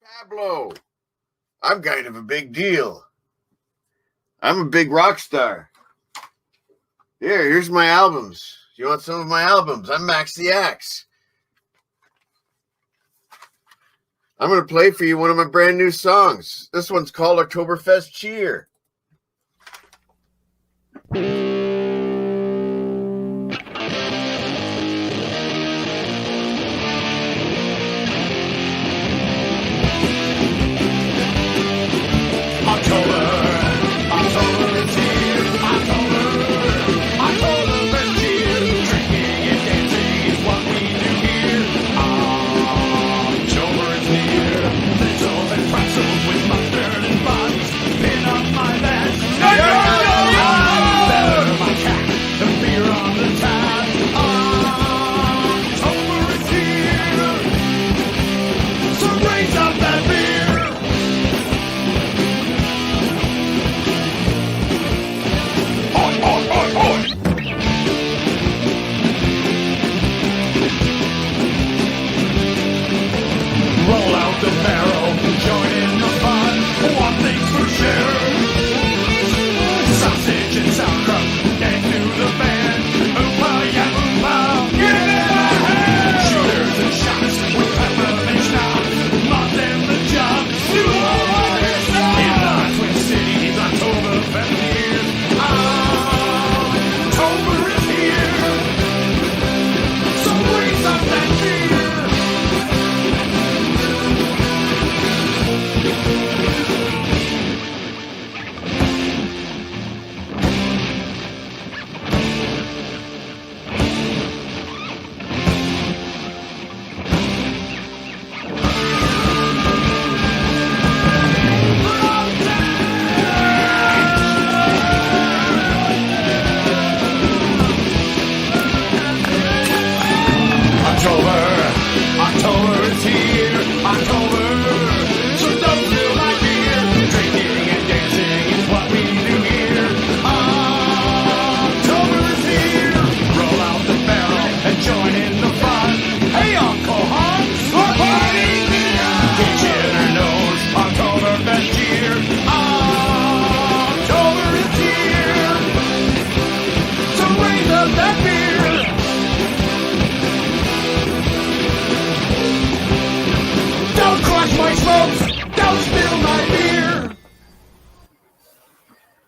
Pablo, I'm kind of a big deal. I'm a big rock star. Here's my albums. You want some of my albums? I'm Max the Axe. I'm going to play for you one of my brand new songs. This one's called Oktoberfest Cheer.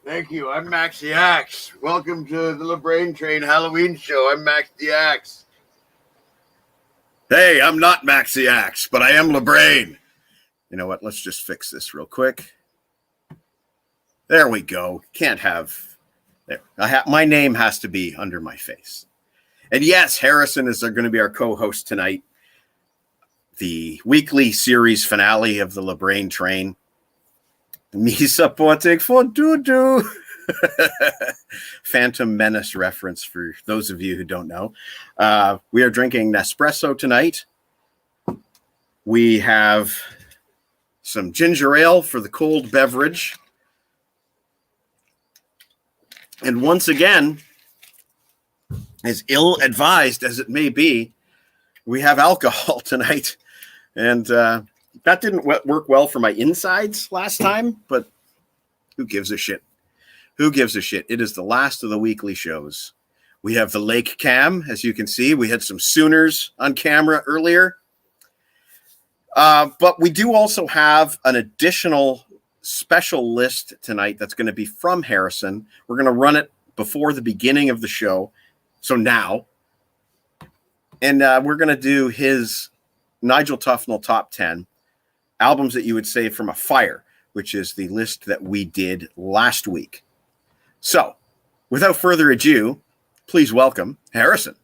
Thank you. I'm Max the Axe. Welcome to the LeBrain Train Halloween show. I'm Max the Axe. Hey, I'm not Max the Axe, but I am LeBrain. You know what? Let's just fix this real quick. There we go. Can't have... There. My name has to be under my face. And yes, Harrison is going to be our co-host tonight. The weekly series finale of the LeBrain Train. Misa potek for doo-doo. Phantom Menace reference for those of you who don't know. We are drinking Nespresso tonight. We have some ginger ale for the cold beverage. And once again, as ill-advised as it may be, we have alcohol tonight. And that didn't work well for my insides last time, but who gives a shit? Who gives a shit? It is the last of the weekly shows. We have the lake cam, as you can see. We had some Sooners on camera earlier. But we do also have an additional special list tonight that's going to be from Harrison. We're going to run it before the beginning of the show, so now. And we're going to do his Nigel Tufnell Top 10 albums that you would say from a fire, which is the list that we did last week. So, without further ado, please welcome Harrison.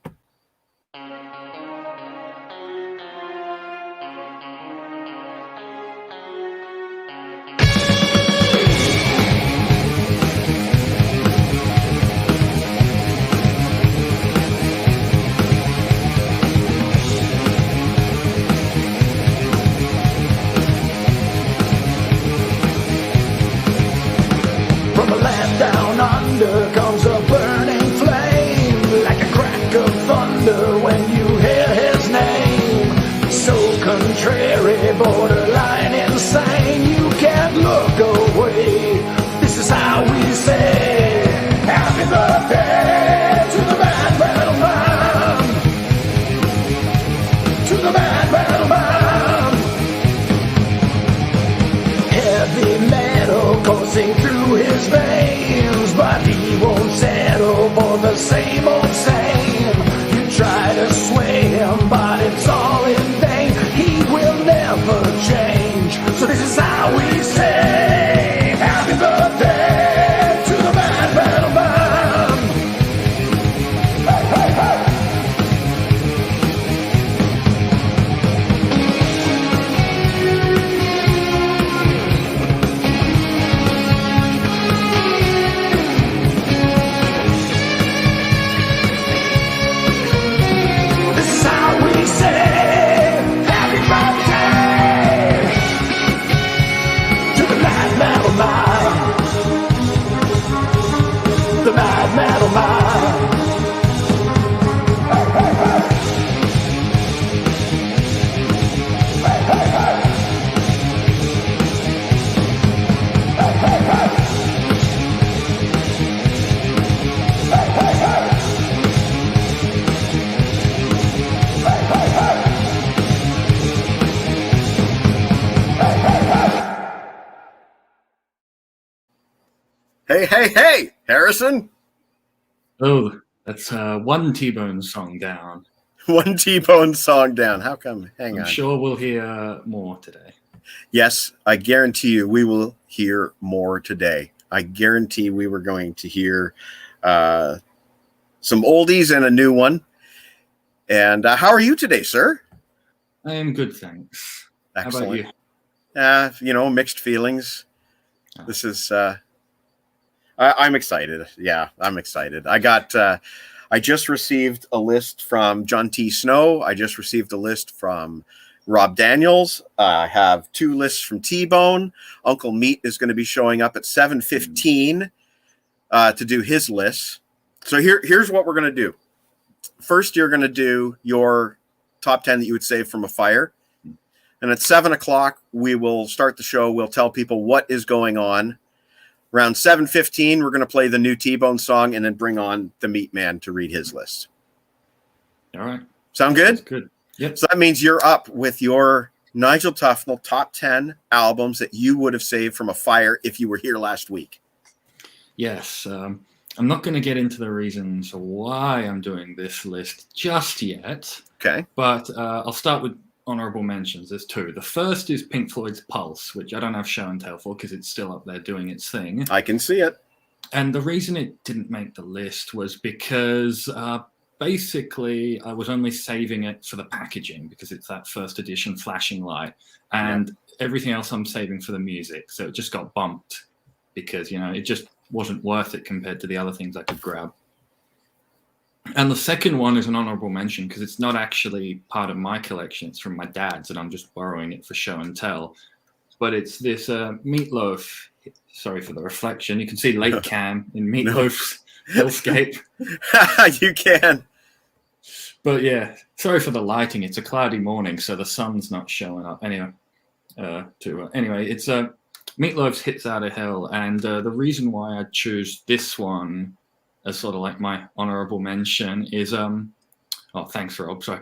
Comes a burning flame like a crack of thunder when you hear his name. So contrary, borderline coursing through his veins, but he won't settle for the same old same. You try to sway him, but it's all in vain. He will never change. So this is how we say happy birthday to the man, man, man. Hey, hey, hey. This is how we say happy birthday to the mad metal man. The mad metal man. Hey, hey, hey. Hey, hey, hey. Hey, hey, hey. Hey, hey, hey. Hey, hey, hey. Hey, hey, hey. Hey, hey, hey, Harrison. Oh, that's one T-Bone song down. One T-Bone song down. How come? Hang I'm on. sure we'll hear more today. Yes, I guarantee you we will hear more today. I guarantee we were going to hear some oldies and a new one. And how are you today, sir? I am good, thanks. Excellent. How about you? You know, mixed feelings. Oh. This is I'm excited. Yeah, I'm excited. I just received a list from John T. Snow. I just received a list from Rob Daniels. I have 2 lists from T-Bone. Uncle Meat is going to be showing up at 7:15 to do his list. So here's what we're going to do. First, you're going to do your top 10 that you would save from a fire. And at 7 o'clock, we will start the show. We'll tell people what is going on. Around 7:15, we're going to play the new T-Bone song and then bring on the Meat Man to read his list. All right. Sound good? That's good. Yep. So that means you're up with your Nigel Tufnell top 10 albums that you would have saved from a fire if you were here last week. Yes. I'm not going to get into the reasons why I'm doing this list just yet. Okay. But I'll start with honorable mentions. There's 2. The first is Pink Floyd's Pulse, which I don't have show and tell for because it's still up there doing its thing. I can see it. And the reason it didn't make the list was because basically I was only saving it for the packaging because it's that first edition flashing light, and everything else I'm saving for the music. So it just got bumped because, you know, it just wasn't worth it compared to the other things I could grab. And the second one is an honorable mention because it's not actually part of my collection. It's from my dad's, and I'm just borrowing it for show and tell. But it's this Meatloaf. Sorry for the reflection. You can see Lake Cam in Meatloaf's hellscape. You can. But yeah, sorry for the lighting. It's a cloudy morning, so the sun's not showing up. Anyway, it's Meatloaf's Hits Out of Hell, and the reason why I choose this one as sort of like my honorable mention is oh, thanks, Rob. Sorry.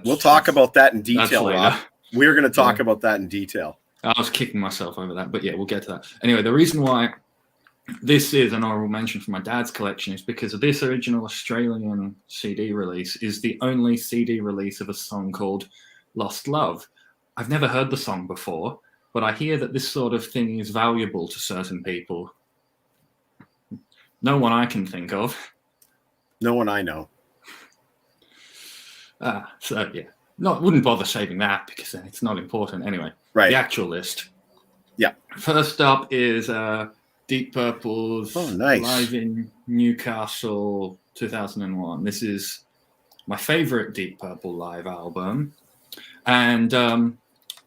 We'll talk about that in detail, later. Rob. We're going to talk about that in detail. I was kicking myself over that, but yeah, we'll get to that. Anyway, the reason why this is an honorable mention for my dad's collection is because this original Australian CD release is the only CD release of a song called Lost Love. I've never heard the song before, but I hear that this sort of thing is valuable to certain people. No one I can think of. No one I know. So yeah, wouldn't bother saving that because then it's not important anyway. Right. The actual list. Yeah. First up is Deep Purple's nice. Live in Newcastle 2001. This is my favorite Deep Purple live album, and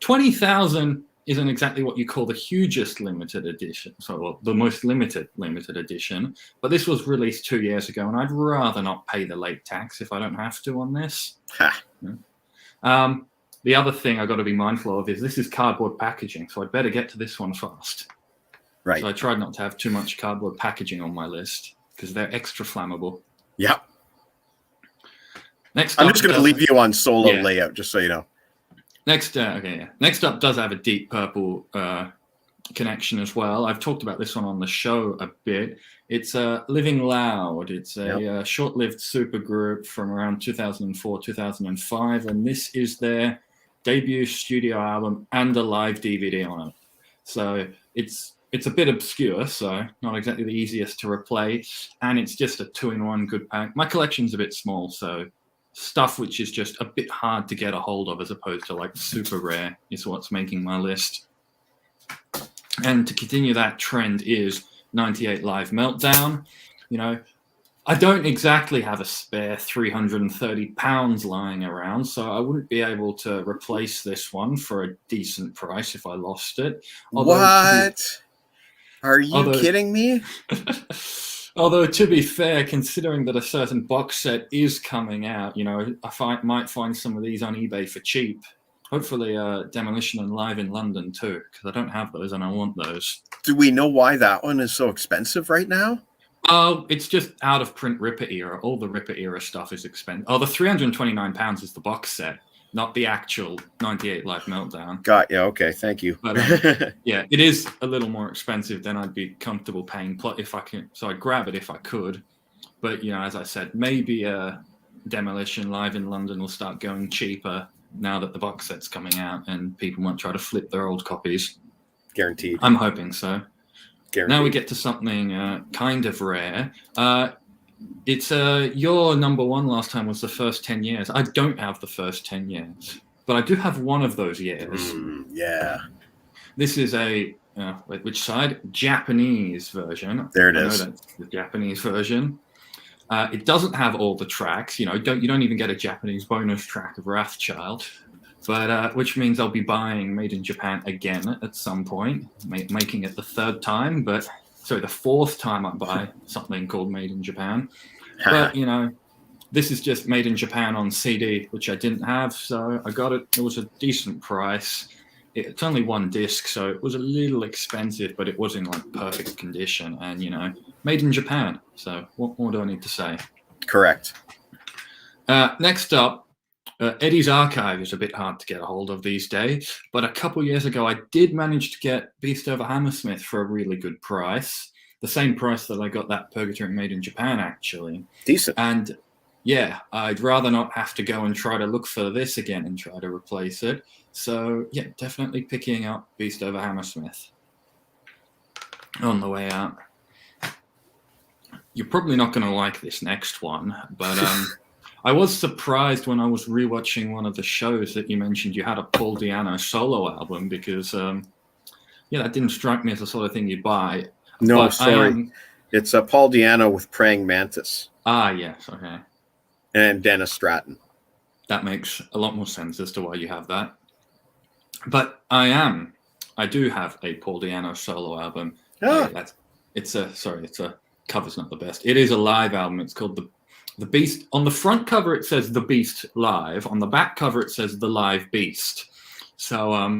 20,000 isn't exactly what you call the hugest limited edition, so the most limited edition, but this was released 2 years ago, and I'd rather not pay the late tax if I don't have to on this. The other thing I've got to be mindful of is this is cardboard packaging, so I'd better get to this one fast. Right. So I tried not to have too much cardboard packaging on my list because they're extra flammable. Yep. Next I'm up just going to leave you on solo layout, just so you know. Next up does have a Deep Purple connection as well. I've talked about this one on the show a bit. It's Living Loud. It's a short-lived supergroup from around 2004, 2005, and this is their debut studio album and a live DVD on it. So it's a bit obscure, so not exactly the easiest to replace, and it's just a 2-in-1 good pack. My collection's a bit small, so stuff which is just a bit hard to get a hold of as opposed to like super rare is what's making my list. And to continue that trend is 98 Live Meltdown. You know, I don't exactly have a spare £330 lying around, so I wouldn't be able to replace this one for a decent price if I lost it. What? Are you kidding me? Although, to be fair, considering that a certain box set is coming out, you know, might find some of these on eBay for cheap. Hopefully, Demolition and Live in London too, because I don't have those and I want those. Do we know why that one is so expensive right now? Oh, it's just out of print Ripper era. All the Ripper era stuff is expensive. Oh, the £329 is the box set, not the actual 98 Live Meltdown. Got you. Okay, thank you. But yeah, it is a little more expensive than I'd be comfortable paying if I can. So I'd grab it if I could. But you know, as I said, maybe Demolition Live in London will start going cheaper now that the box set's coming out and people won't try to flip their old copies. Guaranteed. I'm hoping so. Guaranteed. Now we get to something kind of rare. It's your number one last time was the first 10 years. I don't have the first 10 years, but I do have one of those years. Yeah. This is a, wait, which side? Japanese version. There it is. That's the Japanese version. It doesn't have all the tracks. You know, you don't even get a Japanese bonus track of Wrathchild, but which means I'll be buying Made in Japan again at some point, making it the third time. But sorry, the fourth time I buy something called Made in Japan. But you know, this is just Made in Japan on CD, which I didn't have, so I got it. It was a decent price. It's only one disc, so it was a little expensive, but it was in like perfect condition and, you know, made in Japan. So what more do I need to say? Correct. Next up, Eddie's Archive is a bit hard to get a hold of these days, but a couple years ago, I did manage to get Beast Over Hammersmith for a really good price. The same price that I got that Purgatory Made in Japan, actually. Decent. And yeah, I'd rather not have to go and try to look for this again and try to replace it. So, yeah, definitely picking up Beast Over Hammersmith on the way out. You're probably not going to like this next one, but I was surprised when I was rewatching one of the shows that you mentioned you had a Paul Di'Anno solo album because, yeah, that didn't strike me as the sort of thing you'd buy. No, but sorry. It's Paul Di'Anno with Praying Mantis. Ah, yes, okay. And Dennis Stratton. That makes a lot more sense as to why you have that. But I do have a Paul Di'Anno solo album. It's a cover's not the best. It is a live album. It's called the Beast. On the front cover it says The Beast Live. On the back cover it says The Live Beast. So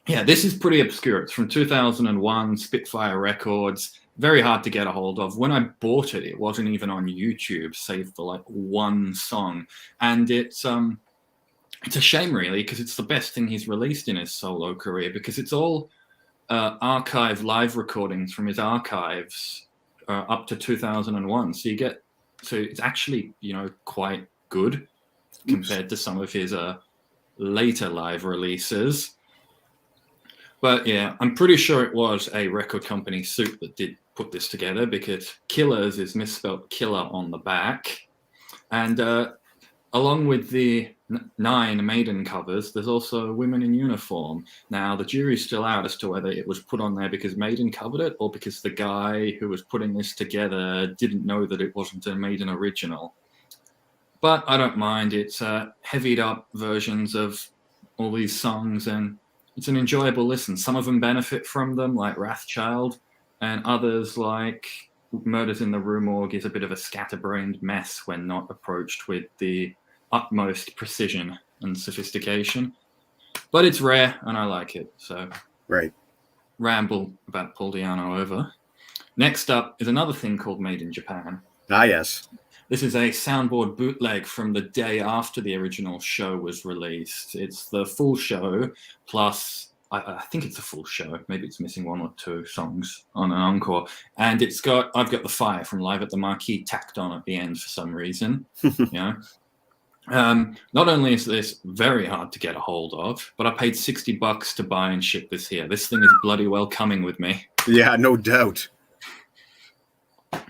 yeah, this is pretty obscure. It's from 2001, Spitfire Records. Very hard to get a hold of. When I bought it, it wasn't even on YouTube, save for like one song. And it's a shame, really, because it's the best thing he's released in his solo career, because it's all archive live recordings from his archives up to 2001. So it's actually, you know, quite good compared to some of his later live releases. But yeah, I'm pretty sure it was a record company suit that did put this together, because Killers is misspelled killer on the back. And along with the 9 Maiden covers, there's also Women in Uniform. Now, the jury's still out as to whether it was put on there because Maiden covered it or because the guy who was putting this together didn't know that it wasn't a Maiden original. But I don't mind. It's heavied up versions of all these songs, and it's an enjoyable listen. Some of them benefit from them, like Wrathchild, and others, like Murders in the Rue Morgue, is a bit of a scatterbrained mess when not approached with the utmost precision and sophistication. But it's rare, and I like it. So, right. Ramble about Paul Di'Anno over. Next up is another thing called Made in Japan. Ah, yes. This is a soundboard bootleg from the day after the original show was released. It's the full show plus I think it's a full show. Maybe it's missing 1 or 2 songs on an encore. And I've got the fire from Live at the Marquee tacked on at the end for some reason. Not only is this very hard to get a hold of, but I paid $60 to buy and ship this here. This thing is bloody well coming with me. Yeah, no doubt. All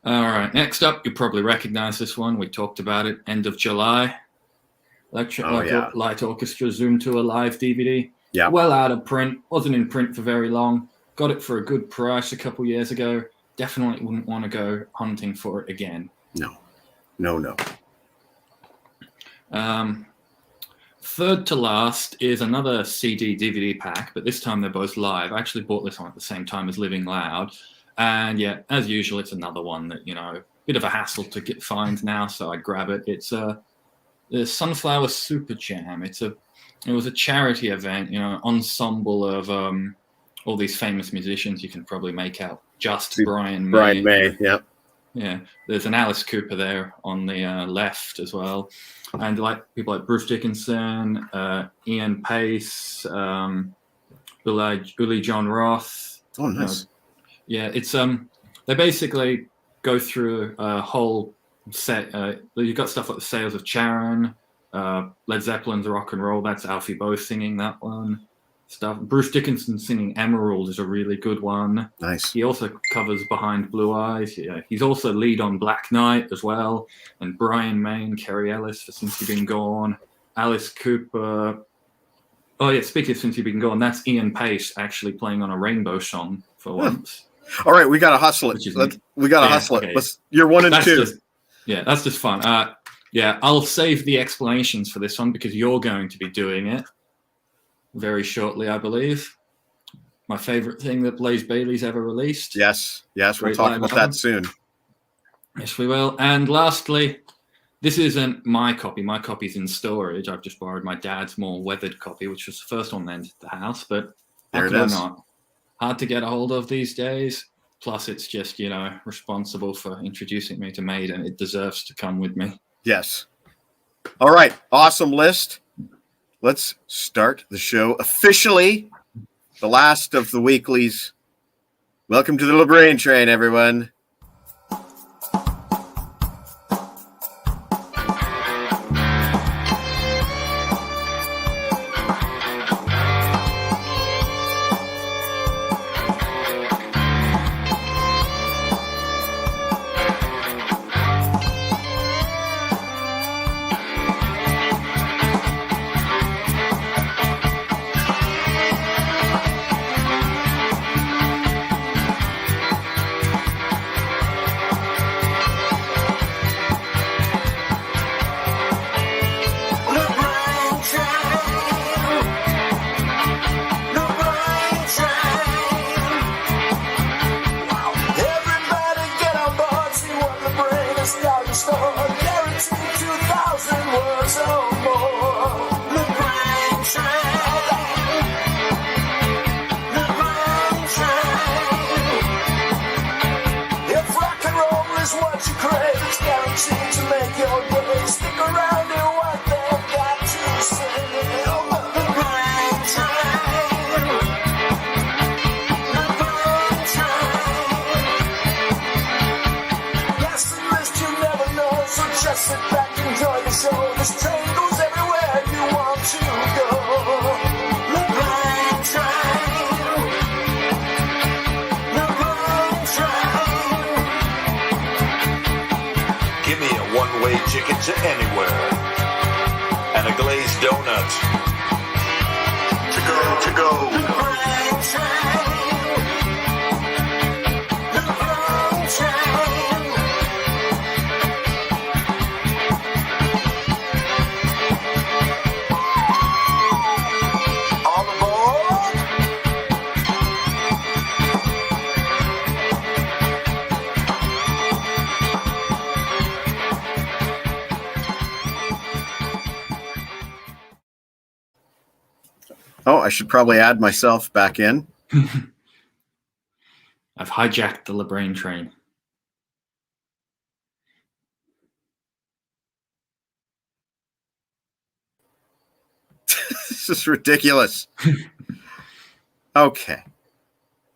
right, next up, you probably recognize this one. We talked about it, end of July. Light Orchestra Zoom Tour Live DVD. Yeah. Well out of print. Wasn't in print for very long. Got it for a good price a couple years ago. Definitely wouldn't want to go hunting for it again. No. Third to last is another CD DVD pack, but this time they're both live. I actually bought this one at the same time as Living Loud. And yeah, as usual, it's another one that, a bit of a hassle to find now, so I grab it. It's the Sunflower Super Jam. It was a charity event, ensemble of all these famous musicians. You can probably make out just Brian May. Yeah. Yeah, there's an Alice Cooper there on the left as well. And people like Bruce Dickinson, Ian Pace, Uli John Roth. Oh, nice. Yeah, it's they basically go through a whole set. You've got stuff like the Sales of Charon, Led Zeppelin's Rock and Roll. That's Alfie Boe singing that one. Stuff. Bruce Dickinson singing Emerald is a really good one. Nice. He also covers Behind Blue Eyes. Yeah, he's also lead on Black Knight as well. And Brian May and Kerry Ellis for Since You've Been Gone. Alice Cooper. Oh yeah, speaking of Since You've Been Gone, that's Ian Pace actually playing on a Rainbow song for once. All right, we gotta hustle it. We gotta hustle it. You're 1 and 2. That's just fun. I'll save the explanations for this one because you're going to be doing it very shortly, I believe. My favorite thing that Blaze Bayley's ever released. Yes, we'll talk about that soon. Yes, we will. And lastly, this isn't my copy. My copy's in storage. I've just borrowed my dad's more weathered copy, which was the first one that entered the house. But there it is. Not hard to get a hold of these days. Plus, it's just responsible for introducing me to Maiden. It deserves to come with me. Yes. All right. Awesome list. Let's start the show officially. The last of the weeklies. Welcome to the LeBrain train, everyone. To anywhere and a glazed donut to go. Oh, I should probably add myself back in. I've hijacked the LeBrain train. This is ridiculous. Okay.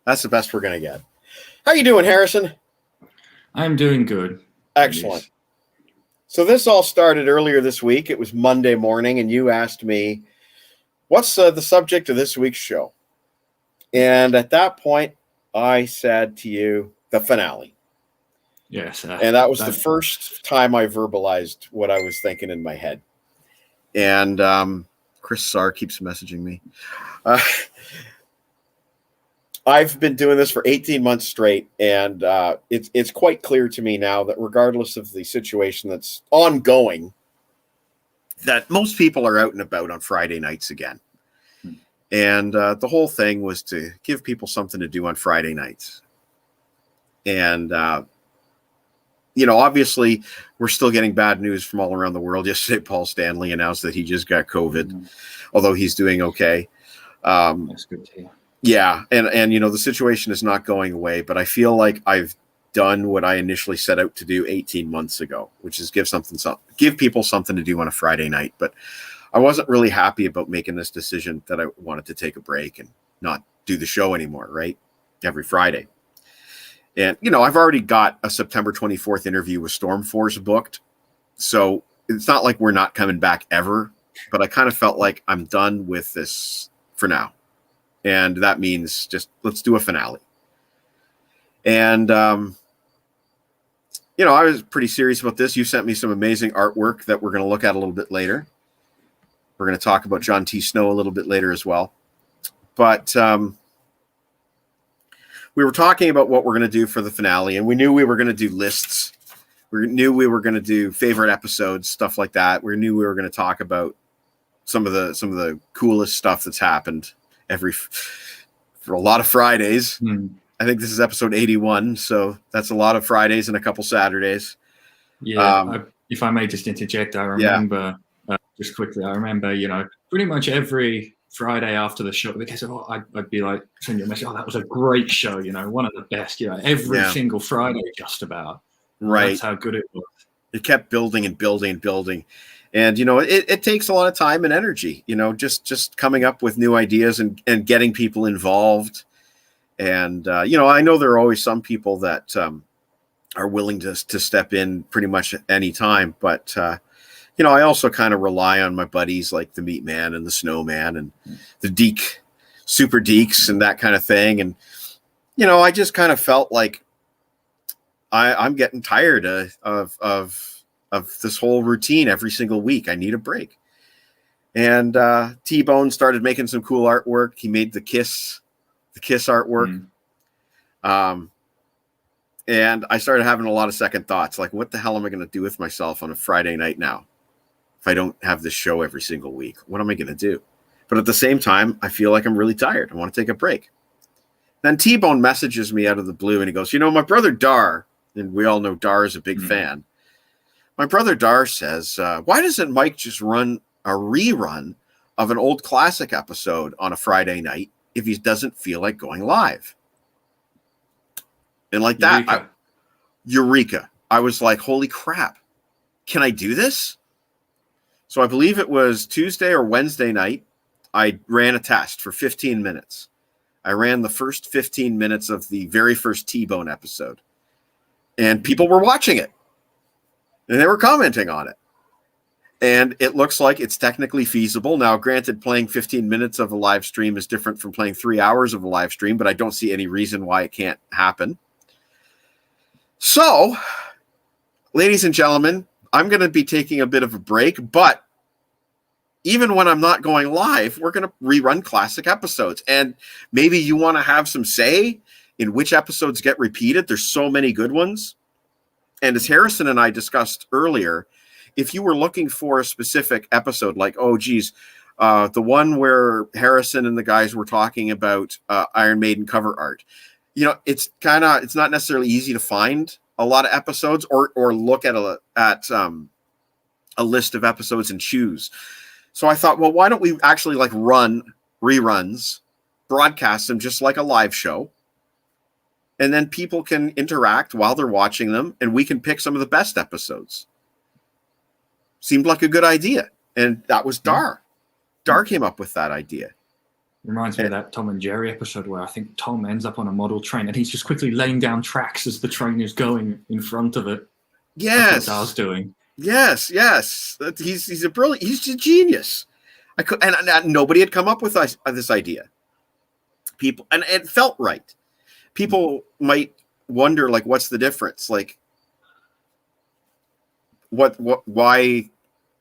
That's the best we're going to get. How you doing, Harrison? I'm doing good. Excellent. Yes. So this all started earlier this week. It was Monday morning, and you asked me, what's the subject of this week's show? And at that point, I said to you, the finale. Yes. And that was the first time I verbalized what I was thinking in my head. And Chris Sarr keeps messaging me. I've been doing this for 18 months straight, and it's quite clear to me now that regardless of the situation that's ongoing, that most people are out and about on Friday nights again. And the whole thing was to give people something to do on Friday nights. And, obviously, we're still getting bad news from all around the world. Yesterday, Paul Stanley announced that he just got COVID, although he's doing okay. That's good to hear. Yeah, and the situation is not going away, but I feel like I've done what I initially set out to do 18 months ago, which is give people something to do on a Friday night. But I wasn't really happy about making this decision that I wanted to take a break and not do the show anymore, right? Every Friday. And, I've already got a September 24th interview with Stormforce booked. So it's not like we're not coming back ever, but I kind of felt like I'm done with this for now. And that means just let's do a finale. And, I was pretty serious about this. You sent me some amazing artwork that we're going to look at a little bit later. We're going to talk about John T. Snow a little bit later as well. But we were talking about what we're going to do for the finale, and we knew we were going to do lists. We knew we were going to do favorite episodes, stuff like that. We knew we were going to talk about some of the coolest stuff that's happened for a lot of Fridays. I think this is episode 81, so that's a lot of Fridays and a couple Saturdays. Yeah, if I may just interject, I remember just quickly. I remember, pretty much every Friday after the show, because I'd be like, send you a message. Oh, that was a great show. One of the best. Every single Friday, just about. Right. That's how good it was. It kept building and building and building. And, it takes a lot of time and energy, just coming up with new ideas and getting people involved. And, I know there are always some people that are willing to step in pretty much at any time. But, I also kind of rely on my buddies like the Meat Man and the Snowman and the Deke, Super Deeks and that kind of thing. And, I just kind of felt like I'm getting tired of this whole routine every single week. I need a break. And T-Bone started making some cool artwork. He made the Kiss artwork. And I started having a lot of second thoughts, like, what the hell am I going to do with myself on a Friday night now if I don't have this show every single week? What am I going to do? But at the same time, I feel like I'm really tired. I want to take a break. Then T-Bone messages me out of the blue, and he goes, my brother Dar, and we all know Dar is a big fan. My brother Dar says, why doesn't Mike just run a rerun of an old classic episode on a Friday night if he doesn't feel like going live? And like that, Eureka. I was like, holy crap, can I do this? So I believe it was Tuesday or Wednesday night. I ran a test for 15 minutes. I ran the first 15 minutes of the very first T-Bone episode. And people were watching it. And they were commenting on it. And it looks like it's technically feasible. Now, granted, playing 15 minutes of a live stream is different from playing 3 hours of a live stream, but I don't see any reason why it can't happen. So, ladies and gentlemen, I'm going to be taking a bit of a break, but even when I'm not going live, we're going to rerun classic episodes. And maybe you want to have some say in which episodes get repeated. There's so many good ones. And as Harrison and I discussed earlier, if you were looking for a specific episode, like, the one where Harrison and the guys were talking about Iron Maiden cover art, it's not necessarily easy to find a lot of episodes or look at a list of episodes and choose. So I thought, well, why don't we actually run reruns, broadcast them just like a live show, and then people can interact while they're watching them, and we can pick some of the best episodes. Seemed like a good idea. And that was Dar. Dar came up with that idea. Reminds me of that Tom and Jerry episode where I think Tom ends up on a model train and he's just quickly laying down tracks as the train is going in front of it. Yes. That's what Dar's doing. Yes. He's a brilliant, he's a genius. And nobody had come up with this idea. People, and it felt right. People might wonder, like, what's the difference? Like, why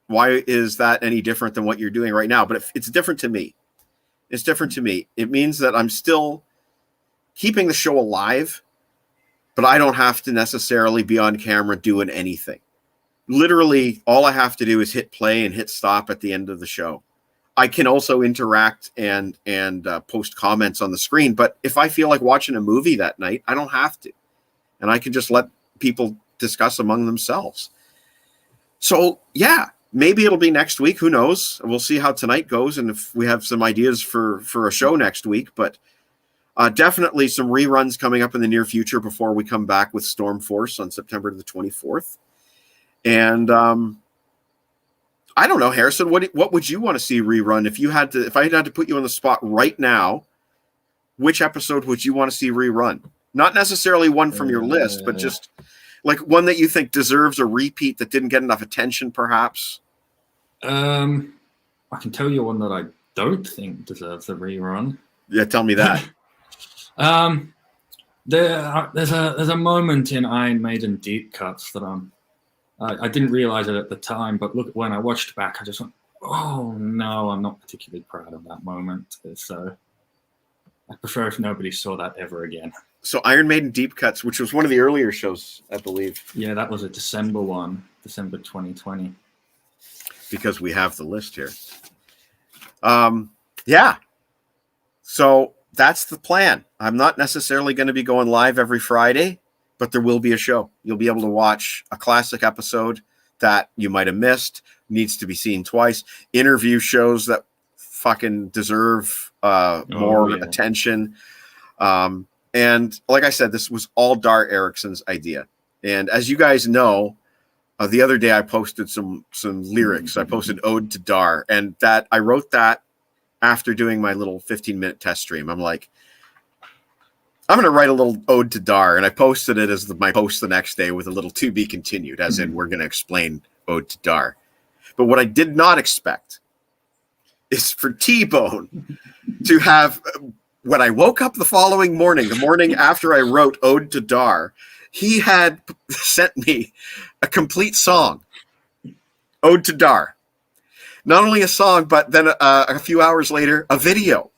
is that any different than what you're doing right now? But it's different to me. It's different to me. It means that I'm still keeping the show alive, but I don't have to necessarily be on camera doing anything. Literally, all I have to do is hit play and hit stop at the end of the show. I can also interact and post comments on the screen, but if I feel like watching a movie that night, I don't have to. And I can just let people discuss among themselves. So, yeah. Maybe it'll be next week. Who knows? We'll see how tonight goes, and if we have some ideas for a show next week. But definitely some reruns coming up in the near future before we come back with Storm Force on September the 24th. And I don't know, Harrison. What would you want to see rerun if I had to put you on the spot right now? Which episode would you want to see rerun? Not necessarily one from your list, but just like one that you think deserves a repeat that didn't get enough attention, perhaps. I can tell you one that I don't think deserves a rerun. Yeah, tell me that. There's a moment in Iron Maiden Deep Cuts that I didn't realize it at the time, but look, when I watched back, I just went, oh no, I'm not particularly proud of that moment. So I prefer if nobody saw that ever again. So Iron Maiden Deep Cuts, which was one of the earlier shows, I believe. Yeah, that was a December one, December 2020. Because we have the list here. Yeah. So that's the plan. I'm not necessarily going to be going live every Friday, but there will be a show. You'll be able to watch a classic episode that you might have missed, needs to be seen twice, interview shows that fucking deserve more attention. And like I said, this was all Dar Ericsson's idea. And as you guys know, the other day I posted some lyrics. I posted Ode to Dar, and that I wrote that after doing my little 15-minute test stream. I'm like, I'm going to write a little Ode to Dar, and I posted it as my post the next day with a little to be continued, as in we're going to explain Ode to Dar. But what I did not expect is for T-Bone to have, when I woke up the following morning, the morning after I wrote Ode to Dar, he had sent me a complete song, Ode to Dar. Not only a song, but then a few hours later, a video.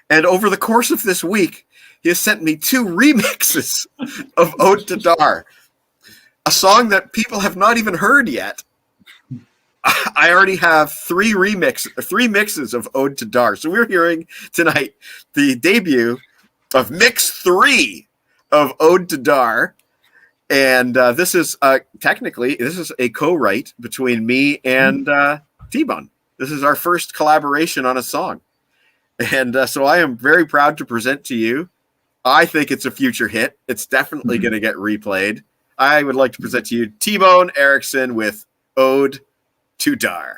And over the course of this week, he has sent me 2 remixes of Ode to Dar, a song that people have not even heard yet. I already have 3 mixes of Ode to Dar. So we're hearing tonight the debut of mix 3 of Ode to Dar. And this is technically a co-write between me and T-Bone. This is our first collaboration on a song. And so I am very proud to present to you. I think it's a future hit. It's definitely going to get replayed. I would like to present to you T-Bone Erickson with Ode to Dar.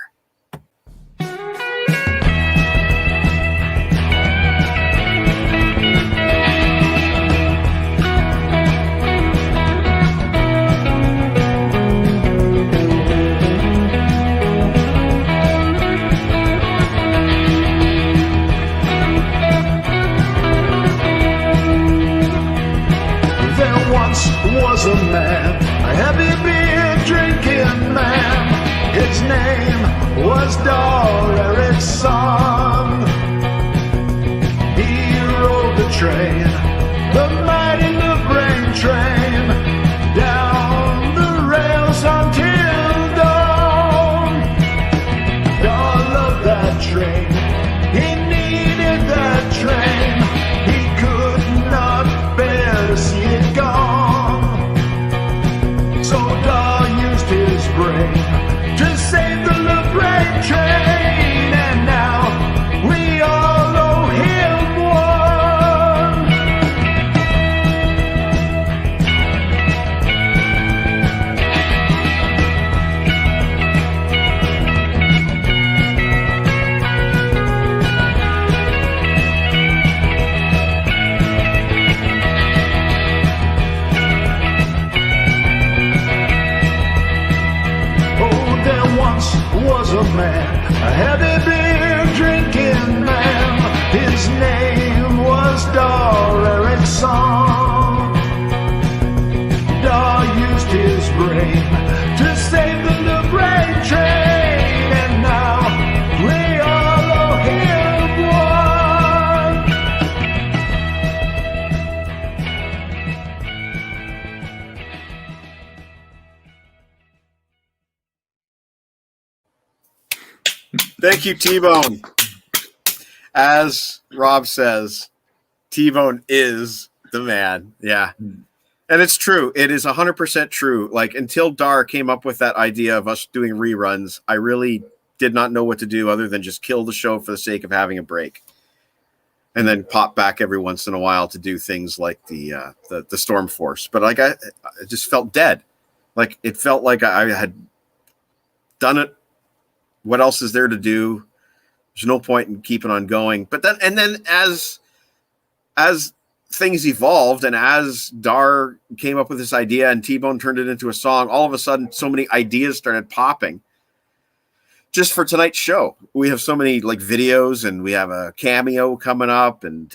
Was a man, a heavy beer drinking man. His name was Dar Erickson. He rode the train, the mighty LeBrain train, down the rails until dawn. Dar loved that train, he needed that train. He could not bear to see it gone. So Dar used his brain to save the LeBrain train, and now we all owe him one. song. Dar used his brain to save the LeBrain train, and now we all owe him one. Thank you, T-Bone. As Rob says, T-Bone is the man. Yeah. And it's true. It is 100% true. Like, until Dar came up with that idea of us doing reruns, I really did not know what to do other than just kill the show for the sake of having a break. And then pop back every once in a while to do things like the Storm Force. But like I just felt dead. Like, it felt like I had done it. What else is there to do? There's no point in keeping on going. But then as things evolved and as Dar came up with this idea and T-Bone turned it into a song, all of a sudden so many ideas started popping. Just for tonight's show, we have so many like videos, and we have a cameo coming up, and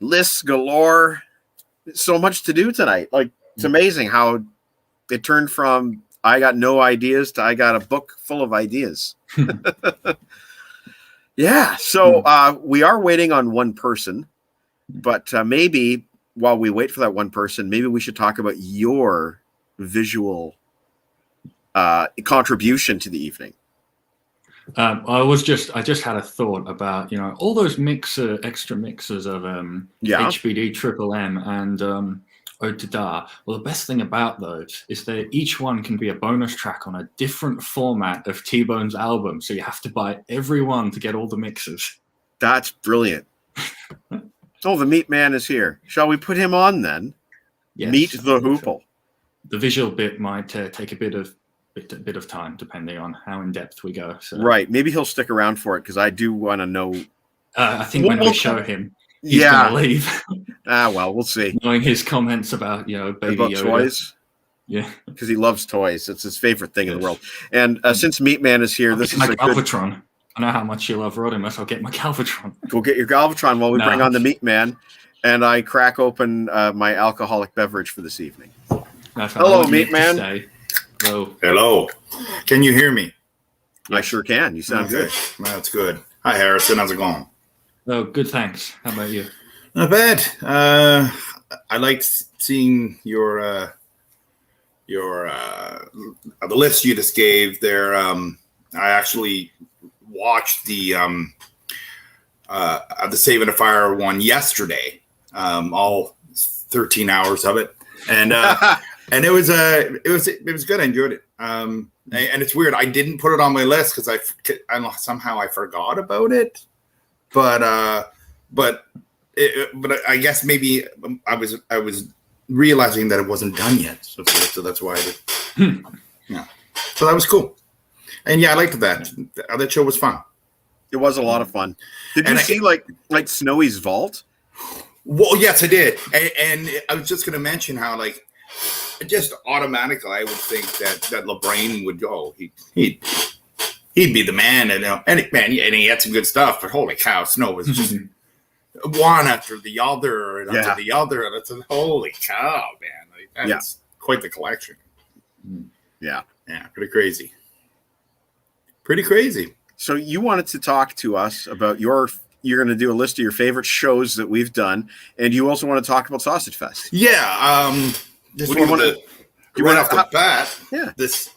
lists galore. So much to do tonight. Like, it's amazing how it turned from I got no ideas to I got a book full of ideas. Yeah. So we are waiting on one person, but maybe while we wait for that one person, maybe we should talk about your visual contribution to the evening. I just had a thought about, all those extra mixers of HBD Triple M and Ode to Dar. Well, the best thing about those is that each one can be a bonus track on a different format of T-Bone's album. So you have to buy every one to get all the mixes. That's brilliant. Oh, the Meat Man is here. Shall we put him on then? Yes, Meet the Hoople. The visual bit might take a bit of time, depending on how in depth we go. So. Right. Maybe he'll stick around for it, because I do want to know. I think when we show him, he's going to leave. Well, we'll see. Knowing his comments about, baby about Yoda. Toys. Yeah. Because he loves toys. It's his favorite thing in the world. And since Meat Man is here, this is a Galvatron. I know how much you love Rodimus. I'll get my Galvatron. Go get your Galvatron while we bring on the Meat Man. And I crack open my alcoholic beverage for this evening. Hello, Meat Man. Hello. Can you hear me? I sure can. You sound good. That's good. Hi, Harrison. How's it going? Oh, good. Thanks. How about you? Not bad. I liked seeing your the list you just gave there. I actually watched the Save and the Fire one yesterday, all 13 hours of it, and and it was good. I enjoyed it. And it's weird. I didn't put it on my list because I somehow I forgot about it, but I guess maybe I was realizing that it wasn't done yet, so that's why I did. Yeah, so that was cool, and yeah, I liked that. That show was fun. It was a lot of fun. Did you see like Snowy's Vault? Well, yes, I did, and I was just going to mention how like just automatically I would think that LeBrain would go. He'd be the man, and he had some good stuff. But holy cow, Snow was just one after the other and after the other, and it's holy cow, man! That's quite the collection. Yeah, pretty crazy. Pretty crazy. So you wanted to talk to us about you're going to do a list of your favorite shows that we've done, and you also want to talk about Sausage Fest. Yeah. Just right off the bat. Yeah. This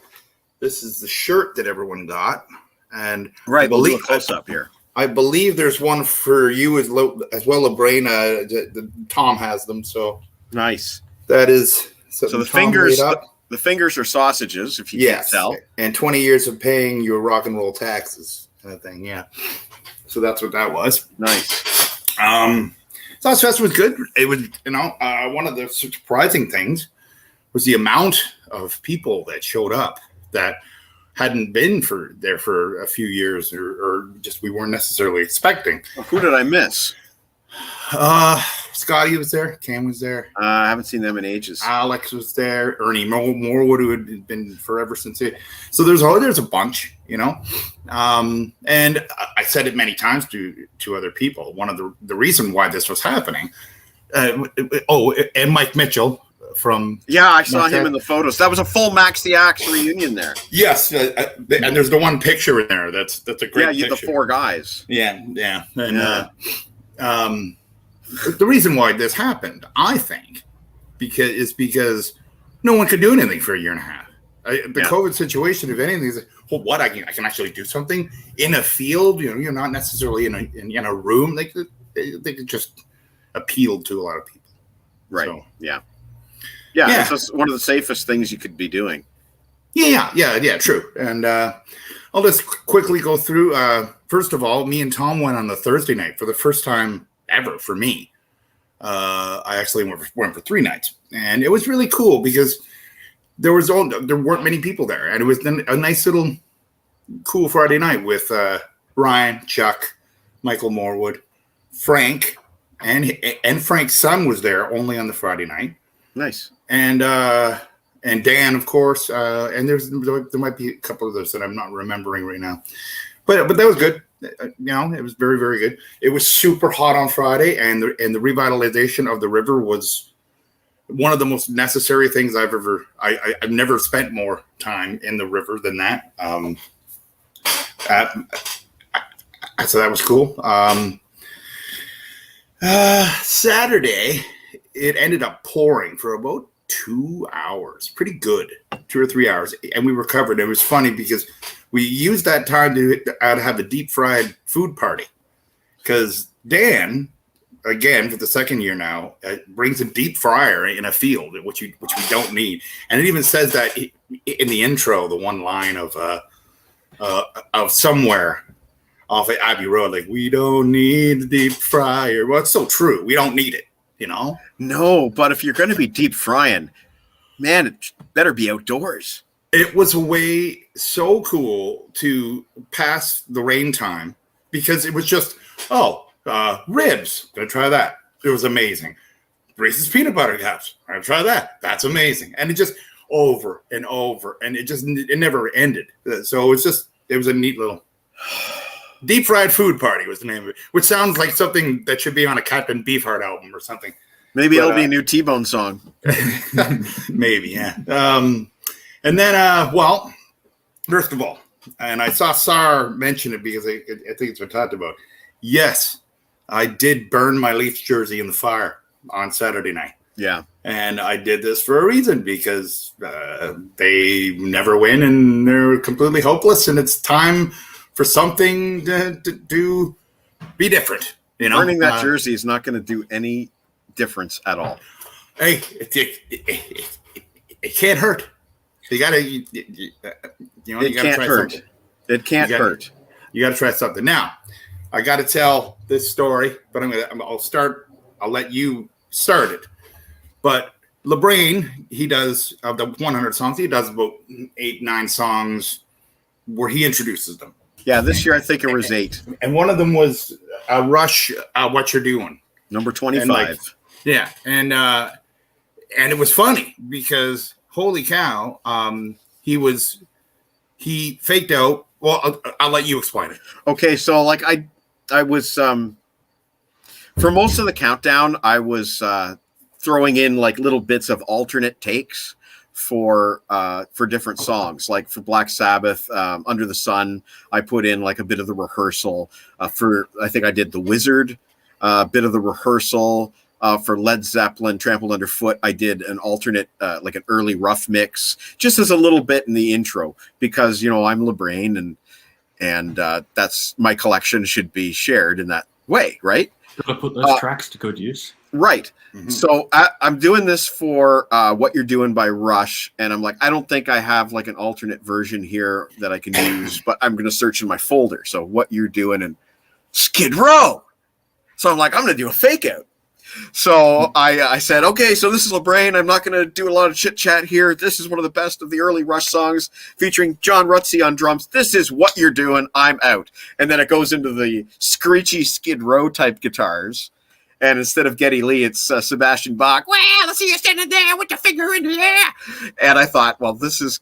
is the shirt that everyone got, and right. We'll do a close up here. I believe there's one for you as well, LeBrain. Tom has them, so nice. That is so the fingers. The fingers are sausages, if you can't tell. And 20 years of paying your rock and roll taxes, kind of thing. Yeah. So that's what that was. Nice. Sausage Fest was good. It was, one of the surprising things was the amount of people that showed up that hadn't been there for a few years or just we weren't necessarily expecting. Who did I miss? Scotty was there. Cam was there. I haven't seen them in ages. Alex was there. Ernie Morwood, who had been forever since it. So there's a bunch, and I said it many times to other people. One of the reason why this was happening, And Mike Mitchell from. Yeah, I saw him in the photos. That was a full Max the Axe reunion there. Yes, and there's the one picture in there. That's a great picture. The 4 guys. Yeah. And the reason why this happened, I think, because no one could do anything for a year and a half. The COVID situation, if anything, is I can actually do something in a field. You're not necessarily in a room. They could just appeal to a lot of people. Right. So, yeah. It's just one of the safest things you could be doing. Yeah. True. And I'll just quickly go through. First of all, me and Tom went on the Thursday night for the first time ever for me. I actually went for 3 nights, and it was really cool because there weren't many people there, and it was a nice little cool Friday night with Ryan, Chuck, Michael Morwood, Frank, and Frank's son was there only on the Friday night. Nice. And Dan, of course, and there might be a couple of those that I'm not remembering right now, but that was good. It was very, very good. It was super hot on Friday, and the revitalization of the river was one of the most necessary things I've never spent more time in the river than that. So that was cool. Saturday, it ended up pouring for about 2 hours, pretty good, 2 or 3 hours, and we recovered. It was funny because we used that time to have a deep fried food party because Dan, again for the second year now, brings a deep fryer in a field, which we don't need, and it even says that in the intro, the one line of somewhere off of Abbey Road, like, we don't need a deep fryer. Well, it's so true. We don't need it. No, but if you're going to be deep frying, man, it better be outdoors. It was a way so cool to pass the rain time because it was just, ribs. Gonna try that. It was amazing. Reese's peanut butter cups. I'm gonna try that. That's amazing. And it just over and over, and it never ended. So it was a neat little deep fried food party was the name of it, which sounds like something that should be on a Captain Beefheart album or something. Maybe it'll be a new T-Bone song. Maybe, yeah. And then, first of all, and I saw Sar mention it because I think it's been talked about. Yes, I did burn my Leafs jersey in the fire on Saturday night. Yeah. And I did this for a reason because they never win and they're completely hopeless, and it's time for something to be different. Burning that jersey is not going to do any difference at all. Hey, it can't hurt. You gotta, it can't hurt. Something. It can't hurt. You gotta try something. Now, I gotta tell this story, but I'll let you start it. But LeBrain, he does of the 100 songs, he does about 8-9 songs where he introduces them. Yeah, this year I think it was 8. And one of them was Rush, What You're Doing. Number 25. And it was funny because holy cow, he faked out. Well, I'll let you explain it. Okay, so I was for most of the countdown, I was throwing in like little bits of alternate takes for different songs. Like for Black Sabbath, Under the Sun, I put in like a bit of the rehearsal. I think I did The Wizard, a bit of the rehearsal. For Led Zeppelin, Trampled Underfoot, I did an alternate, like an early rough mix, just as a little bit in the intro, because I'm LeBrain, and that's my collection should be shared in that way, right? Gotta put those tracks to good use. Right. Mm-hmm. So I'm doing this for What You're Doing by Rush, and I'm like, I don't think I have like an alternate version here that I can use, but I'm going to search in my folder. So What You're Doing and Skid Row. So I'm like, I'm going to do a fake out. So I said, okay, so this is LeBrain. I'm not going to do a lot of chit chat here. This is one of the best of the early Rush songs featuring John Rutsey on drums. This is What You're Doing. I'm out. And then it goes into the screechy Skid Row type guitars. And instead of Geddy Lee, it's Sebastian Bach. Well, I see you standing there with your finger in the air. And I thought, well, this is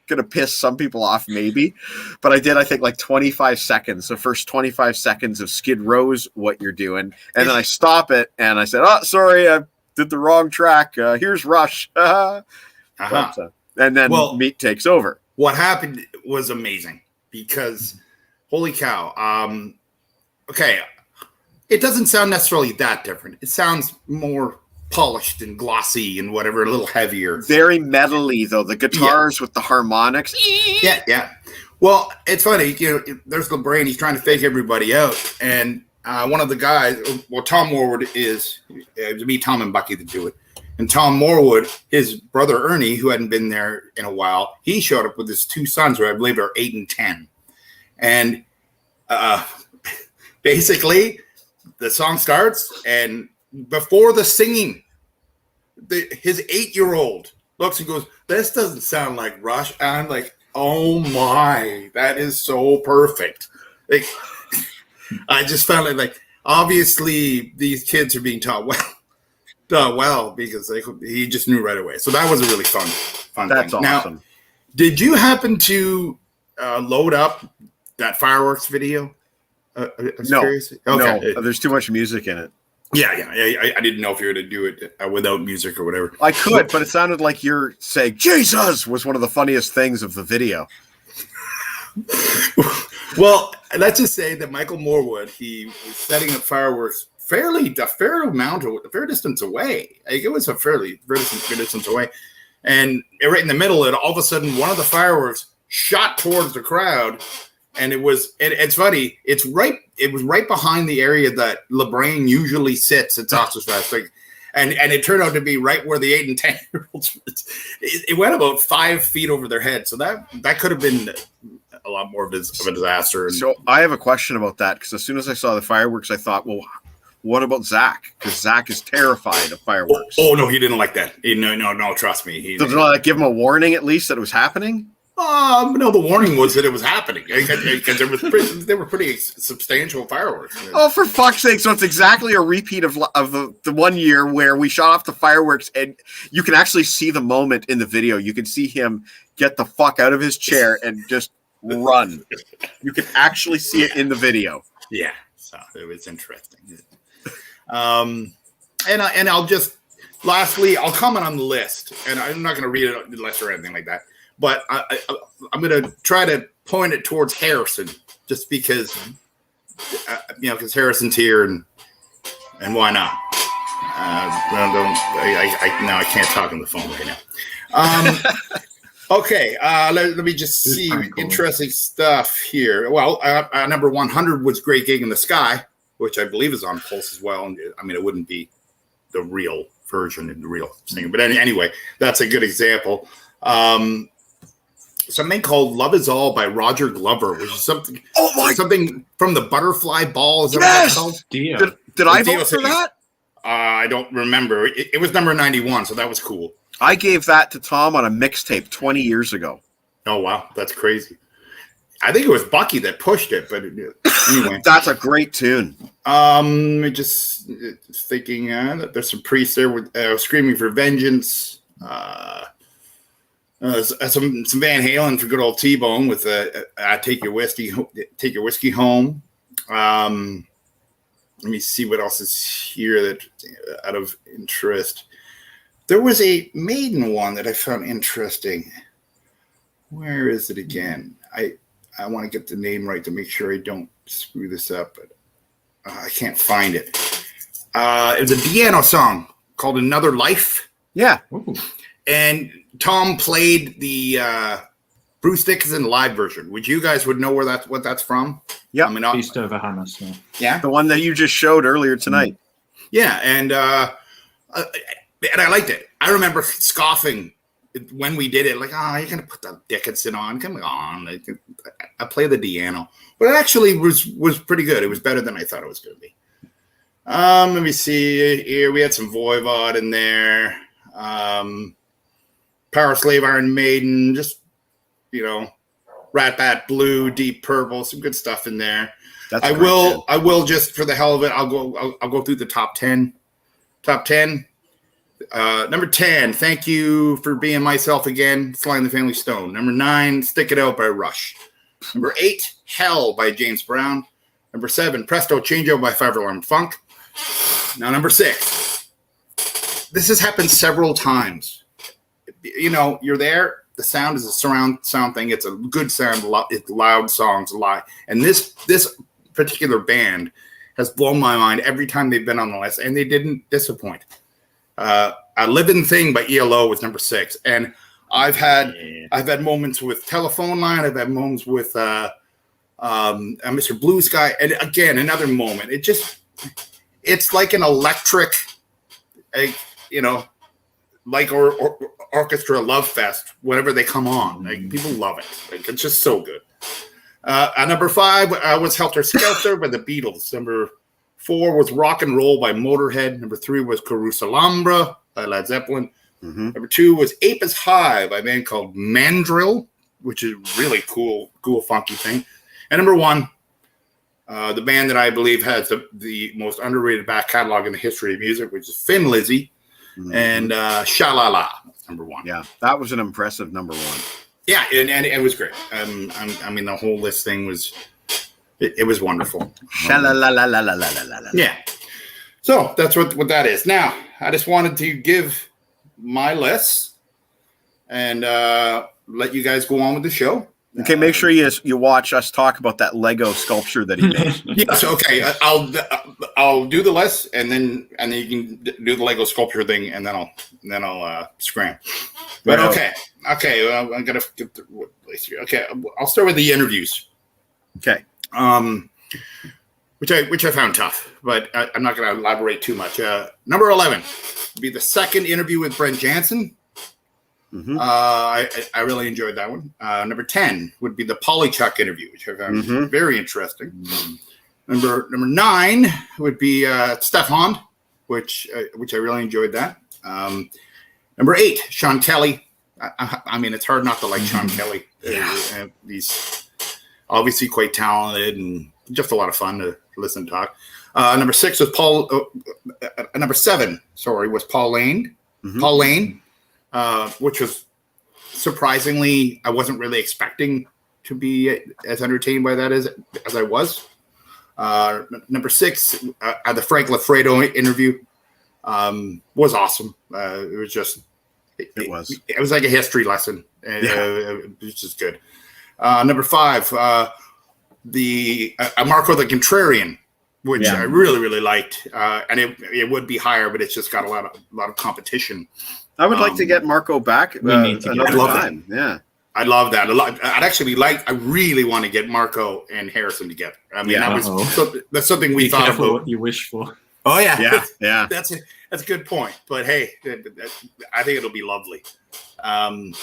going to piss some people off, maybe. But I did, I think, like 25 seconds. The first 25 seconds of Skid Row's What You're Doing. And then I stop it and I said, oh, sorry, I did the wrong track. Here's Rush. And then Meat takes over. What happened was amazing because, holy cow. Okay, it doesn't sound necessarily that different. It sounds more polished and glossy and whatever, a little heavier. Very metally, though. The guitars with the harmonics. Yeah. Well, it's funny. There's LeBrain. He's trying to fake everybody out. And one of the guys, Tom Morwood is, it was me, Tom, and Bucky that do it. And Tom Morwood, his brother Ernie, who hadn't been there in a while, he showed up with his two sons, who I believe are 8 and 10. And basically, the song starts, and before the singing, his 8-year-old looks and goes, this doesn't sound like Rush. And I'm like, oh my, that is so perfect. Like, I just found it like, obviously these kids are being taught well because he just knew right away. So that was a really fun That's thing. Awesome. Now, did you happen to load up that fireworks video? No, curious. Okay. No, there's too much music in it. Yeah. I didn't know if you were to do it without music or whatever. I could, but it sounded like you're saying Jesus was one of the funniest things of the video. Well, let's just say that Michael Morwood, he was setting up fireworks a fair distance away. Like, it was a fairly distance away. And right in the middle of it, all of a sudden, one of the fireworks shot towards the crowd. And it's funny. It was right behind the area that LeBrain usually sits at Oscars Fest. And it turned out to be right where the 8 and 10-year-olds. It went about 5 feet over their head. So that could have been a lot more of a disaster. So I have a question about that, because as soon as I saw the fireworks, I thought, well, what about Zach? Because Zach is terrified of fireworks. Oh no, he didn't like that. No, trust me. Did not give him a warning at least that it was happening? No, the warning was that it was happening because they were pretty substantial fireworks. Oh, for fuck's sake! So it's exactly a repeat of the 1 year where we shot off the fireworks, and you can actually see the moment in the video. You can see him get the fuck out of his chair and just run. You can actually see it in the video. Yeah, so it was interesting. And I'll just lastly, I'll comment on the list, and I'm not going to read it the list or anything like that. But I'm going to try to point it towards Harrison, just because, because Harrison's here, and why not? I can't talk on the phone right now. Okay, let me just see cool. Interesting stuff here. Well, number 100 was Great Gig in the Sky, which I believe is on Pulse as well. And I mean, it wouldn't be the real version and the real singer, but anyway, that's a good example. Something called "Love Is All" by Roger Glover, which is something from the Butterfly Ball. Is that yes! what it's called? Did I vote for that? I don't remember. It was number 91, so that was cool. I gave that to Tom on a mixtape 20 years ago. Oh wow, that's crazy. I think it was Bucky that pushed it, but anyway, that's a great tune. Just thinking that there's some priests there with "Screaming for Vengeance." Some Van Halen for good old T-Bone with take your whiskey home. Let me see what else is here that out of interest. There was a Maiden one that I found interesting. Where is it again? I want to get the name right to make sure I don't screw this up, but I can't find it. It was a Diano song called "Another Life." Yeah. Ooh. And Tom played the Bruce Dickinson live version. Would you guys know what that's from? Yeah, I mean, East Over Hannes. Yeah, the one that you just showed earlier tonight. Yeah, and I liked it. I remember scoffing when we did it, like, you're gonna put the Dickinson on? Come on! I play the Diano, but it actually was pretty good. It was better than I thought it was going to be. Let me see here. We had some Voivod in there. Power Slave, Iron Maiden, just, Rat Bat Blue, Deep Purple, some good stuff in there. I will just for the hell of it, I'll go through the top 10. Number 10, Thank You for Being Myself Again, Sly and the Family Stone. Number 9, Stick It Out by Rush. Number 8, Hell by James Brown. Number 7, Presto Change Out by Five Alarm Funk. Now, number 6, this has happened several times. You know, you're there. The sound is a surround sound thing. It's a good sound. It's loud songs a lot. And this particular band has blown my mind every time they've been on the list, and they didn't disappoint. A Living Thing by ELO was number 6, and I've had moments with Telephone Line. I've had moments with Mr. Blue Sky, and again another moment. It's like an electric, like orchestra love fest whenever they come on. Like, people love it. Like, it's just so good. At number 5 was Helter Skelter by the Beatles. Number 4 was Rock and Roll by Motorhead. Number 3 was Carouselambra by Led Zeppelin. Mm-hmm. Number 2 was Ape is High by a band called Mandrill, which is really cool, funky thing. And number 1, the band that I believe has the most underrated back catalog in the history of music, which is Thin Lizzy. Mm-hmm. And Sha-La-La, number 1. Yeah, that was an impressive number 1. Yeah, and it was great. I mean, the whole list thing was, it was wonderful. Sha-la-la-la-la-la-la-la-la. Yeah. So that's what that is. Now, I just wanted to give my list and let you guys go on with the show. Okay, make sure you watch us talk about that Lego sculpture that he made. Yes, okay. I'll do the list, and then you can do the Lego sculpture thing, and then I'll scram. But okay. I'm gonna get the place here. Okay, I'll start with the interviews. Okay. Which I found tough, but I'm not going to elaborate too much. Number 11 would be the second interview with Brent Jansen. Mm-hmm. I really enjoyed that one. Number 10 would be the Polychuck interview, which I found very interesting. Mm-hmm. Number 9 would be Stefan, which I really enjoyed that. Number 8, Sean Kelly. I mean, it's hard not to like Sean Kelly. Yeah. He's obviously quite talented and just a lot of fun to listen to talk. Number 6 was number 7, was Paul Lane. Mm-hmm. Paul Lane, which was surprisingly, I wasn't really expecting to be as entertained by that as I was. Number 6, the Frank Lafredo interview was awesome. It was just, it was like a history lesson. It was just good. Number 5, the Marco the Contrarian, which I really, really liked, and it would be higher, but it's just got a lot of competition. I would like to get Marco back another time. Yeah, I love that a lot. I really want to get Marco and Harrison together. I mean, that's something we thought about. What you wish for. Oh yeah. That's a good point. But hey, I think it'll be lovely. I'm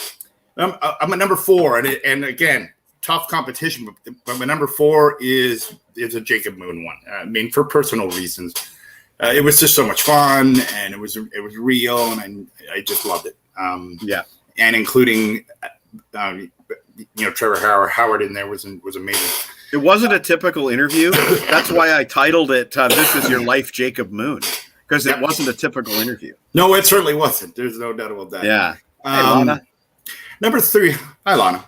at number 4, and again, tough competition. But my number 4 is a Jacob Moon one. I mean, for personal reasons, it was just so much fun, and it was real, and I just loved it. And including Trevor Howard in there was amazing. It wasn't a typical interview. That's why I titled it "This Is Your Life, Jacob Moon," because it wasn't a typical interview. No, it certainly wasn't. There's no doubt about that. Yeah. Hey, Lana. Number 3. Hi, Lana.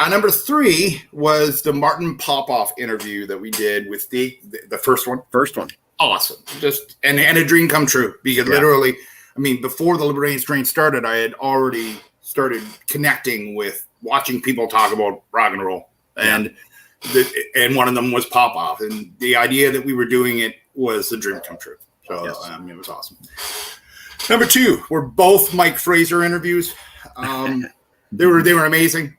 Number 3 was the Martin Popoff interview that we did with the first one. Awesome. Just and a dream come true, because literally, I mean, before the LeBrain strain started, I had already started connecting with watching people talk about rock and roll, and one of them was Popoff, and the idea that we were doing it was a dream come true. So it was awesome. Number 2 were both Mike Fraser interviews. They were amazing.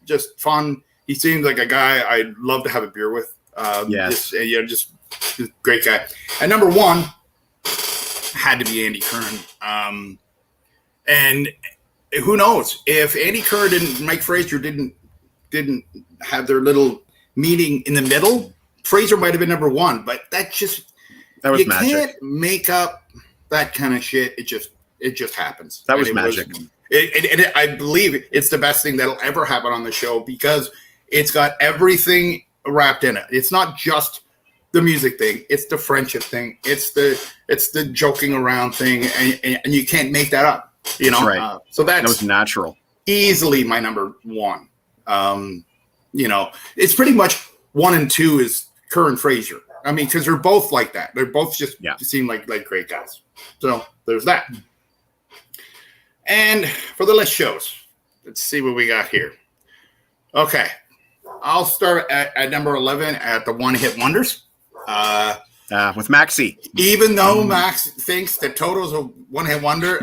Just fun. He seems like a guy I'd love to have a beer with. Just great guy. And number 1 had to be Andy Kern. And who knows if Andy Kern and Mike Fraser didn't have their little meeting in the middle, Fraser might have been number 1. But that was you magic. Can't make up that kind of shit. It just happens. That was magic. I believe it's the best thing that'll ever happen on the show, because it's got everything wrapped in it. It's not just the music thing. It's the friendship thing. It's the joking around thing, and you can't make that up. You know, That's right. So That that's was natural. easily my number one. You know, it's pretty much 1 and 2 is Kerr and Fraser. I mean, because they're both like that. They're both just seem like great guys. So there's that. And for the list shows, let's see what we got here. Okay, I'll start at number 11 at the One Hit Wonders. With Maxie. Even though Max thinks that Toto's a one-hit wonder,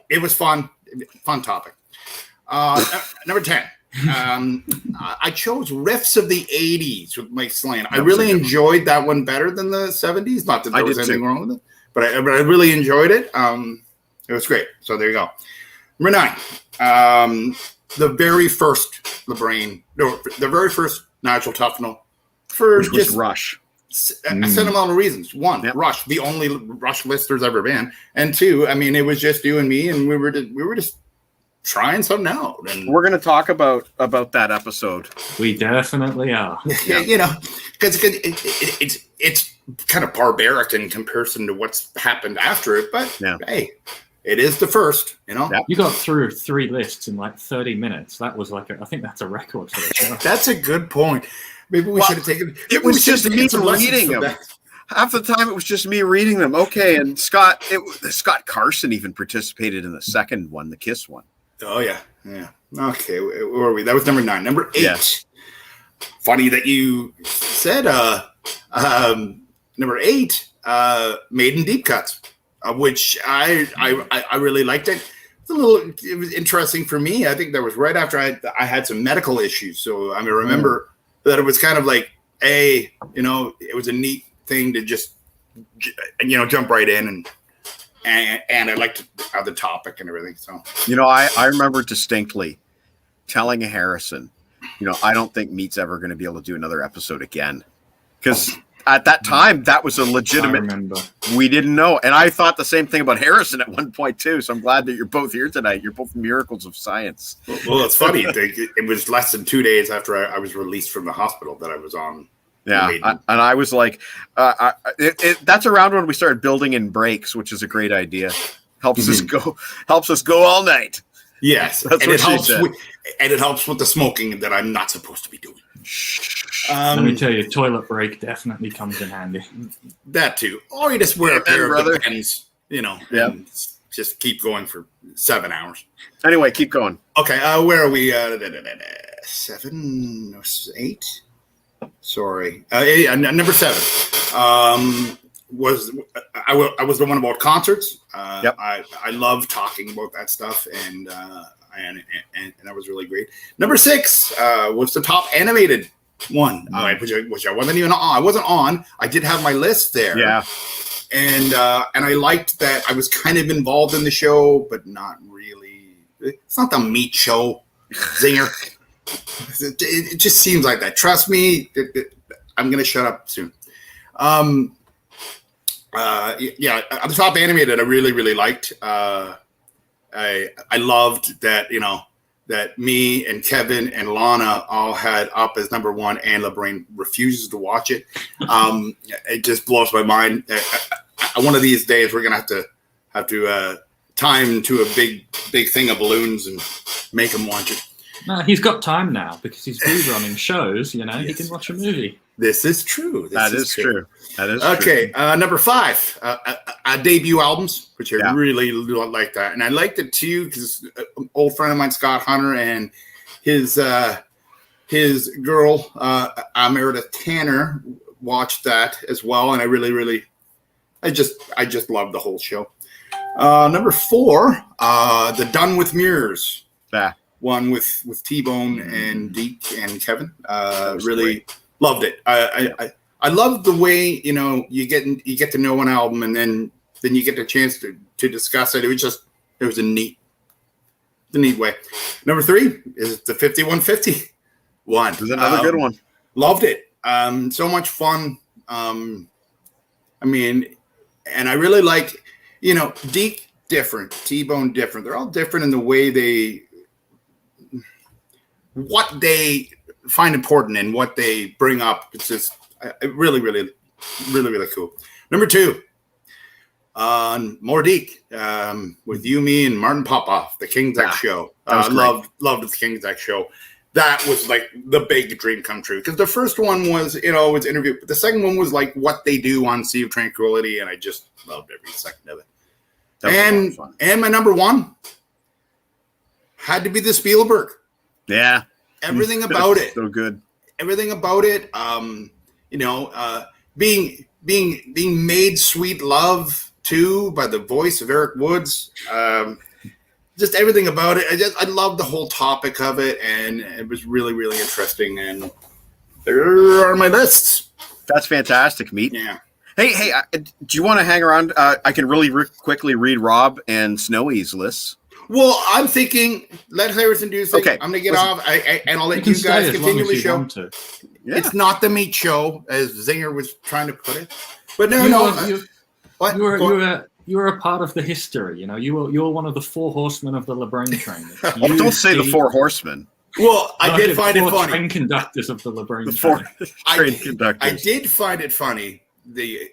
it was fun topic. Number 10. I chose Riffs of the 80s with Mike Slane. I really enjoyed that one better than the 70s. Not that there was anything wrong with it, but I really enjoyed it. It was great. So there you go. Number 9. The very first LeBrain, the very first Nigel Tufnell, for Which just was Rush. sentimental reasons. One, Rush, the only Rush list there's ever been, and 2, I mean, it was just you and me, and we were just trying something out. And we're going to talk about that episode. We definitely are. You know, because it's kind of barbaric in comparison to what's happened after it, but hey, it is the first. You know, you got through 3 lists in like 30 minutes. That was like I think that's a record for the show. That's a good point. Maybe we should have taken. It was just me reading them. Half the time it was just me reading them. Okay, and Scott Carson even participated in the second one, the Kiss one. Oh yeah. Okay, where were we? That was number 9. Number 8. Yes. Funny that you said number 8, Maiden Deep Cuts, which I really liked it. It was interesting for me. I think that was right after I had some medical issues. So I remember that it was kind of like it was a neat thing to just jump right in and I liked the topic and everything. So I remember distinctly telling Harrison, I don't think Meat's ever going to be able to do another episode again, because at that time that was a legitimate. We didn't know, and I thought the same thing about Harrison at one point too. So I'm glad that you're both here tonight. You're both miracles of science. Well, it's funny. It was less than 2 days after I was released from the hospital that I was on. Yeah, and I was like, that's around when we started building in breaks, which is a great idea. Helps us go all night. Yes, and it helps with the smoking that I'm not supposed to be doing. Let me tell you, toilet break definitely comes in handy. That too, or you just wear a pair of Depends, and just keep going for 7 hours. Anyway, keep going. Okay, where are we? 7 or 8. Sorry, number 7 was the one about concerts. I love talking about that stuff, and that was really great. Number 6 was the top animated one, which I wasn't even on. I wasn't on. I did have my list there. Yeah, and I liked that I was kind of involved in the show, but not really. It's not the Meat Show, zinger. It just seems like that. Trust me, I'm going to shut up soon. The top animated I really, really liked. I loved that, that me and Kevin and Lana all had up as number 1, and LeBrain refuses to watch it. It just blows my mind. One of these days we're going to have to time to a big thing of balloons and make him watch it. No, he's got time now because he's rerunning shows. Yes. He can watch a movie. This is true. That is true. Okay, number 5, debut albums, which I really like that, and I liked it too because an old friend of mine, Scott Hunter, and his girl, Meredith Tanner, watched that as well, and I just loved the whole show. Number 4, the Done with Mirrors. One with T-Bone and Deke and Kevin. Really great. Loved it. I love the way you get to know an album, and then you get the chance to discuss it. It was a neat way. Number 3 is the 5150 one. It was another good one. Loved it. So much fun. And I really like Deke different, T-Bone different. They're all different in the way what they find important and what they bring up. It's just really, really, really, really cool. Number 2, on Mordique, with you, me, and Martin Popoff, the King's X show. Loved the King's X show. That was like the big dream come true, because the first one was, it's interview, but the second one was like what they do on Sea of Tranquility, and I just loved every second of it. And my number 1 had to be the Spielberg. Yeah, everything about it, so good. Everything about it, being made sweet love to by the voice of Eric Woods. Just everything about it. I love the whole topic of it, and it was really, really interesting. And there are my lists. That's fantastic, Meat. Yeah. Hey, do you want to hang around? I can really quickly read Rob and Snowy's lists. Well, I'm thinking, let Harrison do his thing. Okay. I'm going to get off, and I'll let you guys continue the show. Yeah. It's not the Meat Show, as Zinger was trying to put it. But You're a part of the history. You're one of the 4 horsemen of the LeBrain train. Don't say the 4 horsemen. Well, I did find it funny. Train conductors of the LeBrain train. Train conductors. I did find it funny, the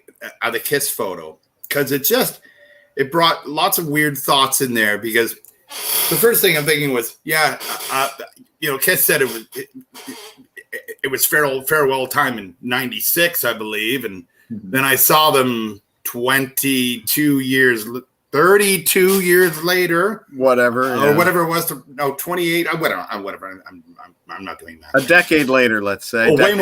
Kiss photo, because it brought lots of weird thoughts in there, because the first thing I'm thinking was, Kiss said it was farewell time in '96, I believe, and then I saw them 32 years later, whatever it was, 28, whatever. I'm not doing that. A decade later, let's say. Way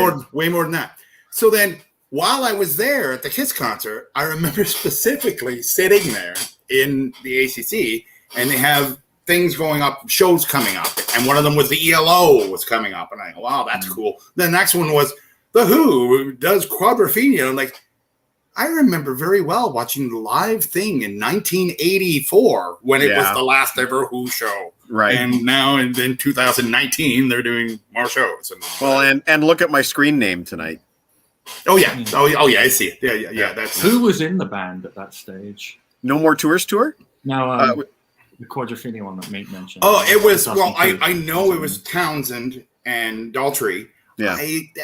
more than that. So then, while I was there at the Kiss concert, I remember specifically sitting there in the ACC, and they have things going up, shows coming up, and one of them was the ELO was coming up, and I go, wow, that's cool. The next one was the Who does Quadrophenia. I'm like, I remember very well watching the live thing in 1984 when it was the last ever Who show. Right. And now in 2019, they're doing more shows. And look at my screen name tonight. Oh, yeah. Oh, yeah, I see it. Yeah. That's Who was in the band at that stage? No More Tours tour? No, the Quadrophenia one that Meat mentioned. Oh, it was, I know it was Townsend and Daltrey. Yeah.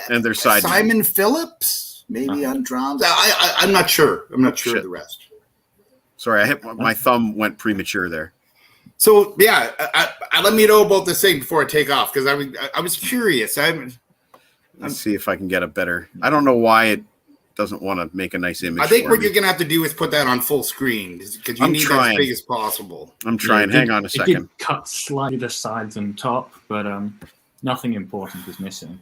And their side Simon Phillips, maybe on drums. I'm not sure. I'm not sure of the rest. Sorry, I hit my thumb went premature there. So, yeah, I let me know about this thing before I take off, because I was curious. Let's see if I can get a better. I don't know why it doesn't want to make a nice image. I think what you're going to have to do is put that on full screen, because you need it as big as possible. I'm trying. Hang on a second. It did cut slightly the sides and top, but nothing important is missing.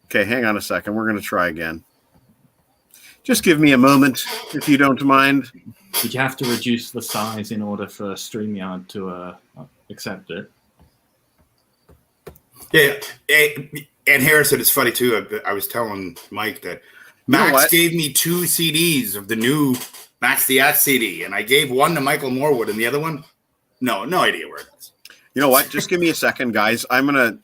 Okay, hang on a second. We're going to try again. Just give me a moment, if you don't mind. Did you have to reduce the size in order for StreamYard to accept it? Yeah, and Harrison, it's funny too. I was telling Mike that Max gave me 2 CDs of the new Max the Axe CD, and I gave one to Michael Morwood, and the other one, no idea where it is. You know what? Just give me a second, guys. I'm gonna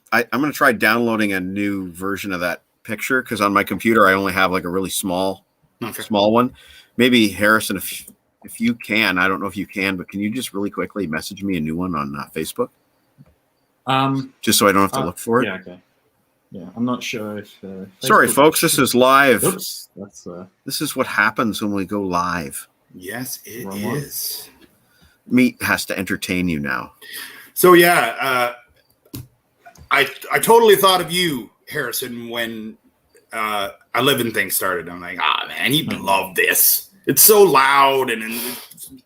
try downloading a new version of that picture, because on my computer I only have like a really small one. Maybe Harrison, if you can, I don't know if you can, but can you just really quickly message me a new one on Facebook? Just so I don't have to look for it. Yeah, okay. Yeah, I'm not sure if. Sorry, folks. This is live. Oops, that's. This is what happens when we go live. Yes, it is. Meat has to entertain you now. So yeah, I totally thought of you, Harrison, when I Live in Things started. I'm like, man, you'd love this. It's so loud and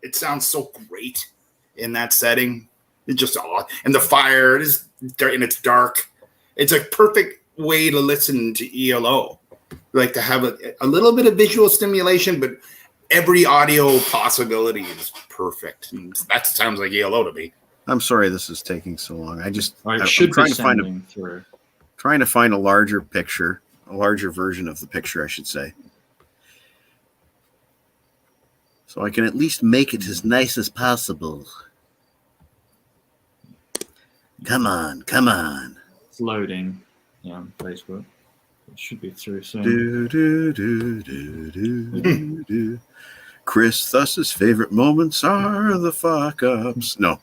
it sounds so great in that setting. It's just odd, and the fire is and it's dark. It's a perfect way to listen to ELO, like to have a little bit of visual stimulation, but every audio possibility is perfect. And that sounds like ELO to me. I'm sorry this is taking so long. I'm trying to find a larger picture, a larger version of the picture, I should say, so I can at least make it as nice as possible. Come on. It's loading. Yeah, on Facebook. It should be through soon. Chris Thus's favorite moments are the fuck ups. No.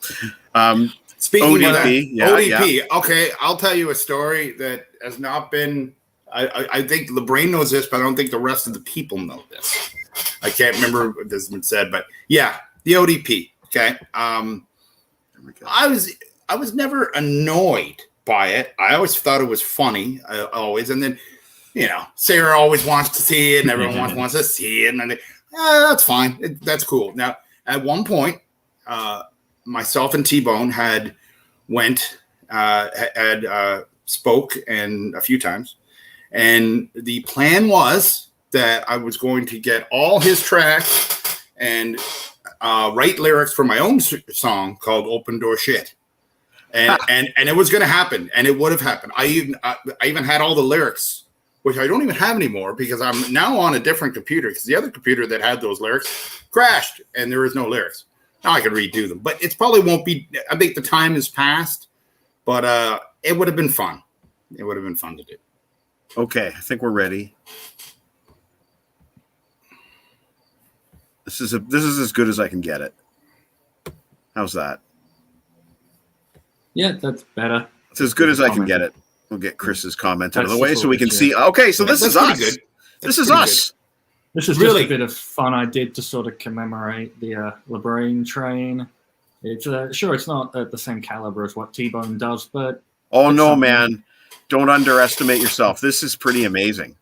Speaking of that, ODP, yeah, ODP. Okay, I'll tell you a story that has not been. I think LeBrain knows this, but I don't think the rest of the people know this. I can't remember what this has been said, but yeah, the ODP. Okay, I was never annoyed by it. I always thought it was funny, always, and then Sarah always wants to see it, and everyone wants to see it, and that's fine. That's cool. Now, at one point, myself and T-Bone had spoke and a few times, and the plan was that I was going to get all his tracks and write lyrics for my own song called "Open Door Shit," and it was going to happen, and it would have happened. I even had all the lyrics, which I don't even have anymore because I'm now on a different computer because the other computer that had those lyrics crashed and there is no lyrics. Now I can redo them, but it probably won't be. I think the time has passed, but it would have been fun. It would have been fun to do. Okay, I think we're ready. This is as good as I can get it. How's that? Yeah, that's better. It's as good as I can get it. We'll get Chris's comment out of the That's way so we can good, see. Okay, so this is us. Good. This is us. This is Really? just a bit of fun I did to sort of commemorate the LeBrain train. It's sure it's not at the same caliber as what T-Bone does, but Oh it's no, something. man! Don't underestimate yourself. This is pretty amazing.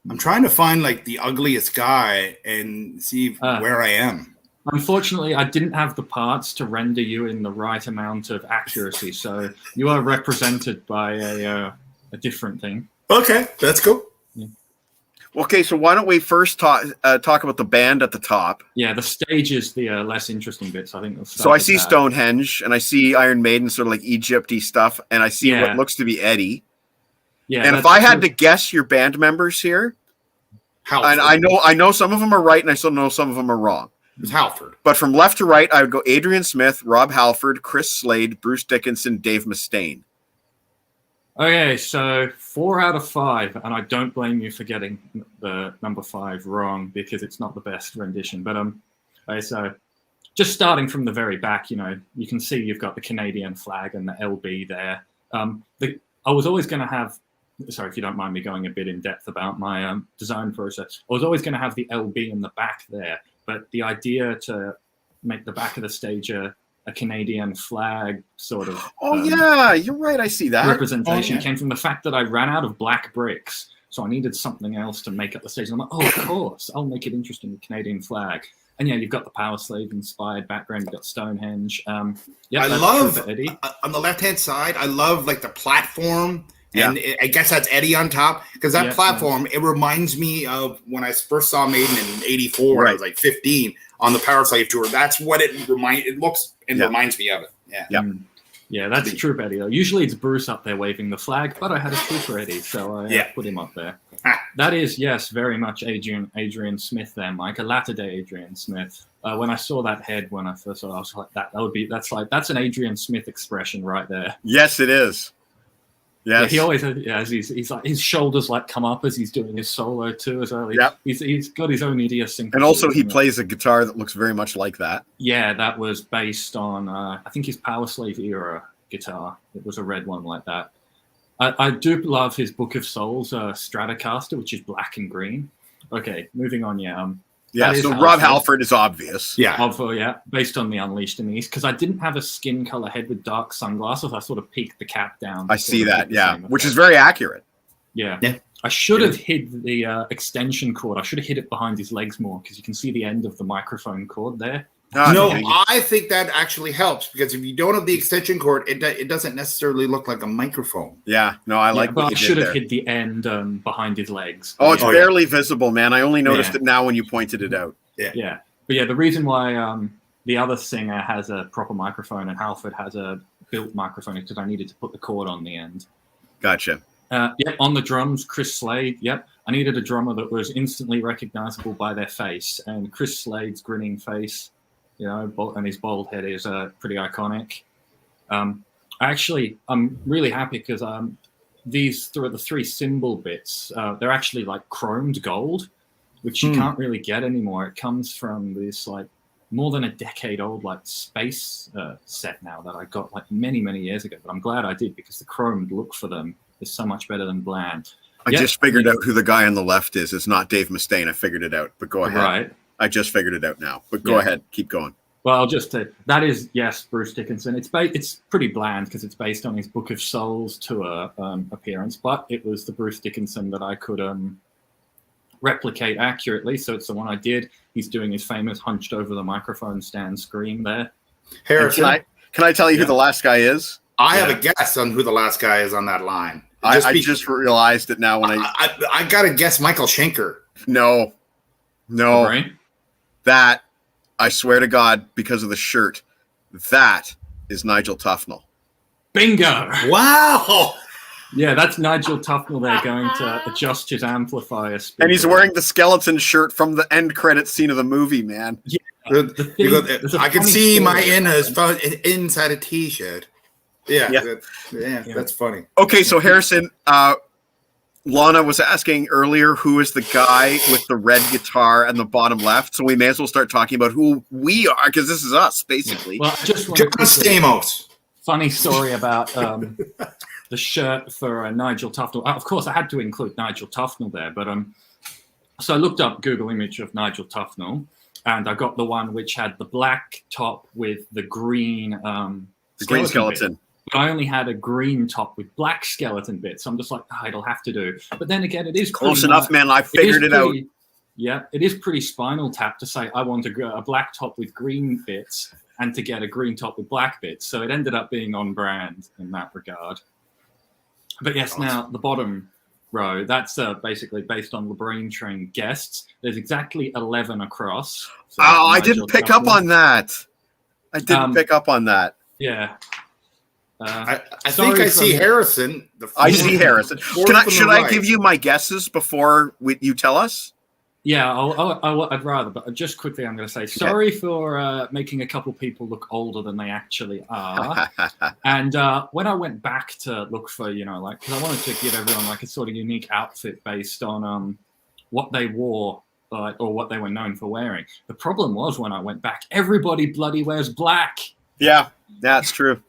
I'm trying to find like the ugliest guy and see where I am. Unfortunately, I didn't have the parts to render you in the right amount of accuracy, so you are represented by a different thing. Okay, that's cool. Okay, so why don't we first talk about the band at the top? Yeah, the stage is the less interesting bits. I think. We'll start So I with see that. Stonehenge, and I see Iron Maiden, sort of like Egypt-y stuff, and I see what Yeah. looks to be Eddie. Yeah, And if that's I had true. to guess your band members here, Halford. and I know some of them are right, and I still know some of them are wrong. It's Halford. But from left to right, I would go Adrian Smith, Rob Halford, Chris Slade, Bruce Dickinson, Dave Mustaine. Okay, so 4 out of 5, and I don't blame you for getting the number 5 wrong because it's not the best rendition. But okay, so just starting from the very back, you can see you've got the Canadian flag and the LB there. I was always going to have, sorry if you don't mind me going a bit in depth about my design process. I was always going to have the LB in the back there, but the idea to make the back of the stage a Canadian flag sort of Yeah, you're right. I see that. representation Oh, yeah. came from the fact that I ran out of black bricks, so I needed something else to make up the stage. And I'm like, oh, of course, I'll make it interesting, the Canadian flag. And yeah, you've got the Power Slave inspired background, you've got Stonehenge. Yeah, I that's love true for Eddie. on the left-hand side. I love like the platform, Yeah. and I guess that's Eddie on top because that Yeah, platform. It reminds me of when I first saw Maiden in '84. When I was like 15 on the Power Slave tour. That's what it looks and reminds me of it. Yeah. Yeah. Yeah, that's true for Eddie though. Usually it's Bruce up there waving the flag, but I had a trooper Eddie, so I put him up there. That is, yes, very much Adrian Smith there, Mike, a latter-day Adrian Smith. When I saw that head when I first saw it, I was like, that's an Adrian Smith expression right there. Yes, it is. Yes. Yeah, he always he's like his shoulders like come up as he's doing his solo too as well. He's got his own idiosyncrasy. And also he plays a guitar that looks very much like that. Yeah, that was based on I think his Power Slave era guitar. It was a red one like that. I do love his Book of Souls Stratocaster, which is black and green. Okay, moving on. Yeah, so Rob Halford is obvious. Yeah. Based on the Unleashed in the East, because I didn't have a skin color head with dark sunglasses. I sort of peeked the cap down. I see that, which is very accurate. Yeah. Yeah. I should have hid the extension cord. I should have hid it behind his legs more because you can see the end of the microphone cord there. No, I think that actually helps because if you don't have the extension cord, it doesn't necessarily look like a microphone. Yeah, no, I like but what I you should did have there. hid the end behind his legs. Oh, it's barely visible, man. I only noticed it now when you pointed it out. Yeah. But yeah, the reason why the other singer has a proper microphone and Halford has a built microphone is because I needed to put the cord on the end. Gotcha. On the drums, Chris Slade. Yep. I needed a drummer that was instantly recognizable by their face. And Chris Slade's grinning face, and his bald head is pretty iconic. I'm really happy because these the 3 cymbal bits, they're actually like chromed gold, which you can't really get anymore. It comes from this like more than a decade old like space set now that I got like many years ago. But I'm glad I did, because the chromed look for them is so much better than bland. I just figured out who the guy on the left is. It's not Dave Mustaine. I figured it out, but go ahead. Right. I just figured it out now, but go ahead. Keep going. Well, I'll just say that is, yes, Bruce Dickinson. It's pretty bland because it's based on his Book of Souls tour appearance, but it was the Bruce Dickinson that I could replicate accurately. So it's the one I did. He's doing his famous hunched over the microphone stand scream there. Harrison, can I tell you who the last guy is? I have a guess on who the last guy is on that line. I just realized it now when I gotta guess Michael Schenker. No. LeBrain? That, I swear to God, because of the shirt, that is Nigel Tufnell. Bingo! Wow! Yeah, that's Nigel Tufnell there going to adjust his amplifier speaker. And he's wearing the skeleton shirt from the end credit scene of the movie, man. Yeah. I can see my inside a T-shirt. Yeah, that's funny. Okay, so Harrison, Lana was asking earlier who is the guy with the red guitar and the bottom left, so we may as well start talking about who we are, because this is us, basically. Well, I just want John Stamos. Funny story about the shirt for Nigel Tufnell. Of course, I had to include Nigel Tufnell there, but so I looked up Google image of Nigel Tufnell, and I got the one which had the black top with the green skeleton. But I only had a green top with black skeleton bits. So I'm just like, it'll have to do. But then again, it is close enough, man. I figured it out. Yeah, it is pretty Spinal Tap to say I want a black top with green bits and to get a green top with black bits. So it ended up being on brand in that regard. But yes, now the bottom row, that's basically based on LeBrain trained guests. There's exactly 11 across. So I didn't pick up on that. Yeah. I think I see Harrison. I see Harrison. Should I give you my guesses before you tell us? Yeah, I'd rather. But just quickly, I'm going to say sorry for making a couple people look older than they actually are. And when I went back to look for, because I wanted to give everyone like a sort of unique outfit based on what they wore, or what they were known for wearing. The problem was when I went back, everybody bloody wears black. Yeah, that's true.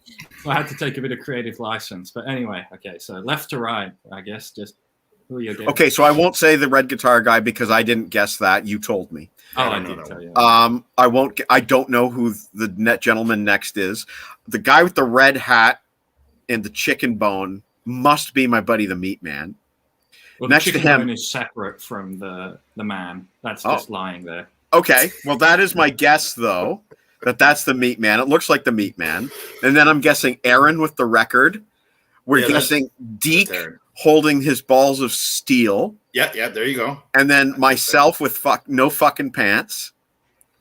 So I had to take a bit of creative license. But anyway, okay, so left to right, I guess, just who are you again? Okay, so I won't say the red guitar guy because I didn't guess that. You told me. I did tell you. I won't. I don't know who the gentleman next is. The guy with the red hat and the chicken bone must be my buddy, the Meat Man. Well, next the chicken to him bone is separate from the man. That's just lying there. Okay, well, that is my guess, though. That's the Meat Man. It looks like the Meat Man. And then I'm guessing Aaron with the record. We're guessing Deke holding his balls of steel. Yeah, there you go. And then myself with no fucking pants.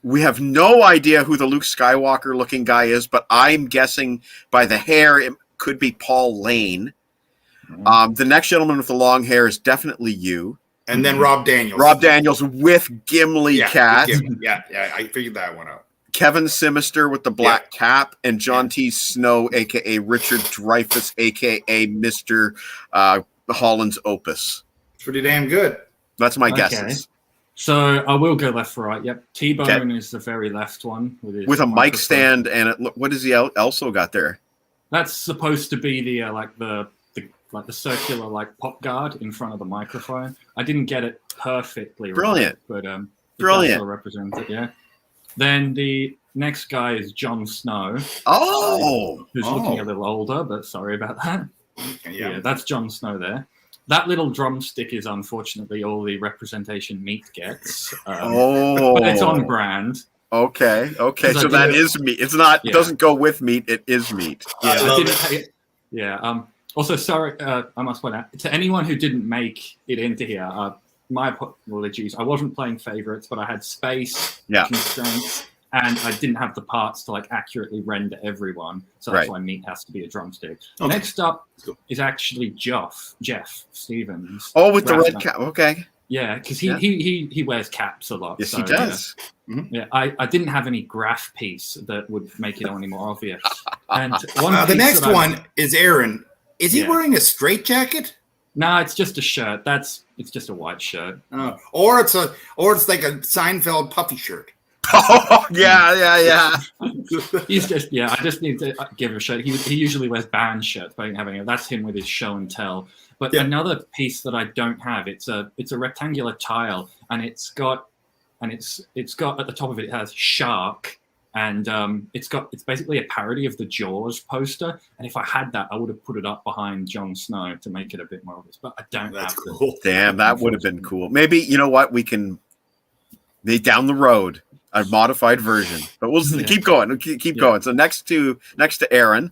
We have no idea who the Luke Skywalker looking guy is, but I'm guessing by the hair it could be Paul Lane. The next gentleman with the long hair is definitely you. And then Rob Daniels. Rob Daniels with Gimli Cat. Yeah, I figured that one out. Kevin Simister with the black cap, and John T. Snow, a.k.a. Richard Dreyfuss, a.k.a. Mr. Holland's Opus. Pretty damn good. That's my guesses. So I will go left for right. Yep. T-Bone is the very left one. With a mic stand, and what has he also got there? That's supposed to be the circular pop guard in front of the microphone. I didn't get it perfectly Brilliant. Right, but brilliant. It represents it, yeah. Then the next guy is Jon Snow. Who's looking a little older, but sorry about that. Yeah, that's Jon Snow there. That little drumstick is unfortunately all the representation Meat gets. But it's on brand. Okay. So that is meat. It's not. It doesn't go with meat. It is meat. Yeah. Also, sorry. I must point out to anyone who didn't make it into here. My apologies. I wasn't playing favorites, but I had space constraints, and I didn't have the parts to accurately render everyone. So that's why meat has to be a drumstick. Okay. Next up is actually Jeff Stevens. Oh, with the red cap. Okay. Yeah, because he wears caps a lot. Yes, he does. Yeah. Mm-hmm. Yeah, I didn't have any graph piece that would make it any more obvious. And the next one is Aaron. Is he wearing a straitjacket? No, it's just a shirt. It's just a white shirt. Or it's like a Seinfeld puffy shirt. Oh, yeah. He's just I just need to give him a shout. He usually wears band shirts, but that's him with his show and tell. But another piece that I don't have, it's a rectangular tile, and it's got at the top of it has shark, and it's basically a parody of the Jaws poster. And if I had that, I would have put it up behind Jon Snow to make it a bit more obvious. But I don't have cool. Damn, that would have been cool. Maybe, you know what, we can down the road a modified version, but we'll keep going. Keep going. So next to Aaron.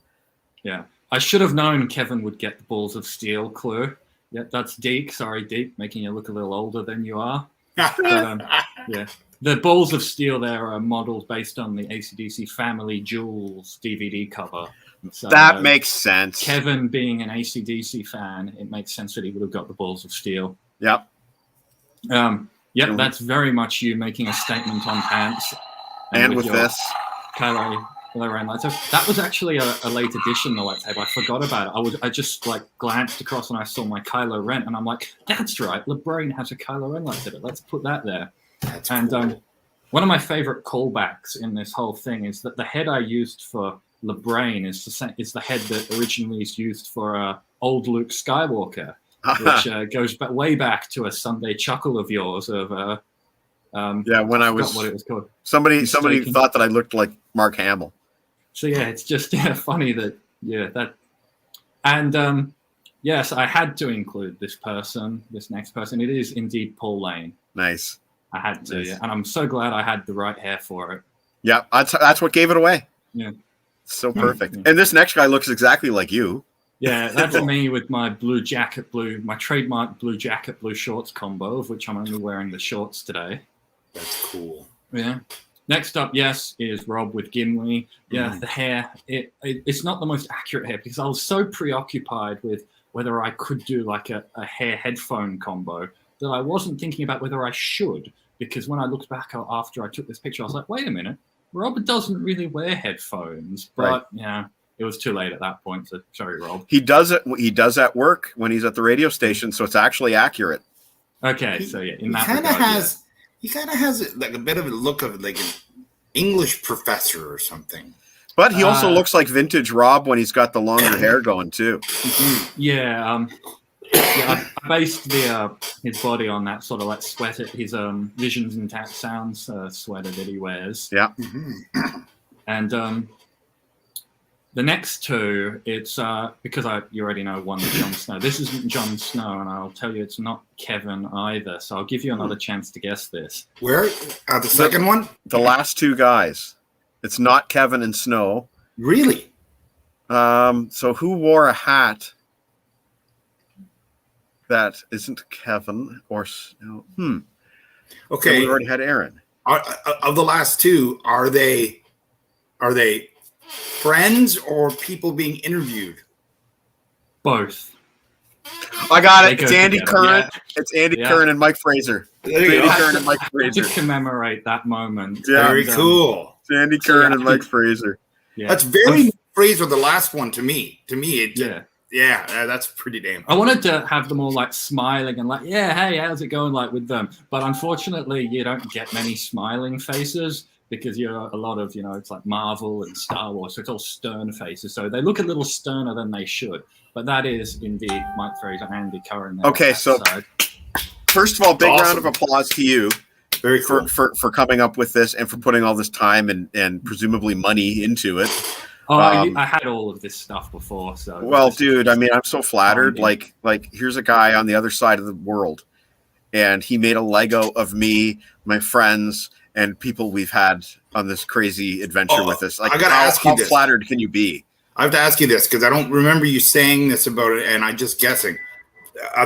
Yeah. I should have known Kevin would get the balls of steel clue. Yeah, that's Deke. Sorry, Deke, making you look a little older than you are. But, yeah. The balls of steel there are models based on the AC/DC Family Jewels DVD cover. So, that makes sense. Kevin being an AC/DC fan, it makes sense that he would have got the balls of steel. Yep. That's very much you making a statement on pants. And with this. Kylo Ren lightsaber. That was actually a late addition, the lightsaber. I forgot about it. I just glanced across and I saw my Kylo Ren, and I'm like, that's right, LeBrain has a Kylo Ren lightsaber. Let's put that there. That's cool. One of my favorite callbacks in this whole thing is that the head I used for LeBrain is the head that originally is used for old Luke Skywalker, which goes way back to a Sunday chuckle of yours of when I was what it was called. Somebody thought that I looked like Mark Hamill. So it's just funny that and yes, I had to include this next person. It is indeed Paul Lane. Nice. I had to, and I'm so glad I had the right hair for it. Yeah, that's what gave it away. Yeah, so perfect. And this next guy looks exactly like you. Yeah, that's me with my my trademark blue jacket, blue shorts combo, of which I'm only wearing the shorts today. That's cool. Yeah. Next up, is Rob with Gimli. Yeah, the hair. It's not the most accurate hair because I was so preoccupied with whether I could do like a hair headphone combo that I wasn't thinking about whether I should. Because when I looked back after I took this picture, I was like, wait a minute, Rob doesn't really wear headphones. But it was too late at that point. So sorry, Rob. He does it. He does at work when he's at the radio station, so it's actually accurate. Okay, in that he kind of has like a bit of a look of like an English professor or something. But he also looks like vintage Rob when he's got the longer hair going too. Yeah, I based his body on that sort of like sweater, his Visions and Sounds sweater that he wears. Yeah, and the next two, it's because you already know one, Jon Snow. This isn't Jon Snow, and I'll tell you it's not Kevin either. So I'll give you another chance to guess this. Where? The second one? The last two guys. It's not Kevin and Snow. Really? So who wore a hat that isn't Kevin or Snow? Okay. So we already had Aaron. Of the last two, are they friends or people being interviewed? Both. I got it. It's Andy Curran. Yeah. It's Andy Curran and Mike Fraser. Andy Curran and Mike Fraser. To commemate that moment. Yeah. Very cool. It's Andy Curran and Mike Fraser. Yeah. That's very Fraser, the last one to me. That's pretty damn cool. I wanted to have them all like smiling and like, hey, how's it going like with them? But unfortunately, you don't get many smiling faces. Because you're a lot of, it's like Marvel and Star Wars, so it's all stern faces. So they look a little sterner than they should. But that is indeed Mike Fraser and Andy Curran. Okay, so first of all, big round of applause to you for coming up with this and for putting all this time and presumably money into it. I had all of this stuff before. So dude, I mean, I'm so flattered. Like here's a guy on the other side of the world, and he made a Lego of me, my friends, and people we've had on this crazy adventure with us. Like, I gotta ask you this. How flattered can you be? I have to ask you this because I don't remember you saying this about it, and I'm just guessing.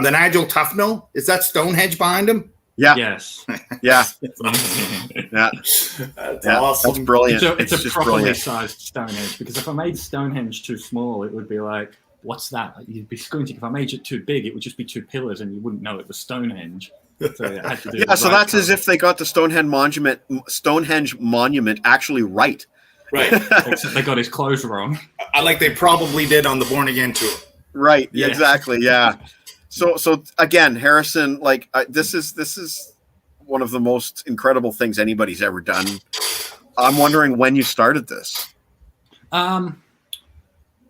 The Nigel Tufnell, is that Stonehenge behind him? Yeah. Yes. Yeah. That's awesome. That's brilliant. It's a properly sized Stonehenge, because if I made Stonehenge too small, it would be like, what's that? You'd be squinting. If I made it too big, it would just be two pillars, and you wouldn't know it was Stonehenge. So I had to do so that's as if they got the Stonehenge monument actually right. Right. Except they got his clothes wrong. Like they probably did on the Born Again tour. Right. Yeah. Exactly. Yeah. So again, Harrison, like this is one of the most incredible things anybody's ever done. I'm wondering when you started this.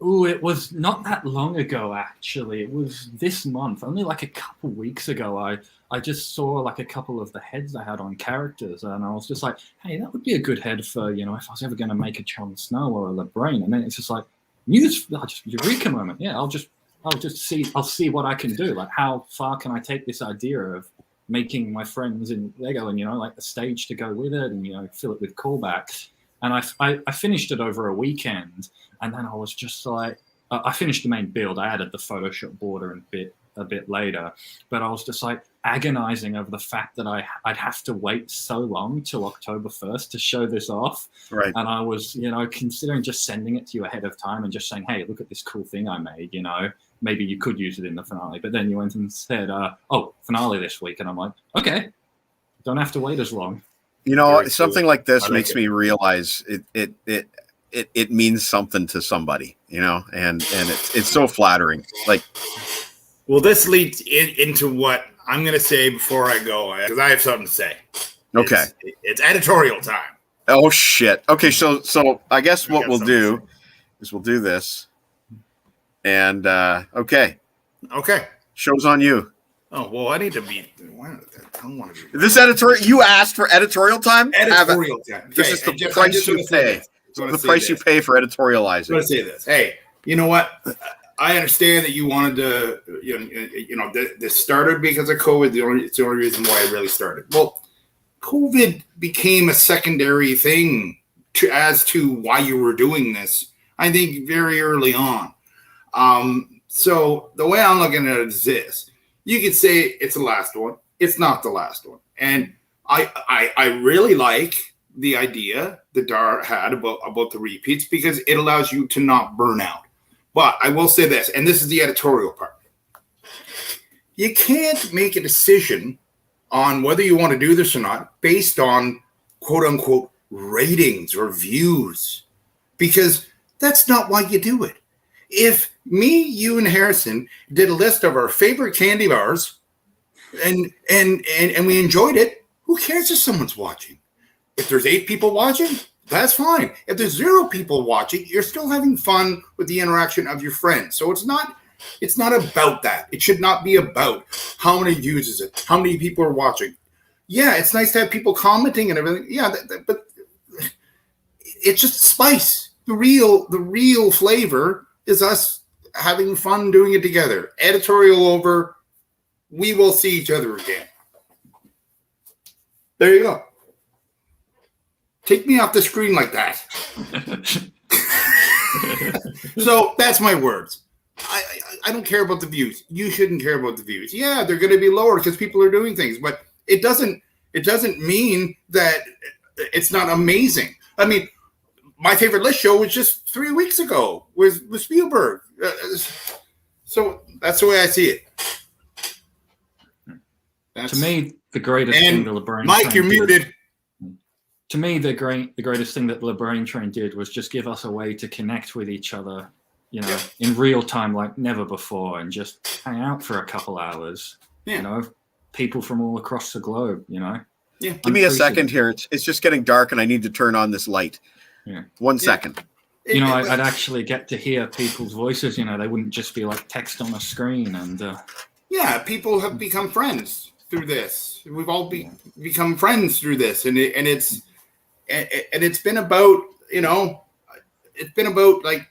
It was not that long ago, actually. It was this month, only like a couple weeks ago. I just saw like a couple of the heads I had on characters, and I was just like, hey, that would be a good head for, if I was ever going to make a Jon Snow or a LeBrain. And then it's just like, just eureka moment. Yeah, I'll see what I can do. Like, how far can I take this idea of making my friends in Lego and, like the stage to go with it and, fill it with callbacks. And I finished it over a weekend, and then I was just like, I finished the main build. I added the Photoshop border a bit later, but I was just like agonizing over the fact that I'd have to wait so long till October 1st to show this off. Right. And I was, considering just sending it to you ahead of time and just saying, hey, look at this cool thing I made, maybe you could use it in the finale. But then you went and said, finale this week. And I'm like, okay, don't have to wait as long. Something like this makes me realize it means something to somebody, and it's so flattering. Like, well, this leads into what I'm going to say before I go, because I have something to say. Okay. It's editorial time. Oh, shit. Okay, so I guess what we'll do is we'll do this. And, okay. Okay. Show's on you. Oh, well, I need to be... I don't want to be... This editorial... You asked for editorial time? Editorial time. Okay. This is the price you pay. The price you pay for editorializing. I'm going to say this. Hey, you know what? I understand that you wanted to... This started because of COVID. It's the only reason why it really started. Well, COVID became a secondary thing as to why you were doing this, I think, very early on. So the way I'm looking at it is this. You could say it's the last one. It's not the last one. And I really like the idea that Dar had about the repeats, because it allows you to not burn out. But I will say this, and this is the editorial part. You can't make a decision on whether you want to do this or not based on quote unquote ratings or views, because that's not why you do it. If me, you, and Harrison did a list of our favorite candy bars and we enjoyed it, who cares if someone's watching? If there's 8 people watching, that's fine. If there's 0 people watching, you're still having fun with the interaction of your friends. So it's not about that. It should not be about how many views is it, how many people are watching. Yeah, it's nice to have people commenting and everything. Yeah, but it's just spice. The real flavor is us having fun doing it together. Editorial over. We will see each other again. There you go. Take me off the screen like that. So that's my words. I don't care about the views. You shouldn't care about the views. Yeah, they're going to be lower because people are doing things, but it doesn't mean that it's not amazing. I mean, my favorite list show was just 3 weeks ago with Spielberg. So that's the way I see it. To me, the greatest thing the LeBrain Mike, you're muted. To me, the greatest thing that the LeBrain train did was just give us a way to connect with each other, in real time like never before, and just hang out for a couple hours. Yeah. People from all across the globe. Yeah. Give me a second here. It's just getting dark, and I need to turn on this light. Yeah. 1 second. I'd actually get to hear people's voices. They wouldn't just be like text on a screen. And people have become friends through this. We've all become friends through this, and it's been about it's been about like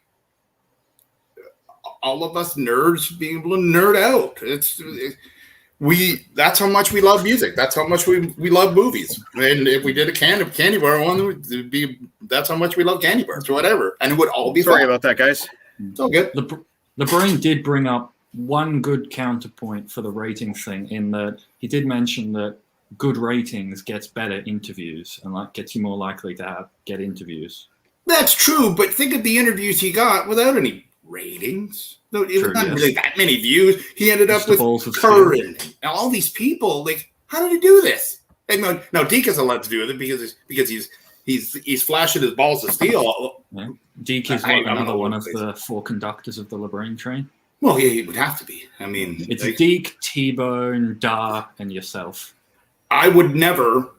all of us nerds being able to nerd out. That's how much we love music. That's how much we love movies. And if we did a candy bar one, that's how much we love candy bars or whatever. And it would all be sorry fun. About that, guys. It's all good. LeBrain did bring up one good counterpoint for the rating thing, in that he did mention that good ratings gets better interviews and gets you more likely to get interviews. That's true, but think of the interviews he got without any ratings. It was not really that many views. He ended up with Curran and all these people. Like, how did he do this? And now Deke has a lot to do with it because he's flashing his balls of steel. Yeah. Deke is another one of the 4 conductors of the LeBrain train. Well, yeah, he would have to be. I mean, it's Deke, T-Bone, Dar, and yourself. I would never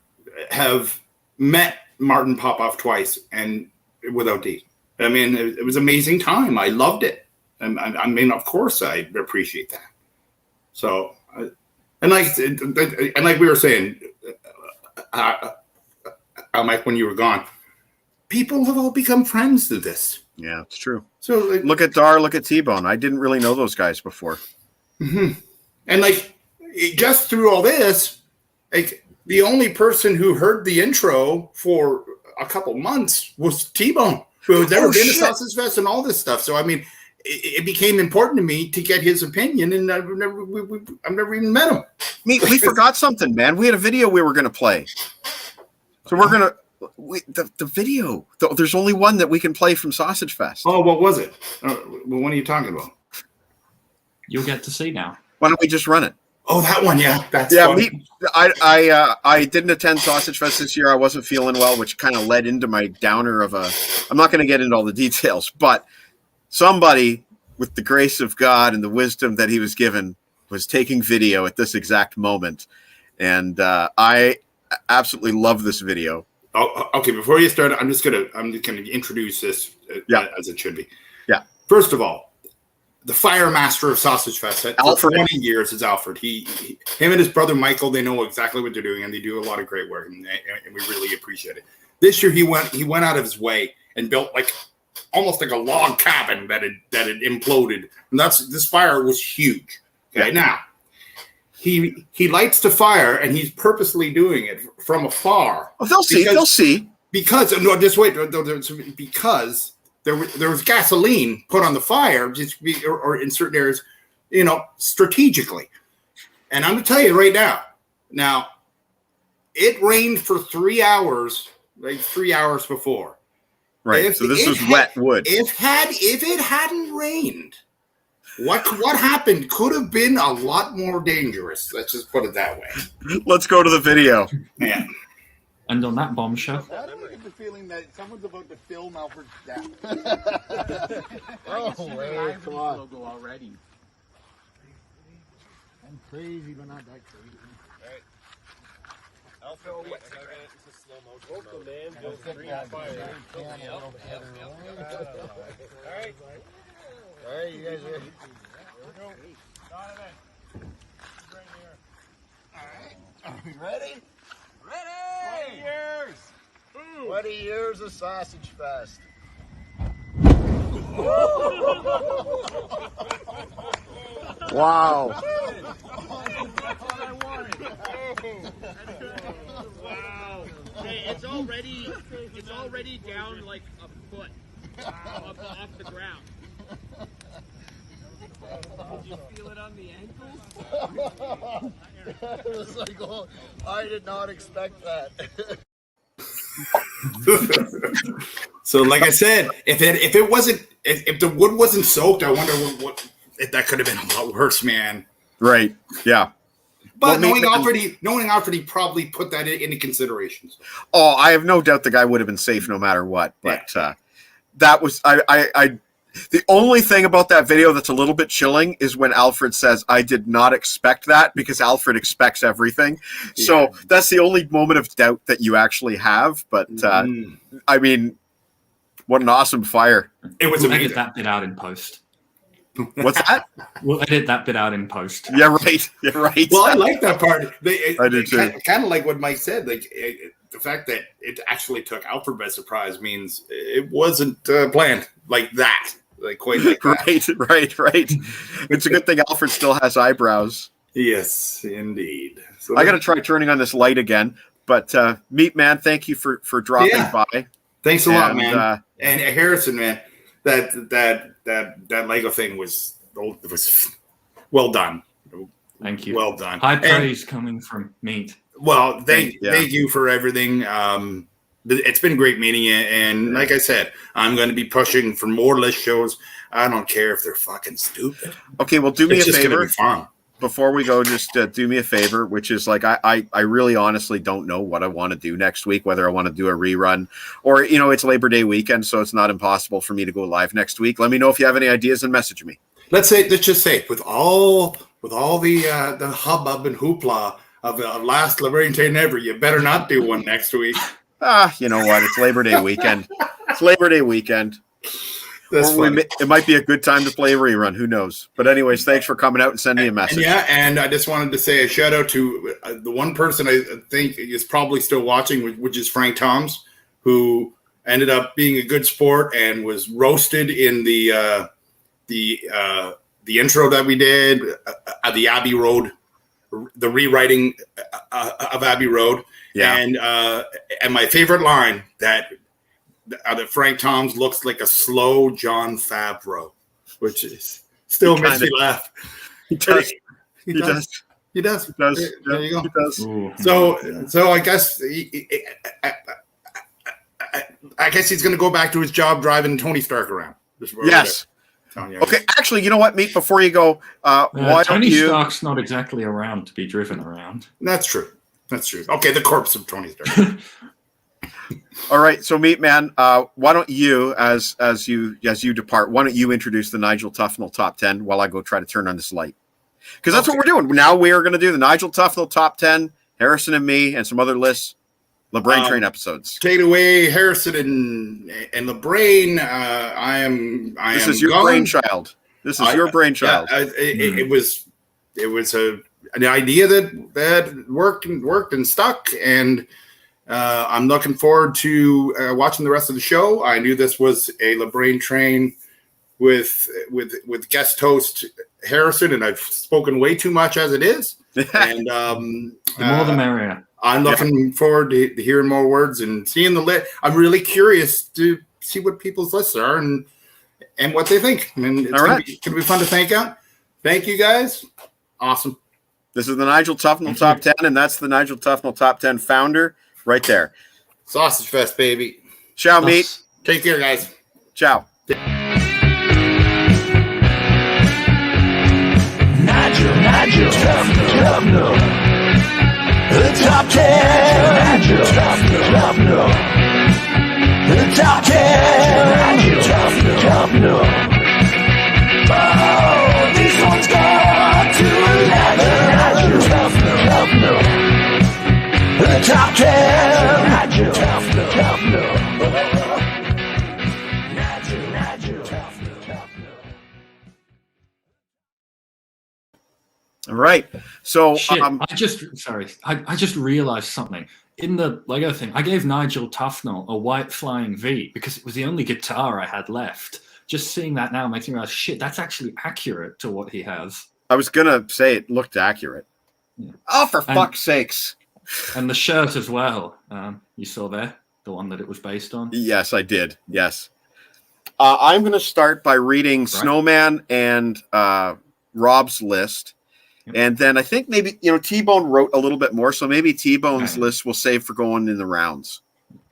have met Martin Popoff twice and without D. I mean, it was an amazing time. I loved it. And I mean, of course, I appreciate that. So, and like we were saying, Mike, when you were gone, people have all become friends through this. Yeah, it's true. So look at Dar, look at T-Bone. I didn't really know those guys before. Mm-hmm. And just through all this, the only person who heard the intro for a couple months was T-Bone, who has never been to Sausage Fest and all this stuff. So I mean, it became important to me to get his opinion, and I've never even met him. We forgot something, man. We had a video we were going to play, so we're gonna. The video. There's only one that we can play from Sausage Fest. Oh, what was it? Well, what are you talking about? You'll get to see now. Why don't we just run it? Oh, that one, yeah. That's funny. I didn't attend Sausage Fest this year. I wasn't feeling well, which kind of led into my downer of a. I'm not going to get into all the details, but somebody with the grace of God and the wisdom that he was given was taking video at this exact moment, and I absolutely love this video. Oh, okay. Before you start, I'm just gonna introduce this as it should be. Yeah. First of all, the fire master of Sausage Fest for 20 years is Alfred. Him and his brother Michael, they know exactly what they're doing, and they do a lot of great work, and we really appreciate it. This year, he went out of his way and built almost like a log cabin that had imploded, and this fire was huge. Okay, now. He lights the fire, and he's purposely doing it from afar. Oh, they'll see. Because no, just wait. Because there was gasoline put on the fire, or in certain areas, strategically. And I'm going to tell you right now. Now, it rained for 3 hours, 3 hours before. Right. So this was wet wood. If it hadn't rained. What happened could have been a lot more dangerous. Let's just put it that way. Let's go to the video. Yeah. And on that bombshell. I don't get the feeling that someone's about to film Alfred's death. wait, come on. Logo already. I'm crazy, but not that crazy. Alfred, wait a second. It's a slow motion. Local man goes green fire. All right. All right, you guys are. Here we go. Donovan. Right here. All right. Are we ready? Ready! 20 years! 20 years of Sausage Fest. Wow. Wow. Hey, it's already down like a foot off the ground. Did you feel it on the ankles? It was like, oh, I did not expect that. So, like I said, if the wood wasn't soaked, I wonder what if that could have been a lot worse, man. Right. Yeah. But knowing Alfred, he probably put that into considerations. Oh, I have no doubt the guy would have been safe no matter what. But that was I. The only thing about that video that's a little bit chilling is when Alfred says, "I did not expect that," because Alfred expects everything. Yeah. So that's the only moment of doubt that you actually have. But I mean, what an awesome fire! It was we'll amazing. Edit that bit out in post. What's that? We'll edit that bit out in post. Yeah, right. Yeah, right. Well, I like that part. I do too. Kind of like what Mike said. The fact that it actually took Alfred by surprise means it wasn't planned like that. Quite like that. Right. It's a good thing Alfred still has eyebrows. Yes, indeed. So I got to try turning on this light again. But Meat Man, thank you for dropping by. Thanks a lot, man. And Harrison, man, that Lego thing was well done. Thank you. Well done. High praise coming from Meat. Well, thank you for everything. It's been great meeting you, and like I said, I'm going to be pushing for more list shows. I don't care if they're fucking stupid. Okay, well, do me a favor. Fun. Before we go, just do me a favor, which is I really honestly don't know what I want to do next week, whether I want to do a rerun or, it's Labor Day weekend, so it's not impossible for me to go live next week. Let me know if you have any ideas and message me. Let's just say with all the hubbub and hoopla last LeBrain train ever. You better not do one next week. You know what? It's Labor Day weekend. It's Labor Day weekend. That's funny. It might be a good time to play a rerun. Who knows? But anyways, thanks for coming out and sending me a message. And I just wanted to say a shout out to the one person I think is probably still watching, which is Frank Toms, who ended up being a good sport and was roasted in the intro that we did at the Abbey Road, the rewriting of Abbey Road. Yeah. And my favorite line that Frank Toms looks like a slow John Favreau, which is still makes me laugh. He does. He does. There you go. He does. So I guess I guess he's going to go back to his job driving Tony Stark around. Yes. Okay. Actually, you know what, Meat? Before you go, why Tony don't you? Stark's not exactly around to be driven around. That's true. Okay, the corpse of Tony Stark. All right, so Meat Man, why don't you, as you depart, why don't you introduce the Nigel Tufnell top 10 while I go try to turn on this light? Because that's what we're doing. Now we are going to do the Nigel Tufnell top 10, Harrison and me, and some other lists, LeBrain Train episodes. Take it away, Harrison and LeBrain. This is your brainchild. This is your brainchild. It was an idea that worked and stuck, and I'm looking forward to watching the rest of the show. I knew this was a LeBrain train with guest host Harrison, and I've spoken way too much as it is. And the more the merrier. I'm looking forward to hearing more words and seeing the list. I'm really curious to see what people's lists are and what they think. And it's going to be fun to thank you guys. Awesome. This is the Nigel Tufnell top 10, and that's the Nigel Tufnell top 10 founder right there. Sausage Fest, baby. Ciao, Meat. Take care, guys. Ciao. Nigel Tufnell. The top 10. Nigel Tufnell. The top 10. Nigel Tufnell. Oh, this one's gone to Nigel Tufnell. The top 10. Nigel Tufnell. All right. So Shit, I just realized something. In the Lego thing, I gave Nigel Tufnell a white flying V because it was the only guitar I had left. Just seeing that now makes me realize, shit, that's actually accurate to what he has. I was going to say it looked accurate. Yeah. Oh, for fuck's sakes. And the shirt as well. You saw there, the one that it was based on? Yes, I did. Yes. I'm going to start by reading Snowman and Rob's list. And then I think maybe, T-Bone wrote a little bit more, so maybe T-Bone's list we'll save for going in the rounds.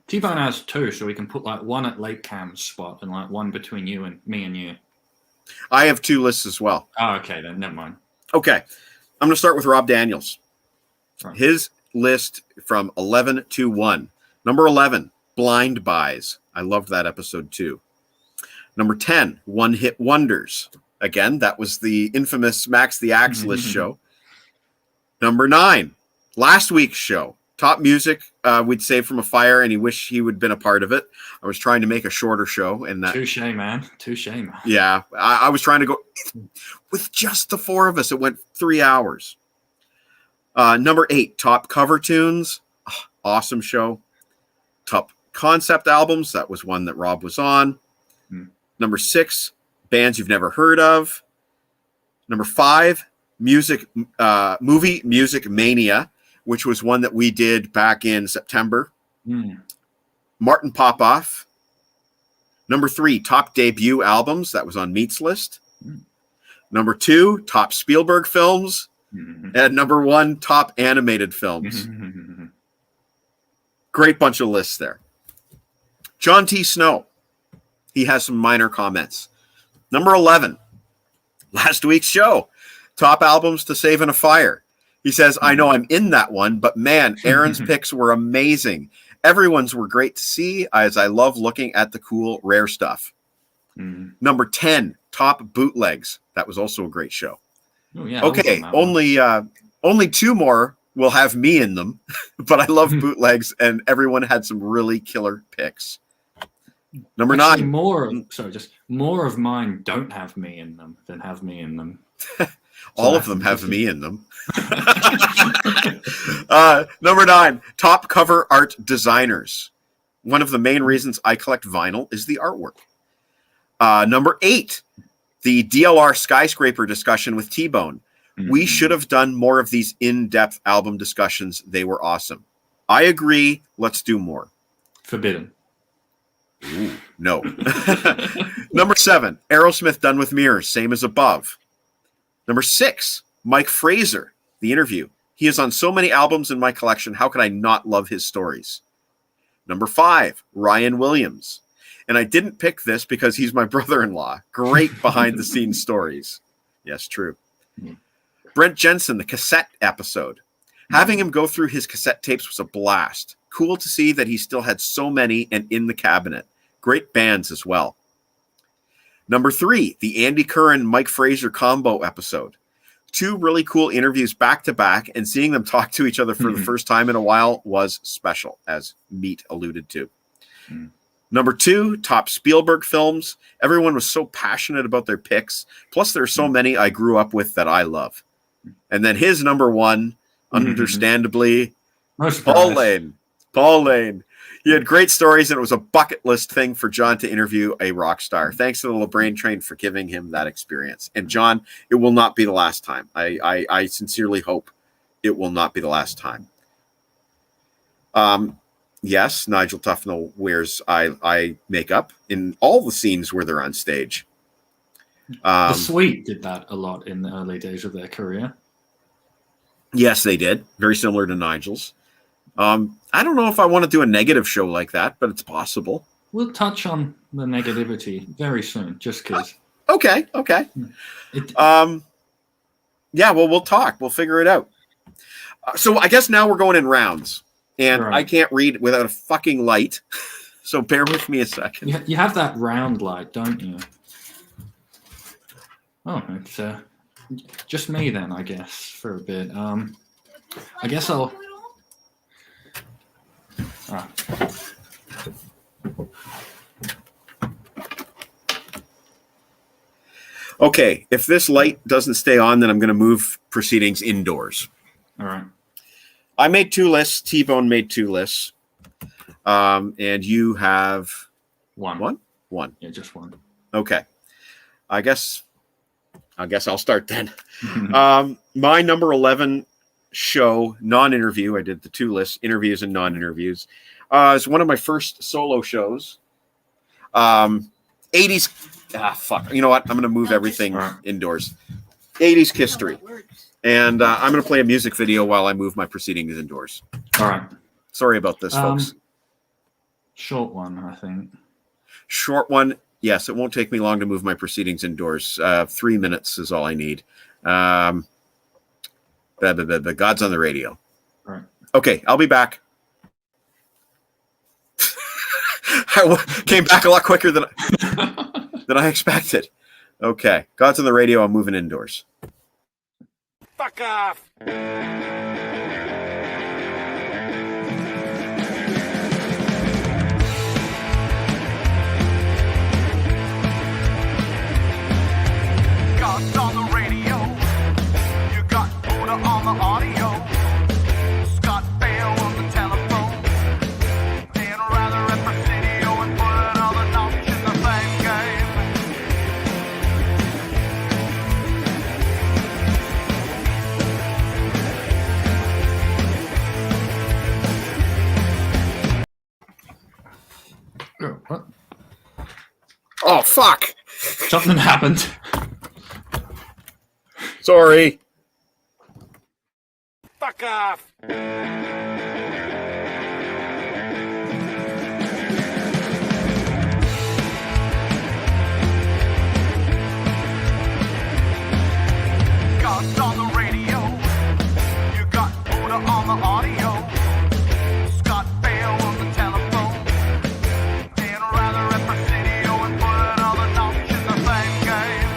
T-Bone has two, so we can put one at Lake Cam's spot and one between you and me and you. I have two lists as well. Oh, okay, then never mind. Okay. I'm going to start with Rob Daniels. Right. His list from 11 to 1. Number 11, Blind Buys. I loved that episode too. Number 10, One Hit Wonders. Again, that was the infamous Max the Axe list show. Number 9, last week's show. Top music we'd save from a fire, and he wished he would have been a part of it. I was trying to make a shorter show. And that, Touche, man. Yeah, I was trying to go with just the four of us. It went 3 hours. Number 8, top cover tunes. Awesome show. Top concept albums. That was one that Rob was on. Number 6, bands you've never heard of. Number 5, movie music mania, which was one that we did back in September. Martin Popoff. Number 3, top debut albums. That was on Meat's list. Number 2, top Spielberg films. And number 1, top animated films. Great bunch of lists there. John T. Snow. He has some minor comments. Number 11, last week's show, top albums to save in a fire. He says, I know I'm in that one, but man, Aaron's picks were amazing. Everyone's were great to see, as I love looking at the cool, rare stuff. Number 10, top bootlegs. That was also a great show. Oh, yeah, okay, only 2 more will have me in them, but I love bootlegs, and everyone had some really killer picks. Number Actually, 9. More of mine don't have me in them than have me in them. All of them have me in them. Number 9, top cover art designers. One of the main reasons I collect vinyl is the artwork. Number 8, the DLR skyscraper discussion with T-Bone. We should have done more of these in-depth album discussions. They were awesome. I agree. Let's do more. Forbidden. Ooh, no. Number 7, Aerosmith done with mirrors, same as above. Number 6, Mike Fraser, the interview. He is on so many albums in my collection. How could I not love his stories? Number 5, Ryan Williams. And I didn't pick this because he's my brother-in-law. Great behind-the-scenes stories. Yes, true. Brent Jensen, the cassette episode. Having him go through his cassette tapes was a blast. Cool to see that he still had so many and in the cabinet. Great bands as well. Number 3, the Andy Curran, Mike Fraser combo episode. 2 really cool interviews back to back, and seeing them talk to each other for the first time in a while was special, as Meat alluded to. Number 2, top Spielberg films. Everyone was so passionate about their picks. Plus, there are so many I grew up with that I love. And then his number 1, understandably, Paul Lane. Paul Lane. He had great stories, and it was a bucket list thing for John to interview a rock star. Thanks to the LeBrain train for giving him that experience. And John, it will not be the last time. I sincerely hope it will not be the last time. Yes, Nigel Tufnell wears eye makeup in all the scenes where they're on stage. The Sweet did that a lot in the early days of their career. Yes, they did. Very similar to Nigel's. I don't know if I want to do a negative show like that, but it's possible. We'll touch on the negativity very soon, just because. Okay. Yeah, well, we'll talk. We'll figure it out. So I guess now we're going in rounds, and I can't read without a fucking light. So bear with me a second. You have that round light, don't you? Oh, it's just me then, I guess, for a bit. I guess I'll. Okay, if this light doesn't stay on, then I'm going to move proceedings indoors. All right. I made 2 lists. T-Bone made 2 lists. And you have one. One. Yeah, just one. Okay. I guess I'll start then. My number 11 show, non-interview, I did the 2 lists, interviews and non-interviews, is one of my first solo shows. 80s. Fuck. You know what? I'm going to move everything indoors. 80s history. And I'm going to play a music video while I move my proceedings indoors. All right. Sorry about this, folks. Short one, I think. Short one. Yes, it won't take me long to move my proceedings indoors. 3 minutes is all I need. The God's on the radio. All right. Okay, I'll be back. I came back a lot quicker than I expected. Okay, God's on the radio. I'm moving indoors. Fuck off! God's on the radio. You got Buddha on the audio. Scott Bale on the telephone. Dan Rather at Presidio and putting all the knowledge in the same game. What? Oh, fuck. Something happened. Sorry. Fuck off! God's on the radio. You got Buddha on the audio. Scott Bale on the telephone. Dan Rather at Presidio and putting all the knowledge in the same game.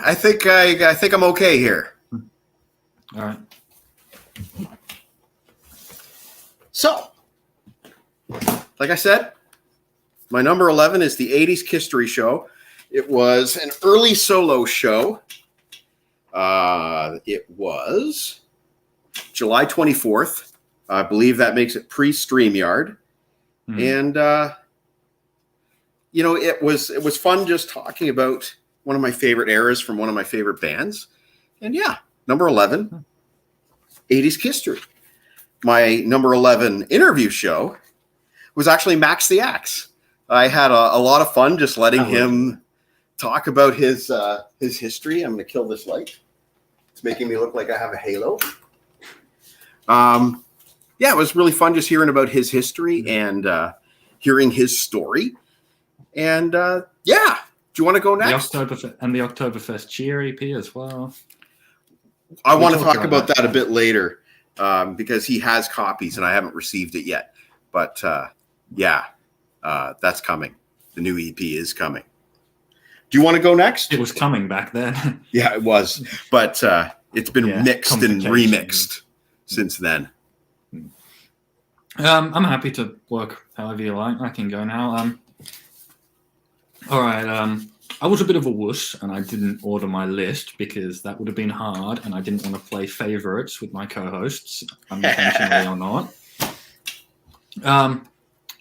I think I'm okay here. All right. So, like I said, my number 11 is the 80s History Show. It was an early solo show. It was July 24th. I believe that makes it pre-StreamYard. And it was fun just talking about one of my favorite eras from one of my favorite bands. And yeah, number 11, 80s History. My number 11 interview show was actually Max the Axe. I had a lot of fun just letting him talk about his history. I'm going to kill this light. It's making me look like I have a halo. Yeah, it was really fun just hearing about his history and hearing his story. And yeah, do you want to go next? The Oktoberfest Cheer EP as well. I want to talk about that a bit later because he has copies and I haven't received it yet. But yeah, that's coming. The new EP is coming. Do you want to go next? It was coming back then. Yeah, it was. But it's been mixed and remixed since then. I'm happy to work however you like. I can go now. All right. I was a bit of a wuss and I didn't order my list because that would have been hard and I didn't want to play favorites with my co-hosts, unintentionally or not.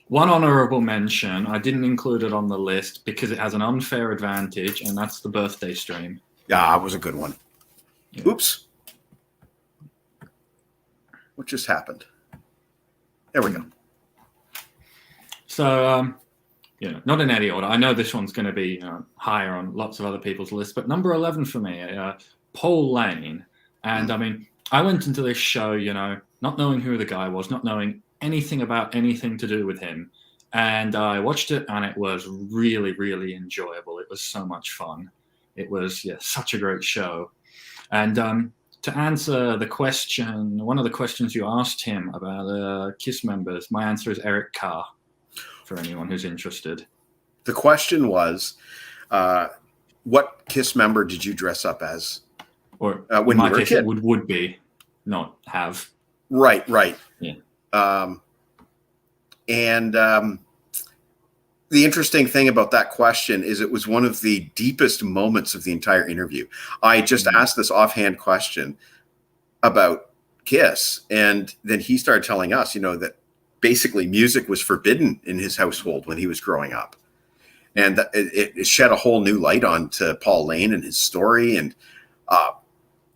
One honorable mention, I didn't include it on the list because it has an unfair advantage, and that's the birthday stream. Yeah, it was a good one. Yeah. Oops. What just happened? There we go. So, not in any order. I know this one's going to be higher on lots of other people's lists, but number 11 for me, Paul Lane. And I mean, I went into this show, not knowing who the guy was, not knowing anything about anything to do with him. And I watched it and it was really, really enjoyable. It was so much fun. It was such a great show. And to answer the question, one of the questions you asked him about KISS members, my answer is Eric Carr, for anyone who's interested. The question was, what KISS member did you dress up as? Or when in my you were case, a kid? it would be, not have. Right. Yeah. The interesting thing about that question is it was one of the deepest moments of the entire interview. I just asked this offhand question about KISS, and then he started telling us, that basically music was forbidden in his household when he was growing up. And that it shed a whole new light onto Paul Lane and his story, and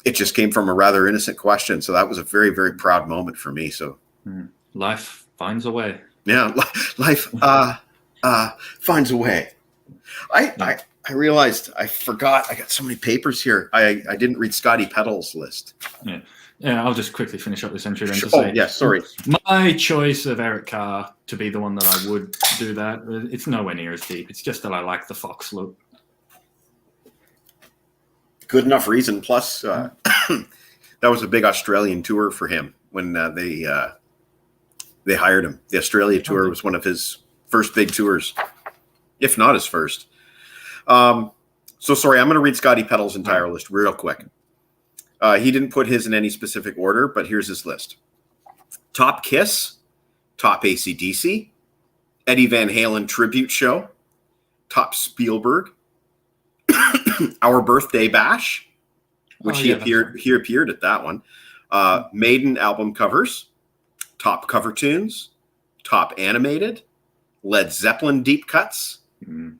it just came from a rather innocent question. So that was a very, very proud moment for me. So life finds a way. Yeah, life finds a way. I realized I forgot. I got so many papers here. I didn't read Scotty Peddle's list. Yeah, I'll just quickly finish up this entry then. Sorry. My choice of Eric Carr to be the one that I would do that, it's nowhere near as deep. It's just that I like the Fox look. Good enough reason. Plus, that was a big Australian tour for him when they hired him. The Australia tour was one of his first big tours, if not his first. So sorry, I'm going to read Scotty Peddle's entire list real quick. He didn't put his in any specific order, but here's his list. Top KISS, top AC/DC, Eddie Van Halen tribute show, top Spielberg, Our Birthday Bash, which he appeared at that one. Maiden album covers, top cover tunes, top animated, Led Zeppelin deep cuts,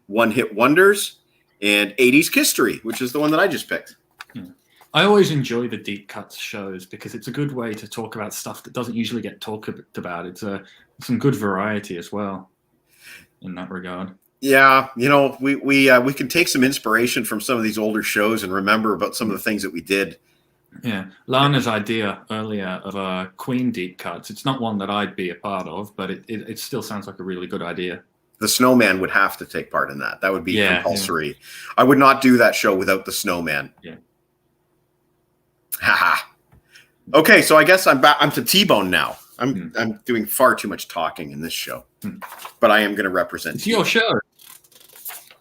one hit wonders, and 80s History, which is the one that I just picked. I always enjoy the deep cuts shows because it's a good way to talk about stuff that doesn't usually get talked about. It's some good variety as well in that regard. Yeah, we can take some inspiration from some of these older shows and remember about some of the things that we did. Yeah, Lana's idea earlier of Queen deep cuts, it's not one that I'd be a part of, but it still sounds like a really good idea. The Snowman would have to take part in that. That would be compulsory. Yeah. I would not do that show without the Snowman. Yeah. Haha. Okay, so I guess I'm back. I'm to T-Bone now. I'm doing far too much talking in this show, but I am going to represent. It's your show.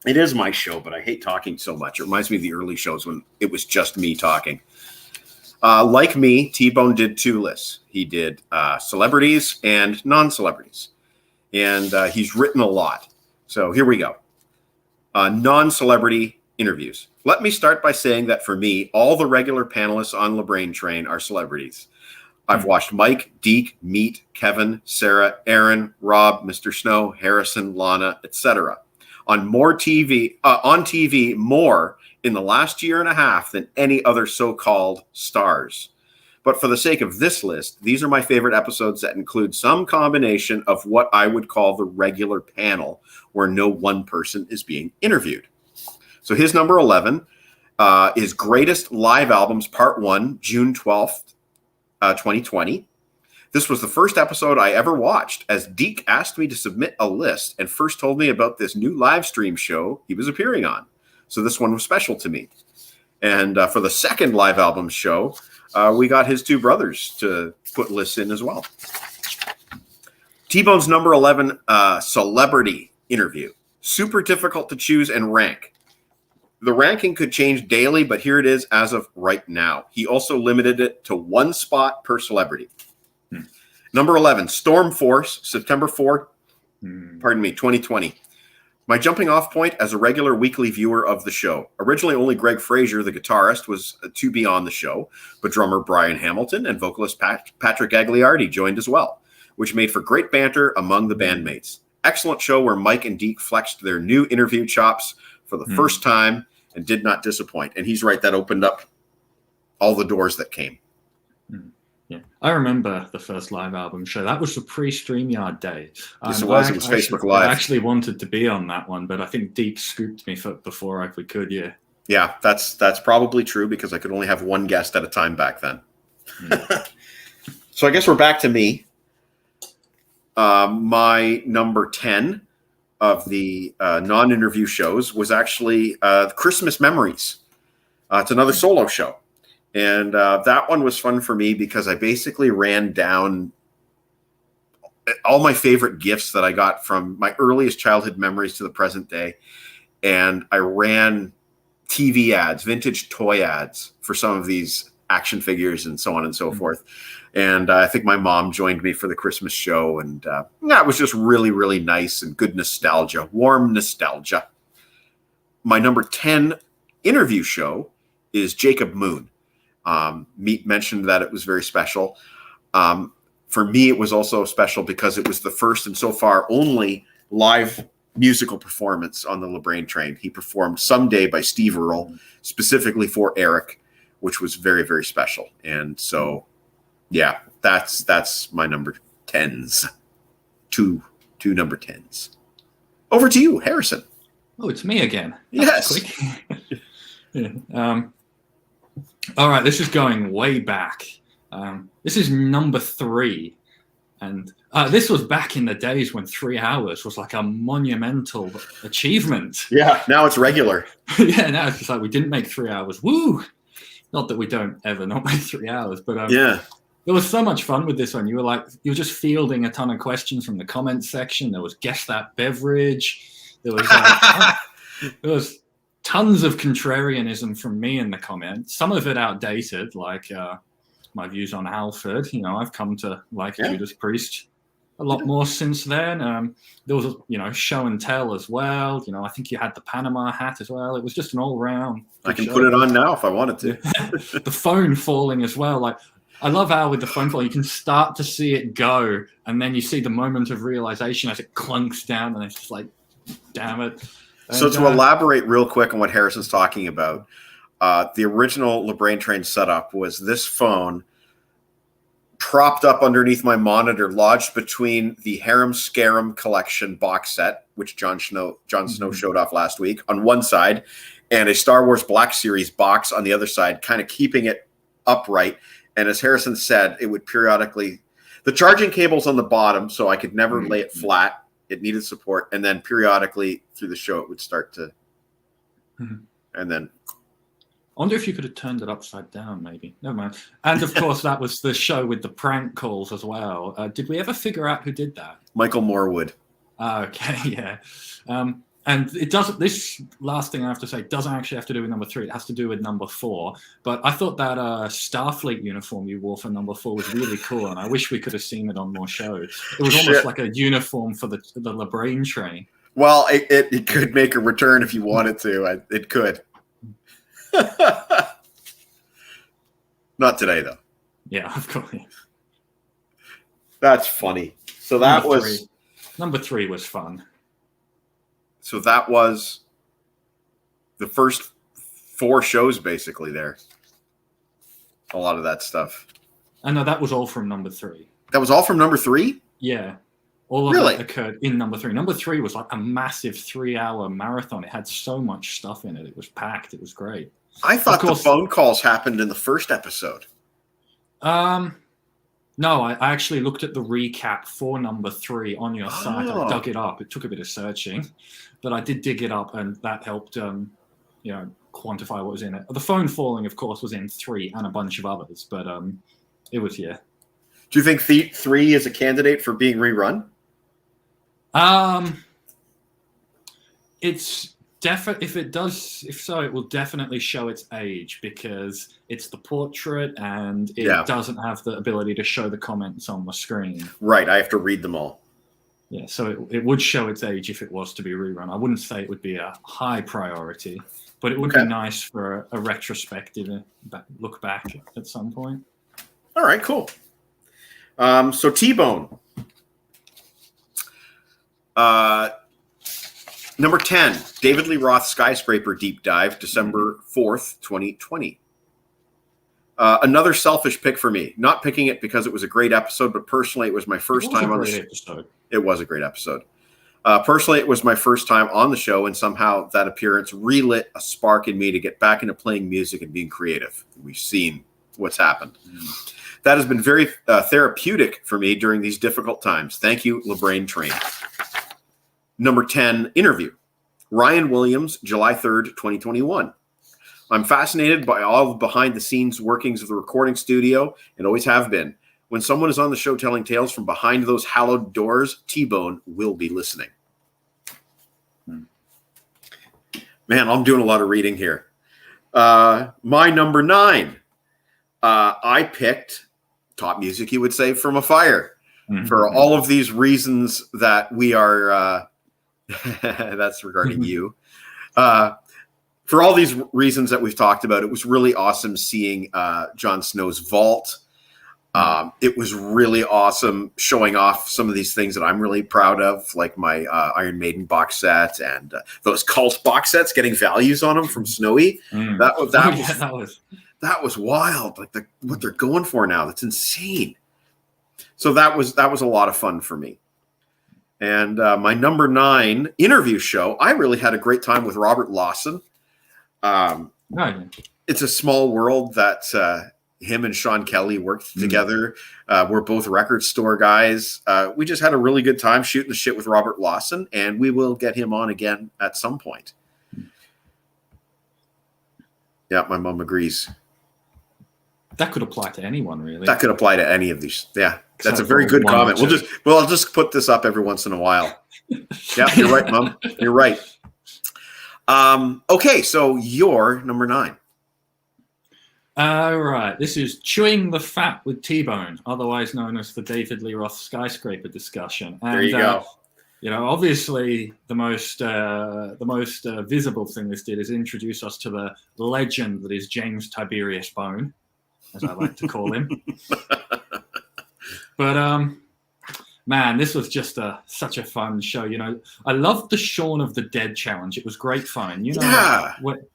It is my show, but I hate talking so much. It reminds me of the early shows when it was just me talking. Like me, T-Bone did 2 lists. He did celebrities and non-celebrities. And he's written a lot. So here we go. Non-celebrity interviews. Let me start by saying that for me, all the regular panelists on LeBrain Train are celebrities. I've watched Mike, Deke, Meat, Kevin, Sarah, Aaron, Rob, Mr. Snow, Harrison, Lana, etc. On TV more in the last year and a half than any other so-called stars. But for the sake of this list, these are my favorite episodes that include some combination of what I would call the regular panel, where no one person is being interviewed. So his number 11 is Greatest Live Albums Part 1, June 12th, 2020. This was the first episode I ever watched, as Deke asked me to submit a list and first told me about this new live stream show he was appearing on. So this one was special to me. And for the second live album show, we got his 2 brothers to put lists in as well. T-Bone's number 11 celebrity interview. Super difficult to choose and rank. The ranking could change daily, but here it is as of right now. He also limited it to 1 spot per celebrity. Number 11, Storm Force, September 4th, 2020. My jumping off point as a regular weekly viewer of the show. Originally, only Greg Frazier, the guitarist, was to be on the show, but drummer Brian Hamilton and vocalist Patrick Gagliardi joined as well, which made for great banter among the bandmates. Excellent show where Mike and Deke flexed their new interview chops for the first time and did not disappoint. And he's right, that opened up all the doors that came. Yeah, I remember the first live album show. That was the pre-StreamYard days. Yes, it was. It was Facebook Live. I actually wanted to be on that one, but I think Deke scooped me before we could. Yeah. Yeah, that's probably true because I could only have 1 guest at a time back then. So I guess we're back to me. My number 10 of the non-interview shows was actually Christmas Memories. It's another solo show. And that one was fun for me because I basically ran down all my favorite gifts that I got from my earliest childhood memories to the present day. And I ran TV ads, vintage toy ads for some of these action figures and so on and so forth. And I think my mom joined me for the Christmas show. And it was just really, really nice and good nostalgia, warm nostalgia. My number 10 interview show is Jacob Moon. Meat mentioned that it was very special. For me, it was also special because it was the first and so far only live musical performance on the LeBrain Train. He performed Someday by Steve Earle, specifically for Eric, which was very, very special. And so, yeah, that's my number 10s. Two number 10s. Over to you, Harrison. Oh, it's me again. Yes. Yeah. All right, this is going way back. This is number 3. And this was back in the days when 3 hours was like a monumental achievement. Yeah, now it's regular. Yeah, now it's just like we didn't make 3 hours. Woo! Not that we don't ever not make 3 hours, but yeah. There was so much fun with this one. You were just fielding a ton of questions from the comments section. There was guess that beverage. There was tons of contrarianism from me in the comments. Some of it outdated, like my views on Alfred. I've come to like Judas Priest a lot more since then. There was show and tell as well. I think you had the Panama hat as well. It was just an all-round. I can put it on now if I wanted to. The phone falling as well. Like, I love how with the phone falling, you can start to see it go, and then you see the moment of realization as it clunks down, and it's just like, damn it. And, so to elaborate real quick on what Harrison's talking about, the original LeBrain Train setup was this phone propped up underneath my monitor, lodged between the Harem Scarum collection box set, which Jon Snow showed off last week, on one side, and a Star Wars Black Series box on the other side, kind of keeping it upright. And as Harrison said, it would periodically, the charging cable's on the bottom, so I could never lay it flat. It needed support. And then periodically through the show, it would start to, and then. I wonder if you could have turned it upside down, maybe. Never mind. And of course, that was the show with the prank calls as well. Did we ever figure out who did that? Michael Morwood. Okay, yeah. And it doesn't. This last thing I have to say doesn't actually have to do with number 3. It has to do with number 4. But I thought that Starfleet uniform you wore for number 4 was really cool, and I wish we could have seen it on more shows. It was almost like a uniform for the LeBrain train. Well, it could make a return if you wanted to. It could. Not today, though. Yeah, of course. That's funny. So that was number 3 was fun. So that was the first 4 shows, basically. There, a lot of that stuff. I know that was all from number 3. That was all from number 3. Yeah, all of it occurred in number 3. Number 3 was like a massive 3-hour marathon. It had so much stuff in it. It was packed. It was great. I thought the phone calls happened in the first episode. No, I actually looked at the recap for number 3 on your site. I dug it up. It took a bit of searching, but I did dig it up, and that helped, quantify what was in it. The phone falling, of course, was in 3 and a bunch of others, but it was, yeah. Do you think 3 is a candidate for being rerun? It's if so, it will definitely show its age because it's the portrait and it doesn't have the ability to show the comments on the screen. Right, I have to read them all. Yeah, so it would show its age if it was to be rerun. I wouldn't say it would be a high priority, but it would be nice for a retrospective look back at some point. All right, cool. So T-Bone. Number 10, David Lee Roth Skyscraper Deep Dive, December 4th, 2020. Another selfish pick for me. Not picking it because it was a great episode, but personally, it was my first time on the show. It was a great episode. Personally, it was my first time on the show, and somehow that appearance relit a spark in me to get back into playing music and being creative. We've seen what's happened. That has been very therapeutic for me during these difficult times. Thank you, LeBrain Train. Number 10, interview. Ryan Williams, July 3rd, 2021. I'm fascinated by all the behind-the-scenes workings of the recording studio and always have been. When someone is on the show telling tales from behind those hallowed doors, T-Bone will be listening. Man, I'm doing a lot of reading here. My number 9. I picked top music, you would say, from a fire. For all of these reasons that we are... that's regarding you. For all these reasons that we've talked about, it was really awesome seeing Jon Snow's vault. It was really awesome showing off some of these things that I'm really proud of, like my Iron Maiden box set and those cult box sets, getting values on them from Snowy. That was wild. Like what they're going for now. That's insane. So that was a lot of fun for me. And my number 9 interview show, I really had a great time with Robert Lawson. It's a small world that him and Sean Kelly worked together. We're both record store guys. We just had a really good time shooting the shit with Robert Lawson, and we will get him on again at some point. Yeah, my mom agrees. That could apply to anyone, really. That could apply to any of these. Yeah, that's a very good comment. I'll just put this up every once in a while. Yeah, you're right, Mom. You're right. Okay, so you're number 9. All right. This is Chewing the Fat with T-Bone, otherwise known as the David Lee Roth Skyscraper discussion. And, there you go. Obviously, the most visible thing this did is introduce us to the legend that is James Tiberius Bone, as I like to call him. But man, this was just such a fun show. I loved the Shaun of the Dead challenge. It was great fun.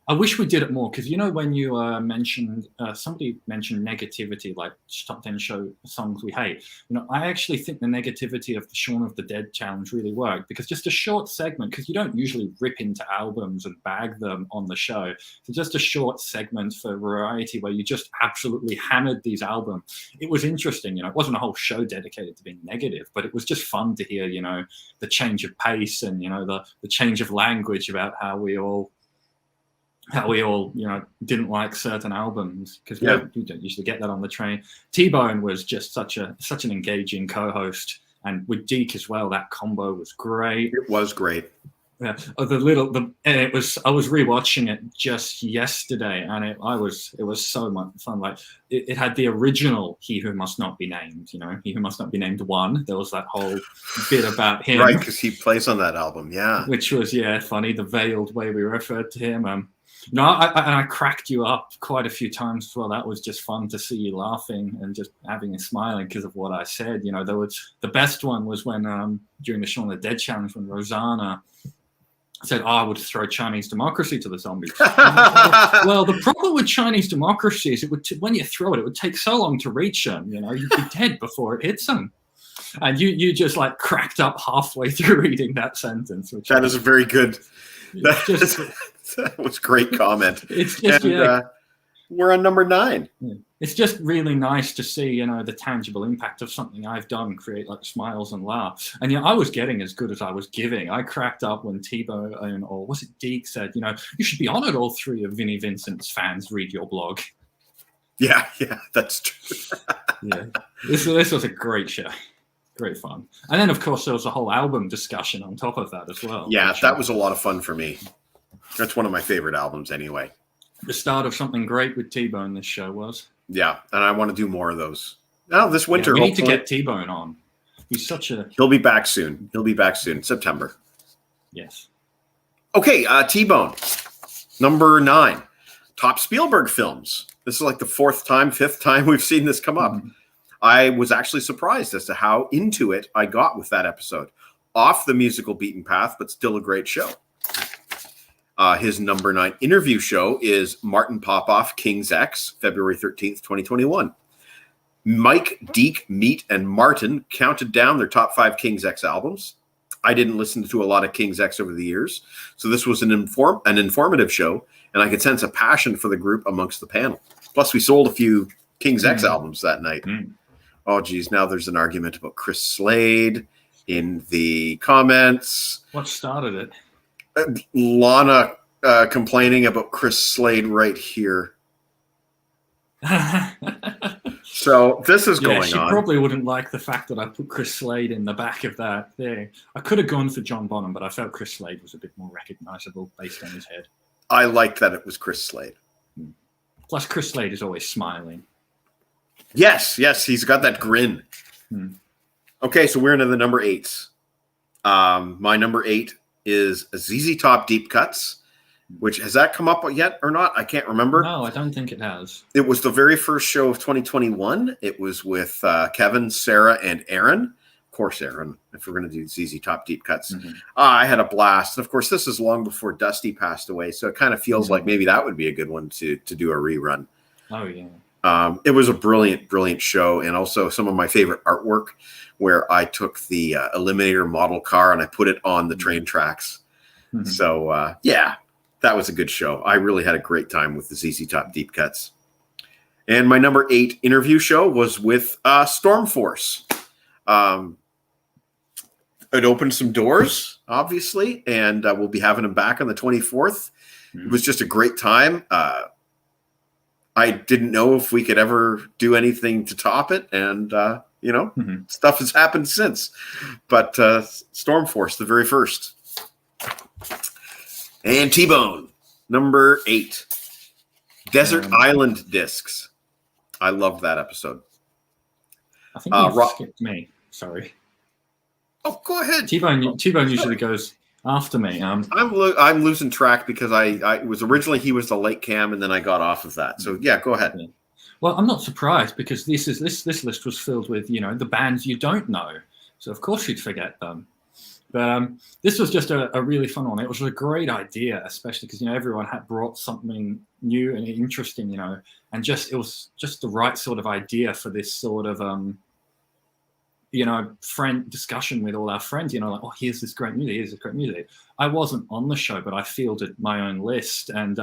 I wish we did it more because when you mentioned somebody mentioned negativity, like top 10 show songs we hate. I actually think the negativity of the Shaun of the Dead challenge really worked because just a short segment, because you don't usually rip into albums and bag them on the show. So just a short segment for variety where you just absolutely hammered these albums. It was interesting. It wasn't a whole show dedicated to being negative, but it was just fun to hear, the change of pace and, the change of language about how we all, didn't like certain albums because we don't usually get that on the train. T-Bone was just such an engaging co-host, and with Deke as well, that combo was great. It was great. Yeah, I was rewatching it just yesterday, and it was so much fun. Like it had the original "He Who Must Not Be Named," "He Who Must Not Be Named" 1. There was that whole bit about him, Right, because he plays on that album. Yeah, which was funny. The veiled way we referred to him. I cracked you up quite a few times as well. That was just fun to see you laughing and just having a smiling because of what I said. There was the best one was when during the Shaun of the Dead challenge when Rosanna said, I would throw Chinese democracy to the zombies. Well, the problem with Chinese democracy is when you throw it, it would take so long to reach them. You'd be dead before it hits them. And you just like cracked up halfway through reading that sentence. That is a very good. That was a great comment. It's just we're on number 9. It's just really nice to see, the tangible impact of something I've done create like smiles and laughs. And I was getting as good as I was giving. I cracked up when T-Bone or was it Deke said, you should be honored all 3 of Vinnie Vincent's fans read your blog. Yeah, that's true. Yeah, this was a great show. Great fun. And then, of course, there was a whole album discussion on top of that as well. Yeah, that was a lot of fun for me. That's one of my favorite albums anyway. The start of something great with T-Bone this show was. Yeah, and I want to do more of those. Now, this winter, we need to get T-Bone on. He's such a... He'll be back soon. September. Yes. Okay, T-Bone. Number 9. Top Spielberg films. This is like the 5th time we've seen this come up. Mm-hmm. I was actually surprised as to how into it I got with that episode. Off the musical beaten path, but still a great show. His number 9 interview show is Martin Popoff, King's X, February 13th, 2021. Mike, Deke, Meat, and Martin counted down their top 5 King's X albums. I didn't listen to a lot of King's X over the years, so this was an informative show, and I could sense a passion for the group amongst the panel. Plus, we sold a few King's X albums that night. Oh, geez, now there's an argument about Chris Slade in the comments. What started it? Lana complaining about Chris Slade right here. So this is going on. She probably wouldn't like the fact that I put Chris Slade in the back of that there. I could have gone for John Bonham, but I felt Chris Slade was a bit more recognizable based on his head. I liked that it was Chris Slade. Plus, Chris Slade is always smiling. Yes, he's got that grin. Okay, so we're into the number 8s. My number 8 is ZZ Top Deep Cuts, which has that come up yet or not? I can't remember. No, I don't think it has. It was the very first show of 2021. It was with Kevin, Sarah, and Aaron. Of course, Aaron, if we're going to do ZZ Top Deep Cuts. I had a blast. And of course, this is long before Dusty passed away, so it kind of feels like maybe that would be a good one to do a rerun. Oh, yeah. It was a brilliant show, and also some of my favorite artwork where I took the Eliminator model car and I put it on the train tracks. So, that was a good show. I really had a great time with the ZZ Top Deep Cuts. And my number 8 interview show was with Stormforce. It opened some doors, obviously, and we'll be having them back on the 24th. It was just a great time. I didn't know if we could ever do anything to top it, and stuff has happened since. But Stormforce, the very first. And T-Bone, number 8. Desert Island Discs. I loved that episode. I think you skipped me. Sorry. Oh, go ahead. T-Bone usually goes after me. I'm losing track because I was originally he was the late cam, and then I got off of that. So yeah, go ahead. Well, I'm not surprised because this list was filled with the bands you don't know, so of course you'd forget them. But this was just a really fun one. It was a great idea, especially because everyone had brought something new and interesting, and it was just the right sort of idea for this sort of friend discussion with all our friends, like, oh, here's this great music. I wasn't on the show, but I fielded my own list. And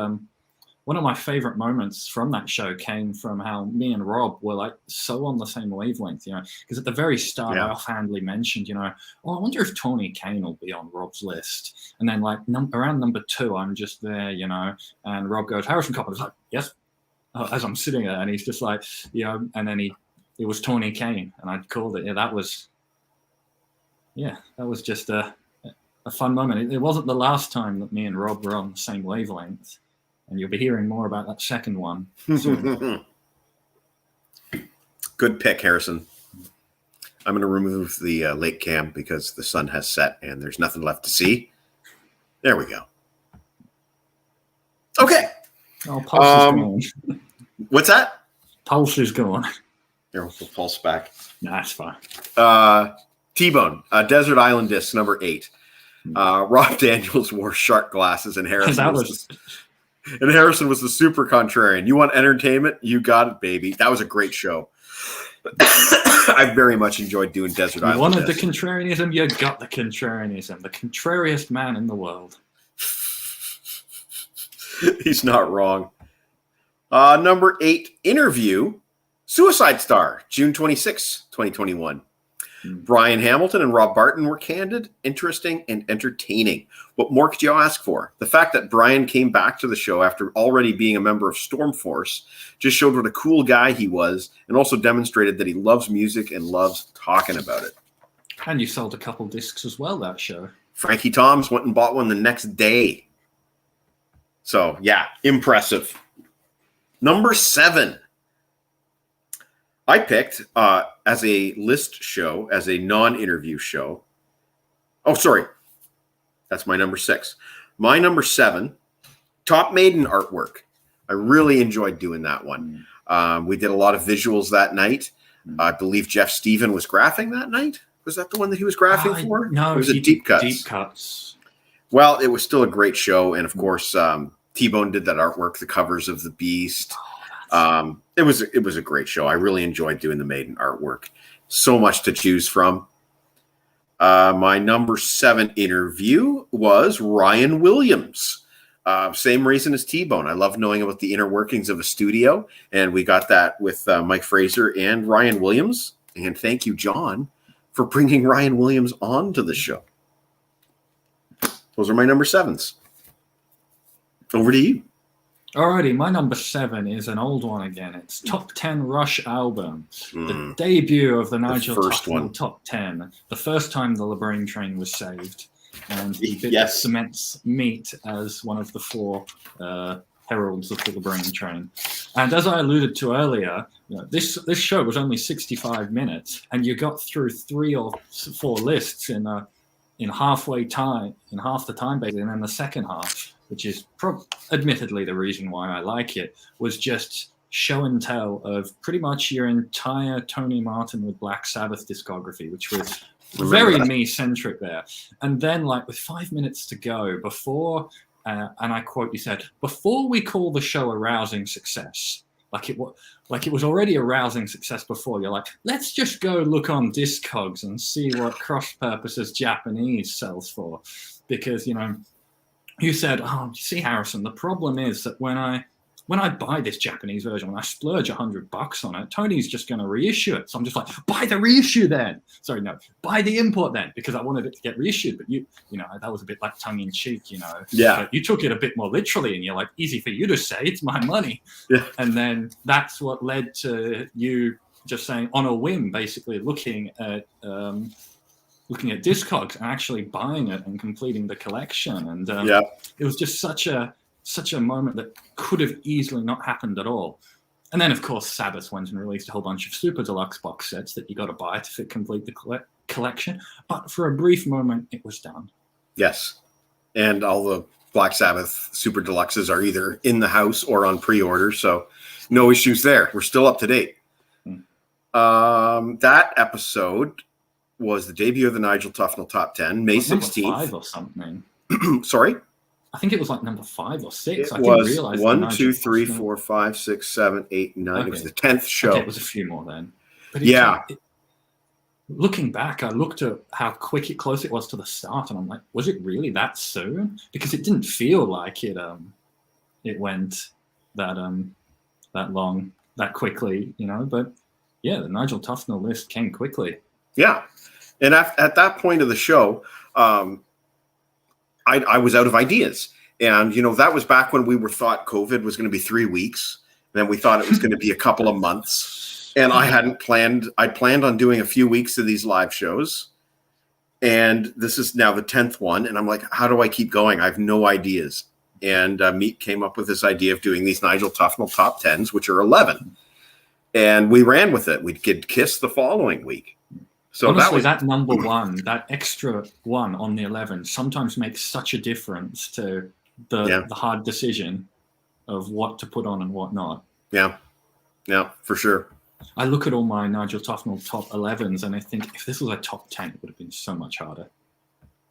one of my favorite moments from that show came from how me and Rob were like so on the same wavelength, because at the very start, I offhandedly mentioned, I wonder if Tony Kane will be on Rob's list. And then like around number 2, I'm just there, and Rob goes, Harrison Coppel. I was like, yes, as I'm sitting there, and he's just like, and then it was Tony Kane, and I'd called it. That was just a fun moment. It wasn't the last time that me and Rob were on the same wavelength, and you'll be hearing more about that second one soon. Good pick, Harrison. I'm going to remove the late cam because the sun has set and there's nothing left to see. There we go. Okay. Oh, Pulse is gone. What's that? Pulse is gone. Here, we'll pulse back. No, that's fine. T-Bone, Desert Island Disc, number 8. Rob Daniels wore shark glasses and Harrison was the super contrarian. You want entertainment? You got it, baby. That was a great show. I very much enjoyed doing Desert Island. You wanted the contrarianism, you got the contrarianism. The contrariest man in the world. He's not wrong. Number 8, Interview, Suicide Star, June 26, 2021. Brian Hamilton and Rob Barton were candid, interesting, and entertaining. What more could you ask for? The fact that Brian came back to the show after already being a member of Stormforce just showed what a cool guy he was, and also demonstrated that he loves music and loves talking about it. And you sold a couple discs as well that show. Frankie Toms went and bought one the next day. So, yeah, impressive. Number 7. I picked as a list show, as a non-interview show. Oh, sorry. That's my number 6. My number 7, Top Maiden artwork. I really enjoyed doing that one. We did a lot of visuals that night. I believe Jeff Steven was graphing that night. Was that the one that he was graphing for? No, it was a Deep Cuts. Deep Cuts. Well, it was still a great show. And, of course, T-Bone did that artwork, the covers of The Beast. It was a great show. I really enjoyed doing the Maiden artwork. So much to choose from. My number 7 interview was Ryan Williams. Same reason as T-Bone. I love knowing about the inner workings of a studio, and we got that with Mike Fraser and Ryan Williams. And thank you, John, for bringing Ryan Williams on to the show. Those are my number 7s. Over to you. Alrighty, my number 7 is an old one again. It's Top 10 Rush albums. The debut of the Nigel Tufnell Top 10. The first time the LeBrain train was saved. And he did cements meat as one of the 4 heralds of the LeBrain train. And as I alluded to earlier, this show was only 65 minutes, and you got through 3 or 4 lists in half the time, basically, and then the second half, which is admittedly the reason why I like it, was just show and tell of pretty much your entire Tony Martin with Black Sabbath discography, which was very me-centric there. And then, like, with 5 minutes to go before, and I quote, you said, "Before we call the show a rousing success," like it was already a rousing success before. You're like, let's just go look on Discogs and see what Cross Purposes Japanese sells for, because you said, "Oh, you see, Harrison, the problem is that when I buy this Japanese version, when I splurge $100 on it, Tony's just going to reissue it." So I'm just like, buy the reissue then. Sorry, no, buy the import then, because I wanted it to get reissued. But that was a bit like tongue in cheek, Yeah. But you took it a bit more literally, and you're like, easy for you to say, it's my money. Yeah. And then that's what led to you just saying on a whim, basically looking at Discogs and actually buying it and completing the collection. And it was just such a moment that could have easily not happened at all. And then, of course, Sabbath went and released a whole bunch of super deluxe box sets that you got to buy to complete the collection. But for a brief moment, it was done. Yes. And all the Black Sabbath super deluxes are either in the house or on pre-order, so no issues there. We're still up to date. That episode was the debut of the Nigel Tufnell Top 10, May 16th. Number 5 or something. Sorry? I think it was like number 5 or 6. It I was didn't realize 1, 2, 3, 4, 5, 6, 7, 8, 9. Okay. It was the 10th show. Okay, it was a few more then. But looking back, I looked at how close it was to the start, and I'm like, was it really that soon? Because it didn't feel like it went that long, that quickly, But yeah, the Nigel Tufnell list came quickly. Yeah, and at that point of the show, I was out of ideas. And, that was back when we thought COVID was going to be 3 weeks. Then we thought it was going to be a couple of months. And I planned on doing a few weeks of these live shows. And this is now the 10th one. And I'm like, how do I keep going? I have no ideas. And Meat came up with this idea of doing these Nigel Tufnell top 10s, which are 11. And we ran with it. We'd get Kiss the following week. So honestly, that number one, that extra one on the 11 sometimes makes such a difference to the hard decision of what to put on and what not. Yeah, for sure. I look at all my Nigel Tufnell top 11s and I think if this was a top 10, it would have been so much harder.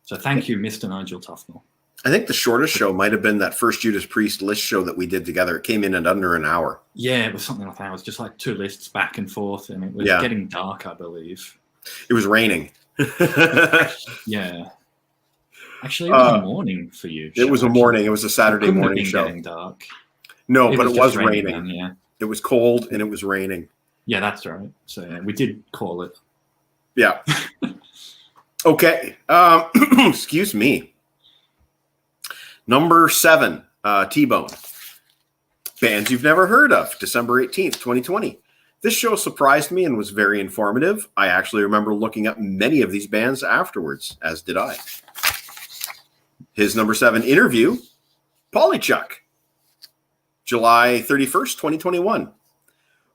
So thank you, Mr. Nigel Tufnell. I think the shortest show might have been that first Judas Priest list show that we did together. It came in at under an hour. Yeah, it was something like that. It was just like 2 lists back and forth, and it was getting dark, I believe. It was raining. Yeah. Actually, it was a morning for you. It was a morning. It was a Saturday morning show. Getting dark. No, but it was raining. Then, yeah. It was cold and it was raining. Yeah, that's right. So yeah, we did call it. Yeah. Okay. Excuse me. Number 7, T-Bone. Bands you've never heard of, December 18th, 2020. This show surprised me and was very informative. I actually remember looking up many of these bands afterwards, as did I. His number 7 interview, Polychuck, July 31st, 2021.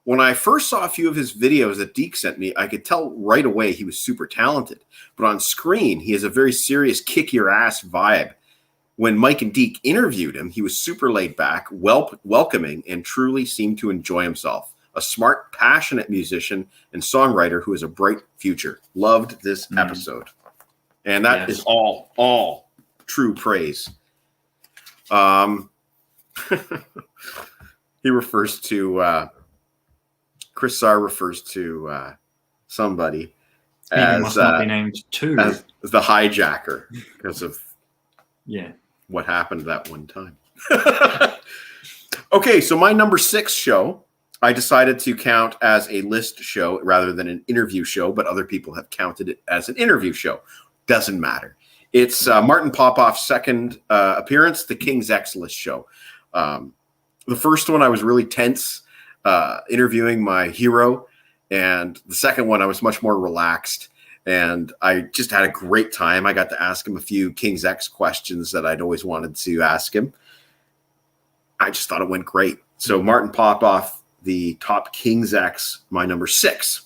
When I first saw a few of his videos that Deke sent me, I could tell right away he was super talented. But on screen, he has a very serious kick-your-ass vibe. When Mike and Deke interviewed him, he was super laid back, welcoming, and truly seemed to enjoy himself. A smart, passionate musician and songwriter who has a bright future. Loved this episode. And that is all true praise. He refers to... Chris Sarr refers to somebody as, must not be named too. As the hijacker because of what happened that one time. Okay, so my number 6 show, I decided to count as a list show rather than an interview show, but other people have counted it as an interview show. Doesn't matter. It's Martin Popoff's second appearance, the King's X List show. The first one, I was really tense. Interviewing my hero, and the second one I was much more relaxed, and I just had a great time. I got to ask him a few King's X questions that I'd always wanted to ask him. I just thought it went great. So Martin Popoff, the top King's X, my number 6.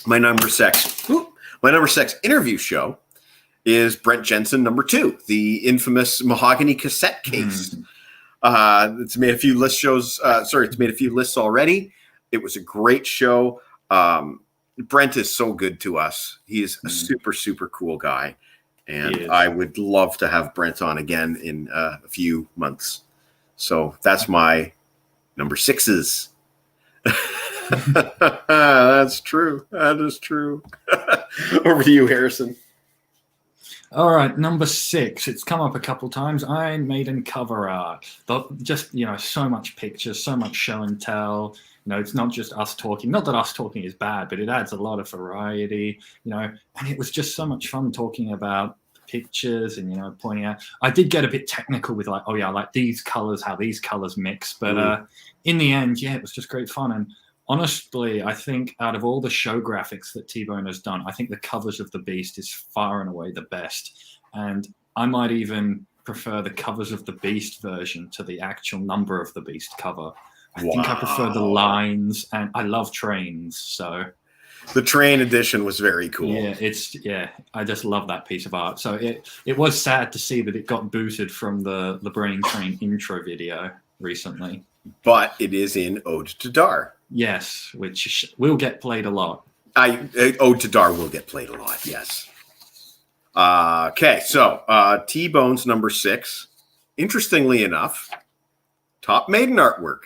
My number 6 interview show is Brent Jensen, number 2, the infamous mahogany cassette case. It's made a few list shows. It's made a few lists already. It was a great show. Brent is so good to us. He is a super, super cool guy. And I would love to have Brent on again in a few months. So that's my number 6s. That's true. That is true. Over to you, Harrison. All right, number 6. It's come up a couple times. Iron Maiden cover art. Just, so much pictures, so much show and tell. It's not just us talking. Not that us talking is bad, but it adds a lot of variety, And it was just so much fun talking about pictures and, pointing out. I did get a bit technical with like these colors, how these colors mix. But in the end, it was just great fun. And honestly, I think out of all the show graphics that T-Bone has done, I think the covers of the Beast is far and away the best. And I might even prefer the covers of the Beast version to the actual number of the Beast cover. I think I prefer the lines, and I love trains. So the train edition was very cool. I just love that piece of art. So it was sad to see that it got booted from the LeBrain train intro video recently. But it is in Ode to Dar. Yes, which will get played a lot. Ode to Dar will get played a lot, yes. Okay, so T-Bone's number 6. Interestingly enough, top Maiden artwork,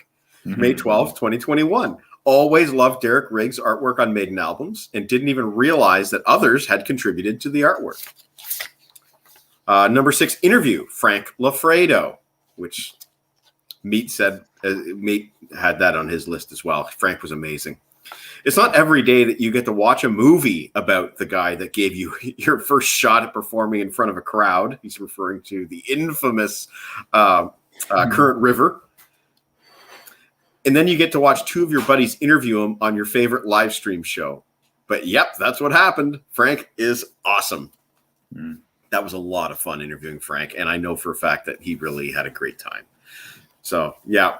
May 12th, 2021. Always loved Derek Riggs' artwork on Maiden albums and didn't even realize that others had contributed to the artwork. Number 6, interview, Frank Lafredo, which Meat had that on his list as well. Frank was amazing. It's not every day that you get to watch a movie about the guy that gave you your first shot at performing in front of a crowd. He's referring to the infamous Current River. And then you get to watch 2 of your buddies interview him on your favorite live stream show. But yep, that's what happened. Frank is awesome. That was a lot of fun interviewing Frank, and I know for a fact that he really had a great time. So, yeah.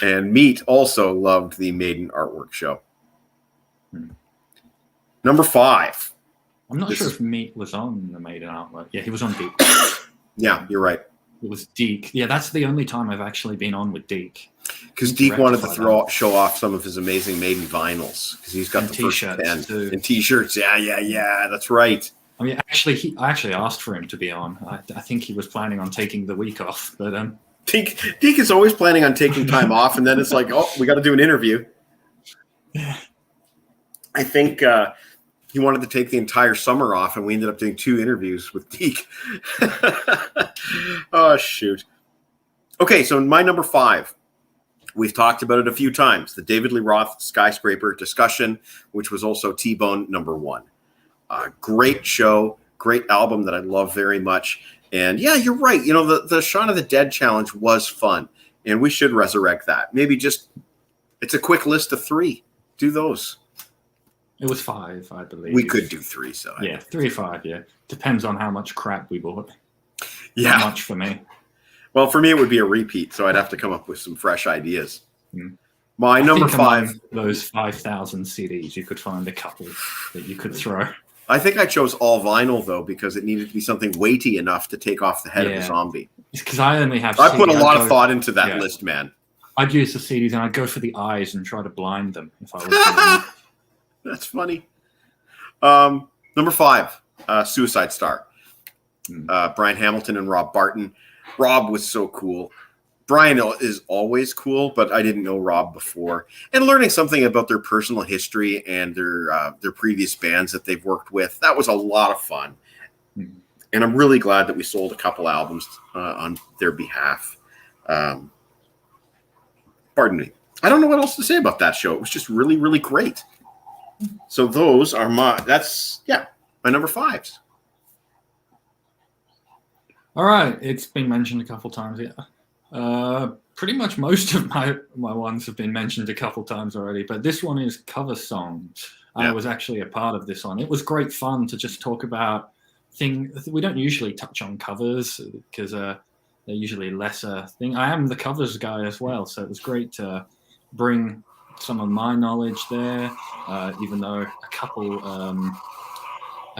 And Meat also loved the Maiden Artwork Show. Number 5. I'm not sure if Meat was on the Maiden Artwork. Yeah, he was on Deke. Yeah, you're right. It was Deke. Yeah, that's the only time I've actually been on with Deke. Because Deke wanted to show off some of his amazing Maiden vinyls. Because he's got the first 10. Too. And T-shirts. Yeah. That's right. I mean, actually, I actually asked for him to be on. I think he was planning on taking the week off, but Deke is always planning on taking time off, and then it's like, oh, we got to do an interview. Yeah. I think he wanted to take the entire summer off, and we ended up doing 2 interviews with Deke. Oh, shoot. Okay, so my number 5. We've talked about it a few times. The David Lee Roth Skyscraper discussion, which was also T-Bone number 1. Great show, great album that I love very much. And yeah, you're right. You know, the Shaun of the Dead challenge was fun, and we should resurrect that. Maybe it's a quick list of 3. Do those. It was 5, I believe. We could do 3. So yeah, 3 or 5. Yeah, depends on how much crap we bought. Yeah, not much for me. Well, for me, it would be a repeat, so I'd have to come up with some fresh ideas. My number 5. Those 5,000 CDs, you could find a couple that you could throw. I think I chose all vinyl, though, because it needed to be something weighty enough to take off the head of the zombie. Because I only have I put a lot of thought into that list, man. I'd use the CDs, and I'd go for the eyes and try to blind them if I was doing That's funny. Number 5, Suicide Star. Brian Hamilton and Rob Barton. Rob was so cool. Brian is always cool, but I didn't know Rob before. And learning something about their personal history and their previous bands that they've worked with, that was a lot of fun. And I'm really glad that we sold a couple albums on their behalf. Pardon me. I don't know what else to say about that show. It was just really, really great. So those are my number 5s. All right. It's been mentioned a couple times. Yeah. Pretty much most of my ones have been mentioned a couple times already, but this one is cover songs. I was actually a part of this one. It was great fun to just talk about things. We don't usually touch on covers because they're usually lesser thing. I am the covers guy as well, so it was great to bring some of my knowledge there, even though a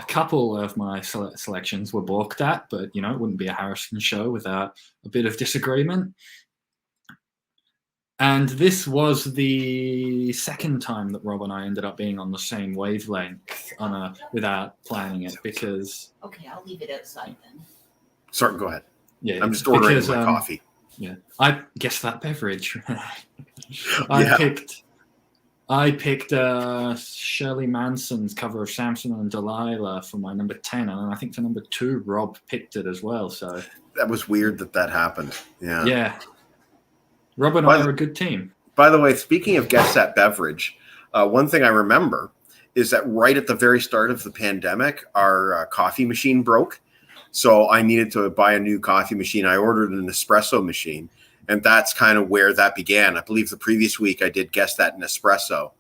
couple of my selections were balked at, but it wouldn't be a Harrison show without a bit of disagreement. And this was the second time that Rob and I ended up being on the same wavelength without planning it, because... Okay, I'll leave it outside then. Sorry, go ahead. Yeah, I'm just ordering my coffee. Yeah, I guess that beverage. I picked Shirley Manson's cover of Samson and Delilah for my number 10, and I think for number 2, Rob picked it as well. So that was weird that happened. Yeah. Yeah. Rob and I are a good team. By the way, speaking of guess that beverage, one thing I remember is that right at the very start of the pandemic, our coffee machine broke. So I needed to buy a new coffee machine. I ordered an espresso machine, and that's kind of where that began. I believe the previous week I did guess that in espresso.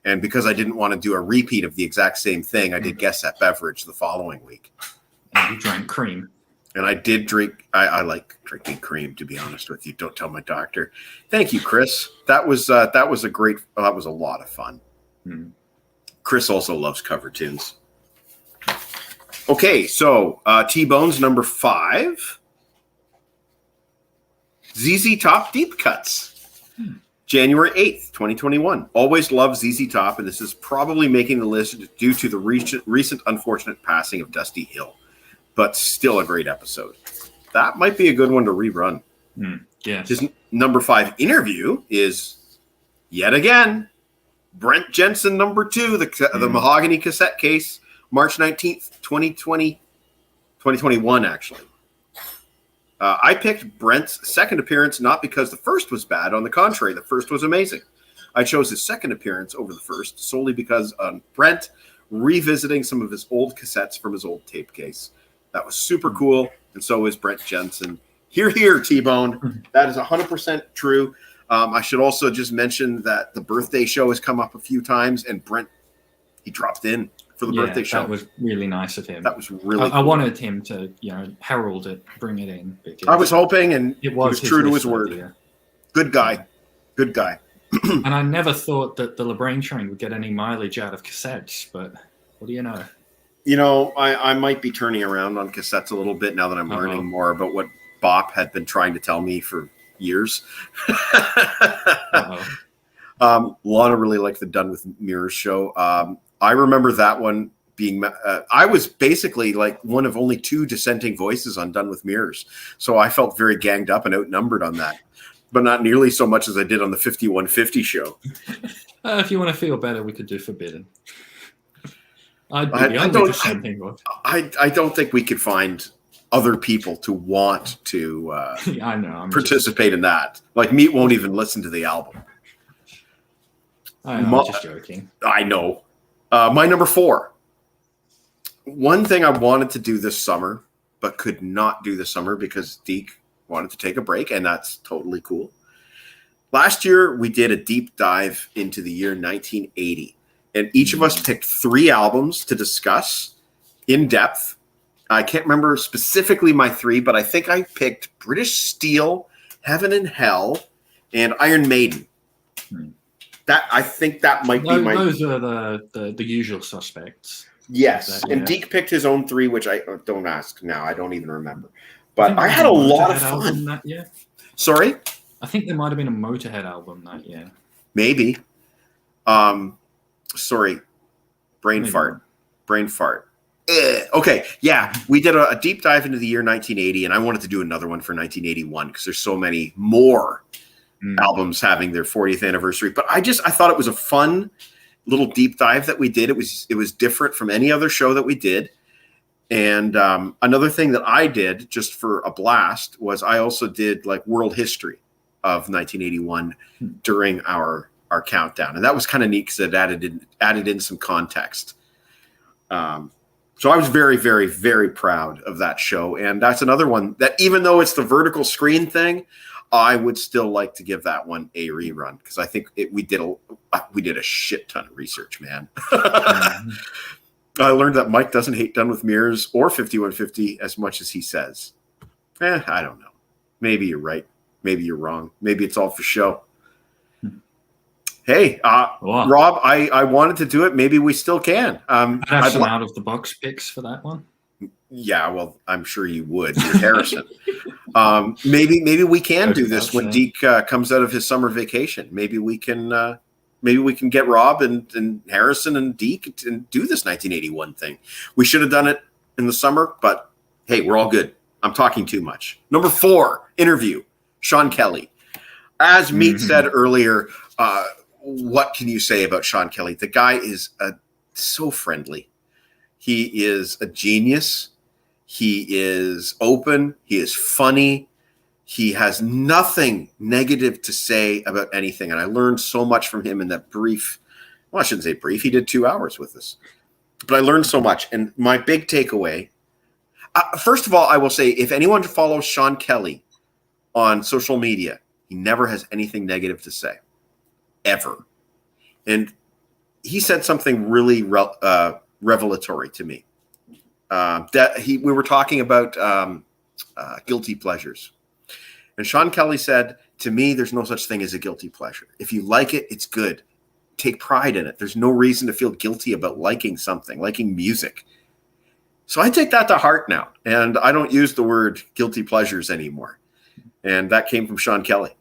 And because I didn't want to do a repeat of the exact same thing, I did guess that beverage the following week. And you drank cream. And I did drink. I like drinking cream, to be honest with you. Don't tell my doctor. Thank you, Chris. That was a lot of fun. Chris also loves cover tunes. Okay, so T-Bone's number 5. ZZ Top Deep Cuts. January 8th, 2021. Always loved ZZ Top, and this is probably making the list due to the recent unfortunate passing of Dusty Hill. But still a great episode. That might be a good one to rerun. Yeah. His number 5 interview is, yet again, Brent Jensen, number 2, the Mahogany cassette case, March 19th, 2021, actually. I picked Brent's second appearance not because the first was bad. On the contrary, the first was amazing. I chose his second appearance over the first solely because Brent revisiting some of his old cassettes from his old tape case. That was super cool, and so is Brent Jensen. Hear, hear, T-Bone. That is 100% true. I should also just mention that the birthday show has come up a few times, and Brent, he dropped in for the birthday show. That was really nice of him. That was really I cool. wanted him to, herald it, bring it in. Because I was hoping, and he was true to his word. Idea. Good guy. Good guy. And I never thought that the LeBrain train would get any mileage out of cassettes, but what do you know? I might be turning around on cassettes a little bit now that I'm learning more about what Bop had been trying to tell me for years. Lana really liked the Done with Mirrors show. I remember that one being I was basically like one of only 2 dissenting voices on Done with Mirrors, so I felt very ganged up and outnumbered on that, but not nearly so much as I did on the 5150 show. If you want to feel better, we could do Forbidden. I don't think we could find other people to want to I know, participate in that. Like Meat won't even listen to the album. I'm just joking. I know. My number 4. One thing I wanted to do this summer, but could not do this summer because Deke wanted to take a break, and that's totally cool. Last year, we did a deep dive into the year 1980, and each of us picked 3 albums to discuss in depth. I can't remember specifically my 3, but I think I picked British Steel, Heaven and Hell, and Iron Maiden. I think that might be my... Those are the usual suspects. Yes, and Deke picked his own 3, which I don't ask now. I don't even remember. But I had a lot of fun. That year. Sorry? I think there might have been a Motorhead album that year. Maybe. Sorry. Brain fart. Okay, yeah. We did a deep dive into the year 1980, and I wanted to do another one for 1981 because there's so many more albums having their 40th anniversary. But I thought it was a fun little deep dive that we did. It was different from any other show that we did. And another thing that I did just for a blast was I also did like world history of 1981 during our countdown. And that was kind of neat because it added in some context. So I was very, very, very proud of that show. And that's another one that even though it's the vertical screen thing, I would still like to give that one a rerun because I think we did a shit ton of research, man. I learned that Mike doesn't hate Done with Mirrors or 5150 as much as he says. I don't know. Maybe you're right. Maybe you're wrong. Maybe it's all for show. Hey, Rob, I wanted to do it. Maybe we still can. I'd have some out of the box picks for that one. Yeah, well, I'm sure you would. You're Harrison. Maybe we can do this when Deke comes out of his summer vacation. Maybe we can get Rob and Harrison and Deke and do this 1981 thing. We should have done it in the summer, but hey, we're all good. I'm talking too much. Number 4, interview, Sean Kelly. As Meat said earlier, what can you say about Sean Kelly? The guy is so friendly. He is a genius. He is open. He is funny. He has nothing negative to say about anything. And I learned so much from him in that brief, well, I shouldn't say brief. He did 2 hours with us. But I learned so much. And my big takeaway, first of all, I will say, if anyone follows Sean Kelly on social media, he never has anything negative to say, ever. And he said something really revelatory to me. We were talking about guilty pleasures. And Sean Kelly said, to me, there's no such thing as a guilty pleasure. If you like it, it's good. Take pride in it. There's no reason to feel guilty about liking something, liking music. So I take that to heart now. And I don't use the word guilty pleasures anymore. And that came from Sean Kelly.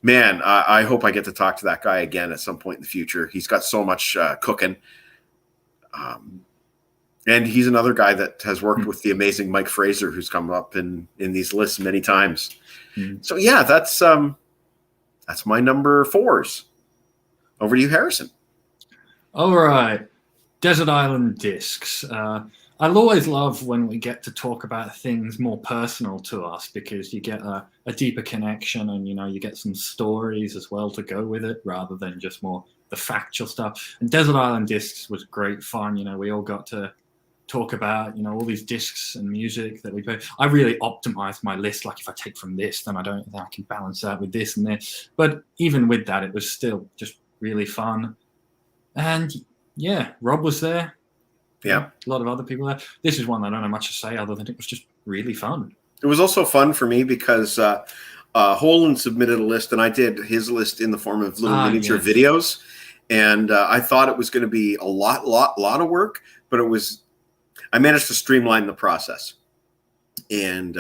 Man, I hope I get to talk to that guy again at some point in the future. He's got so much cooking. And he's another guy that has worked with the amazing Mike Fraser, who's come up in these lists many times. So yeah, that's my number 4s. Over to you, Harrison. All right. Desert Island Discs. I'll always love when we get to talk about things more personal to us because you get a deeper connection and, you get some stories as well to go with it rather than just more the factual stuff. And Desert Island Discs was great fun. We all got to talk about, all these discs and music that we play. I really optimized my list. Like if I take from this, then I can balance out with this and this. But even with that, it was still just really fun. And Yeah, Rob was there. Yeah. A lot of other people there. This is one I don't have much to say other than it was just really fun. It was also fun for me because Holland submitted a list, and I did his list in the form of little miniature yes. videos. And I thought it was going to be a lot of work, but I managed to streamline the process. And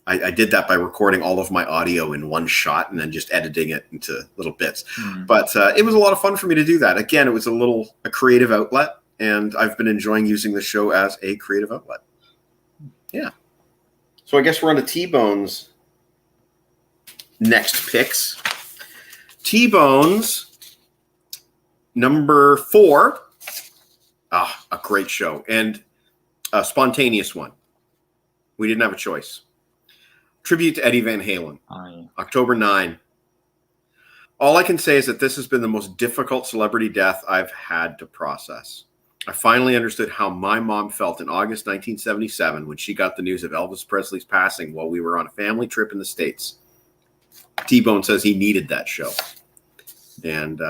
I did that by recording all of my audio in one shot and then just editing it into little bits. But it was a lot of fun for me to do that. Again, it was a creative outlet, and I've been enjoying using the show as a creative outlet. Yeah. So I guess we're on to T-Bone's next picks. T-Bone's number 4. A great show and a spontaneous one. We didn't have a choice. Tribute to Eddie Van Halen, October 9. All I can say is that this has been the most difficult celebrity death I've had to process. I finally understood how my mom felt in August 1977 when she got the news of Elvis Presley's passing while we were on a family trip in the States. T-Bone says he needed that show. And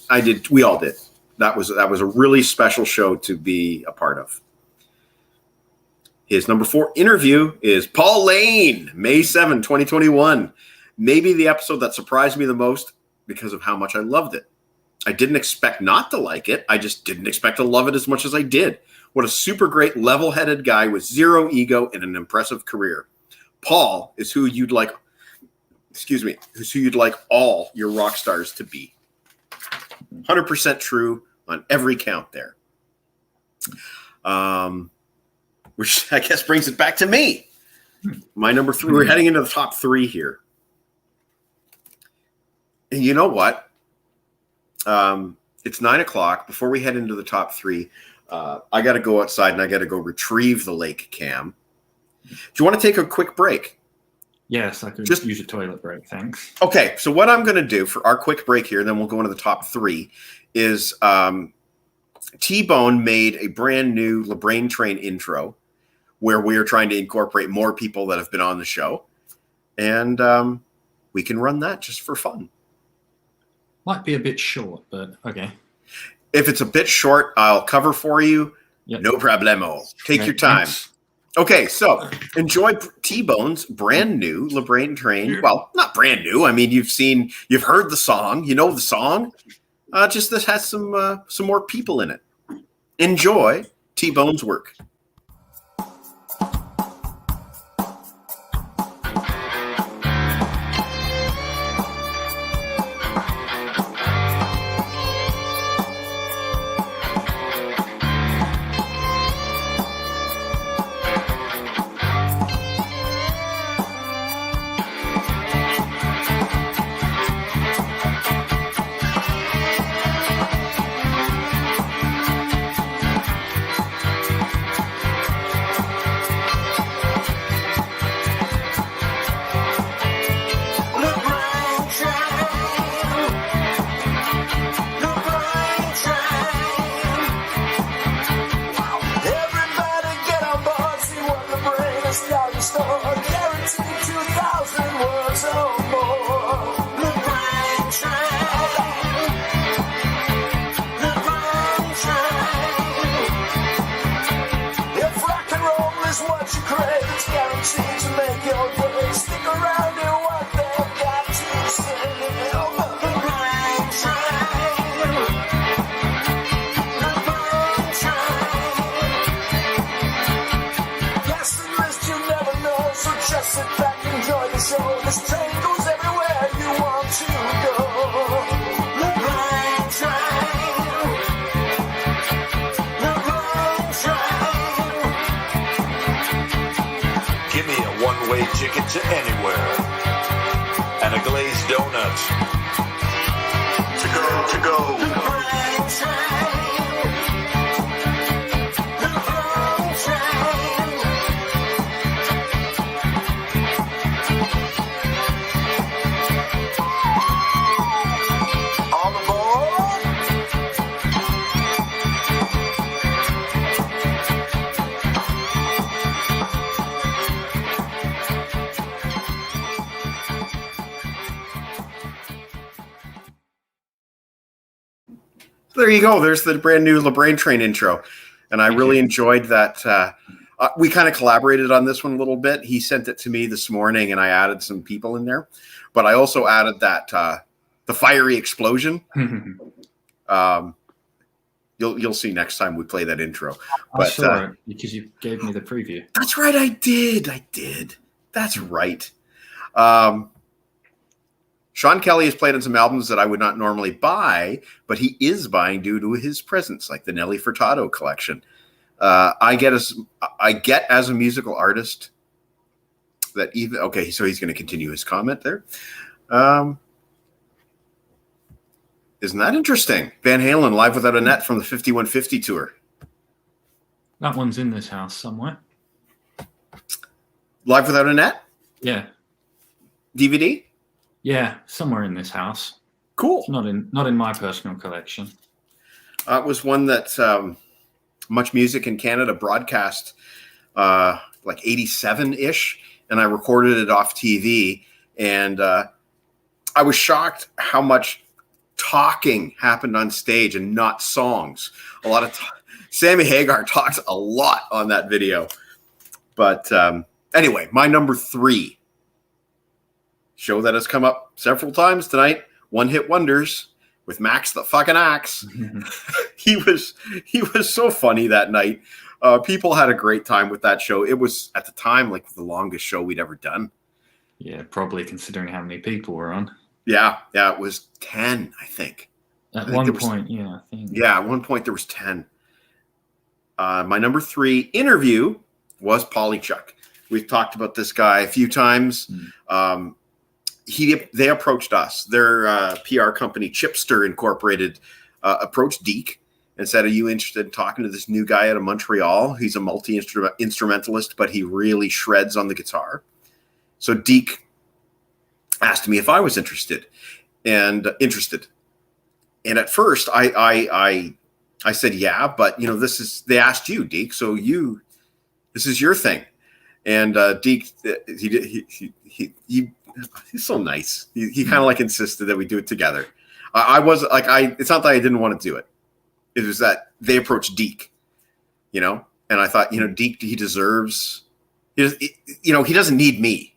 I did. We all did. That was a really special show to be a part of. His number 4 interview is Paul Lane, May 7, 2021. Maybe the episode that surprised me the most because of how much I loved it. I didn't expect not to like it. I just didn't expect to love it as much as I did. What a super great, level-headed guy with zero ego and an impressive career. Paul is who you'd like all your rock stars to be. 100% true on every count there. Which I guess brings it back to me. My number 3. We're heading into the top 3 here. And you know what? It's 9 o'clock. Before we head into the top 3, I got to go outside and I got to go retrieve the lake cam. Do you want to take a quick break? Yes, I could just use a toilet break. Thanks. Okay, so what I'm going to do for our quick break here, then we'll go into the top 3, is T-Bone made a brand new LeBrain Train intro where we are trying to incorporate more people that have been on the show. And we can run that just for fun. Might be a bit short, but okay. If it's a bit short, I'll cover for you. Yep. No problemo. Take your time. Thanks. Okay, so enjoy T-Bone's brand new LeBrain Train. Well, not brand new. I mean, you've heard the song. You know the song. Just this has some more people in it. Enjoy T-Bone's work. Ticket to anywhere and a glazed donut to go. There you go. There's the brand new LeBrain Train intro. And I really enjoyed that. We kind of collaborated on this one a little bit. He sent it to me this morning, and I added some people in there. But I also added that the fiery explosion. You'll see next time we play that intro. I saw it because you gave me the preview. That's right. I did. That's right. Sean Kelly has played on some albums that I would not normally buy, but he is buying due to his presence, like the Nelly Furtado collection. I get as a musical artist that even okay, so he's going to continue his comment there. Isn't that interesting? Van Halen live without a net from the 5150 tour. That one's in this house somewhere. Live without a net? Yeah. DVD? Yeah, somewhere in this house. Cool. It's not in my personal collection. It was one that Much Music in Canada broadcast like 87-ish, and I recorded it off TV, and I was shocked how much talking happened on stage and not songs. A lot of Sammy Hagar talks a lot on that video. But anyway, my number 3 show that has come up several times tonight, One Hit Wonders with Max the fucking Axe. He was so funny that night. People had a great time with that show. It was at the time like the longest show we'd ever done. Yeah, probably considering how many people were on. Yeah, it was 10, I think. At one point, yeah, I think. Yeah, at one point there was 10. My number 3 interview was Polychuck. We've talked about this guy a few times. They approached us. Their PR company, Chipster Incorporated, approached Deke and said, "Are you interested in talking to this new guy out of Montreal? He's a multi-instrumentalist, but he really shreds on the guitar." So Deke asked me if I was interested. And at first I said, yeah, but they asked you, Deke, so this is your thing. And Deke, he's so nice. He kind of like insisted that we do it together. I was like, it's not that I didn't want to do it. It was that they approached Deke, and I thought, Deke, he deserves, he doesn't need me,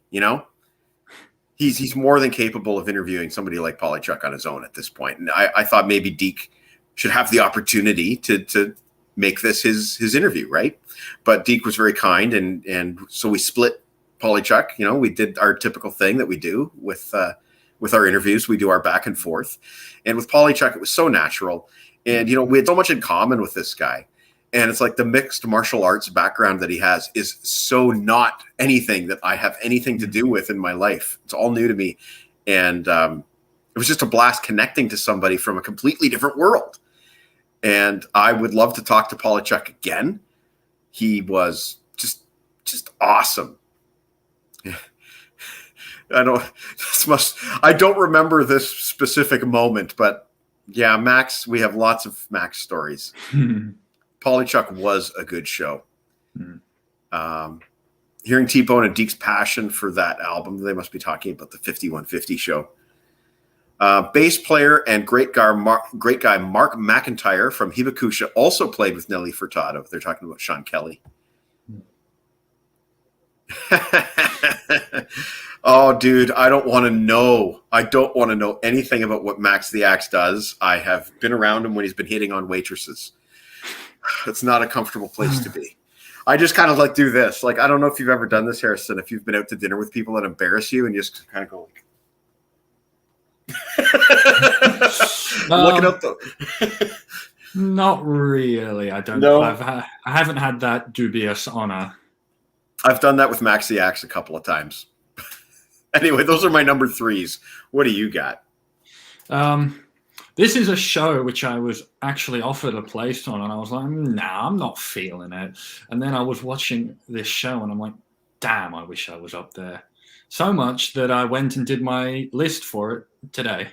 He's more than capable of interviewing somebody like Polychuck on his own at this point. And I thought maybe Deke should have the opportunity to make this his interview, right? But Deke was very kind, and so we split Polychuck. We did our typical thing that we do with our interviews. We do our back and forth. And with Polychuck, it was so natural. And, we had so much in common with this guy. And it's like the mixed martial arts background that he has is so not anything that I have anything to do with in my life. It's all new to me. And it was just a blast connecting to somebody from a completely different world. And I would love to talk to Polychuck again. He was just awesome. I don't remember this specific moment, but yeah, Max, we have lots of Max stories. Polychuck was a good show. Hearing T-Bone and Deke's passion for that album, they must be talking about the 5150 show. Bass player and great guy Mark McIntyre from Hibakusha also played with Nelly Furtado. They're talking about Sean Kelly. Oh, dude, I don't want to know. I don't want to know anything about what Max the Axe does. I have been around him when he's been hitting on waitresses. It's not a comfortable place to be. I just kind of like do this. Like, I don't know if you've ever done this, Harrison, if you've been out to dinner with people that embarrass you and you just kind of go like, looking up the... Not really. I don't know. I haven't had that dubious honor. I've done that with Max the Axe a couple of times. Anyway, those are my number 3s. What do you got? This is a show which I was actually offered a place on, and I was like, nah, I'm not feeling it. And then I was watching this show, and I'm like, damn, I wish I was up there. So much that I went and did my list for it today.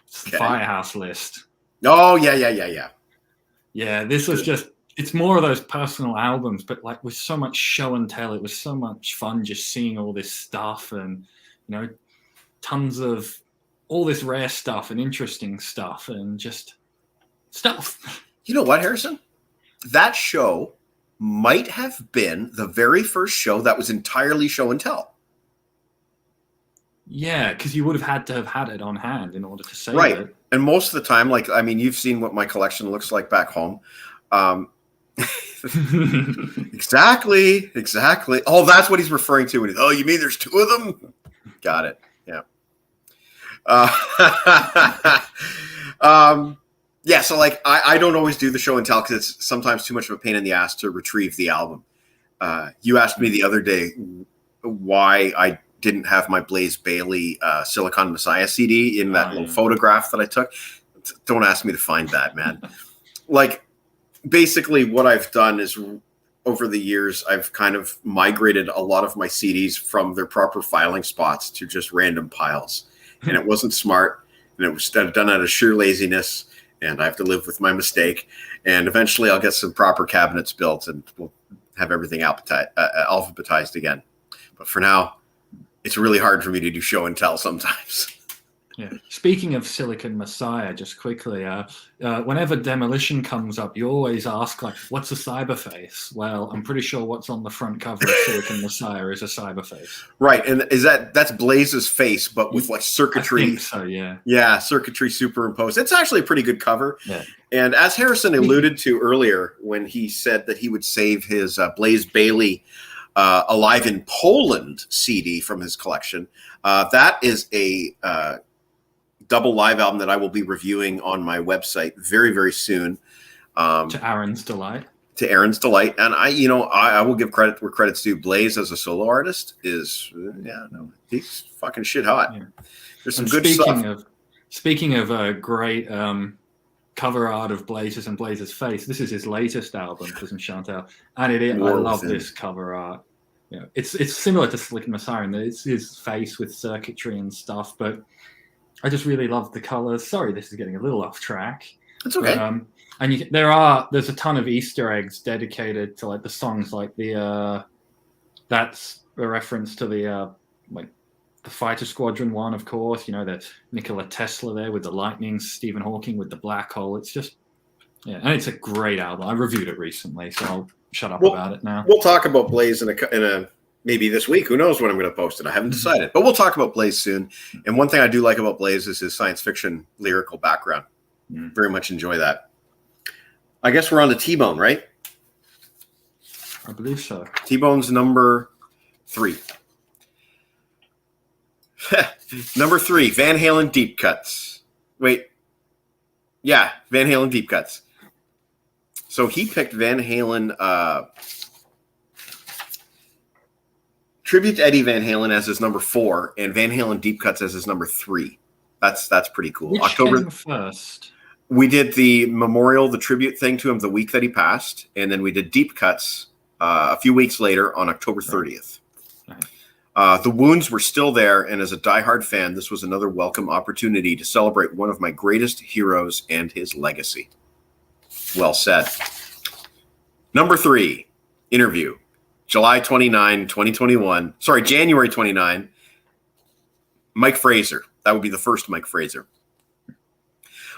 It's the Firehouse list. Oh, yeah. Yeah, this was just, it's more of those personal albums, but like with so much show and tell, it was so much fun just seeing all this stuff and, tons of all this rare stuff and interesting stuff and just stuff. You know what, Harrison? That show might have been the very first show that was entirely show and tell. Yeah, because you would have had it on hand in order to save Right. it. And most of the time, like, I mean, you've seen what my collection looks like back home. Exactly. Oh, that's what he's referring to. When he's, oh, you mean there's 2 of them? Got it. Yeah. Yeah. So like, I don't always do the show and tell because it's sometimes too much of a pain in the ass to retrieve the album. You asked me the other day why I didn't have my Blaze Bayley Silicon Messiah CD in that little photograph that I took. Don't ask me to find that, man. Like, basically what I've done is over the years, I've kind of migrated a lot of my CDs from their proper filing spots to just random piles. And it wasn't smart. And it was done out of sheer laziness. And I have to live with my mistake. And eventually I'll get some proper cabinets built and we'll have everything alphabetized again. But for now, it's really hard for me to do show and tell sometimes. Yeah. Speaking of Silicon Messiah, just quickly, whenever Demolition comes up, you always ask, like, what's a cyberface? Well, I'm pretty sure what's on the front cover of Silicon Messiah is a cyberface. Right, and that's Blaze's face, but with like circuitry. I think so, yeah. Yeah, circuitry superimposed. It's actually a pretty good cover. Yeah. And as Harrison alluded to earlier, when he said that he would save his Blaze Bayley Alive in Poland CD from his collection, that is a double live album that I will be reviewing on my website very, very soon. To Aaron's delight. To Aaron's delight. And I will give credit where credit's due. Blaze as a solo artist is, he's fucking shit hot. Yeah. There's some good stuff. Speaking of great cover art of Blaze's and Blaze's face, this is his latest album, Cousin Chantal, and I love this cover art. You know, it's similar to Silicon Messiah, and it's his face with circuitry and stuff, but I just really love the colors. Sorry, this is getting a little off track. It's okay. But, and there's a ton of Easter eggs dedicated to like the songs, like that's a reference to the Fighter Squadron one, of course. You know, the Nikola Tesla there with the lightning, Stephen Hawking with the black hole. It's just, yeah, and it's a great album. I reviewed it recently, so I'll shut up about it now. We'll talk about Blaze in a maybe this week. Who knows when I'm going to post it? I haven't decided, but we'll talk about Blaze soon. And one thing I do like about Blaze is his science fiction lyrical background. Very much enjoy that. I guess we're on to T-Bone, right? I believe so. T-Bone's number 3. Number 3, Van Halen Deep Cuts. Wait. Yeah, Van Halen Deep Cuts. So he picked Van Halen Tribute to Eddie Van Halen as his number 4 and Van Halen Deep Cuts as his number 3. That's pretty cool. Which October came first? We did the memorial, the tribute thing to him the week that he passed, and then we did Deep Cuts a few weeks later on October 30th. Right. The wounds were still there, and as a diehard fan, this was another welcome opportunity to celebrate one of my greatest heroes and his legacy. Well said. Number 3, interview. January 29, 2021. Mike Fraser. That would be the first Mike Fraser.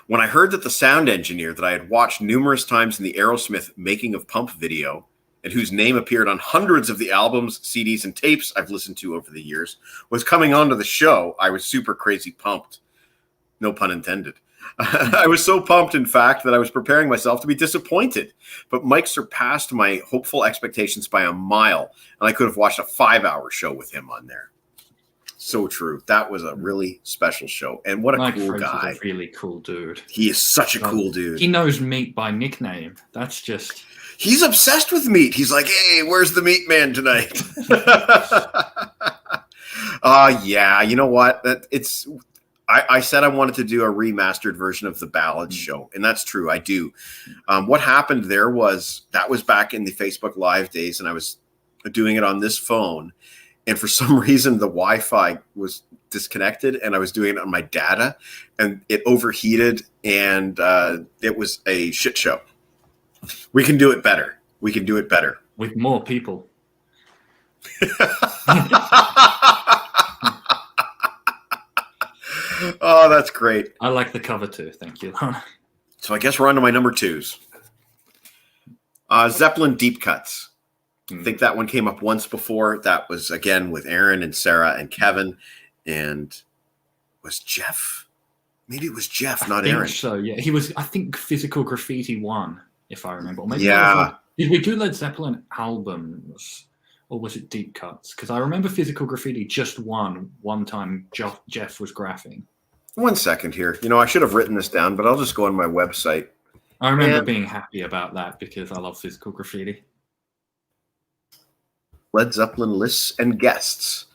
When I heard that the sound engineer that I had watched numerous times in the Aerosmith Making of Pump video, and whose name appeared on hundreds of the albums, CDs, and tapes I've listened to over the years, was coming onto the show, I was super crazy pumped. No pun intended. I was so pumped, in fact, that I was preparing myself to be disappointed. But Mike surpassed my hopeful expectations by a mile, and I could have watched a 5-hour show with him on there. So true. That was a really special show. And what a Mike cool Fraser's guy. A really cool dude. He is such a cool dude. He knows meat by nickname. That's just... He's obsessed with meat. He's like, hey, where's the meat man tonight? Yeah, you know what? I said I wanted to do a remastered version of the Ballads show, and that's true. I do. What happened there was that was back in the Facebook Live days, and I was doing it on this phone, and for some reason the Wi-Fi was disconnected, and I was doing it on my data, and it overheated, and it was a shit show. We can do it better. With more people. Oh, that's great. I like the cover too. Thank you. So I guess we're on to my number 2s. Zeppelin Deep Cuts. I think that one came up once before. That was, again, with Aaron and Sarah and Kevin. And was Jeff? Maybe it was Jeff, not Aaron. So, yeah. He was, I think, Physical Graffiti 1, if I remember. Or maybe yeah. Did we do Led Zeppelin albums? Or was it Deep Cuts? Because I remember Physical Graffiti just one time Jeff was graphing. 1 second here. I should have written this down, but I'll just go on my website. I remember being happy about that because I love Physical Graffiti. Led Zeppelin lists and guests.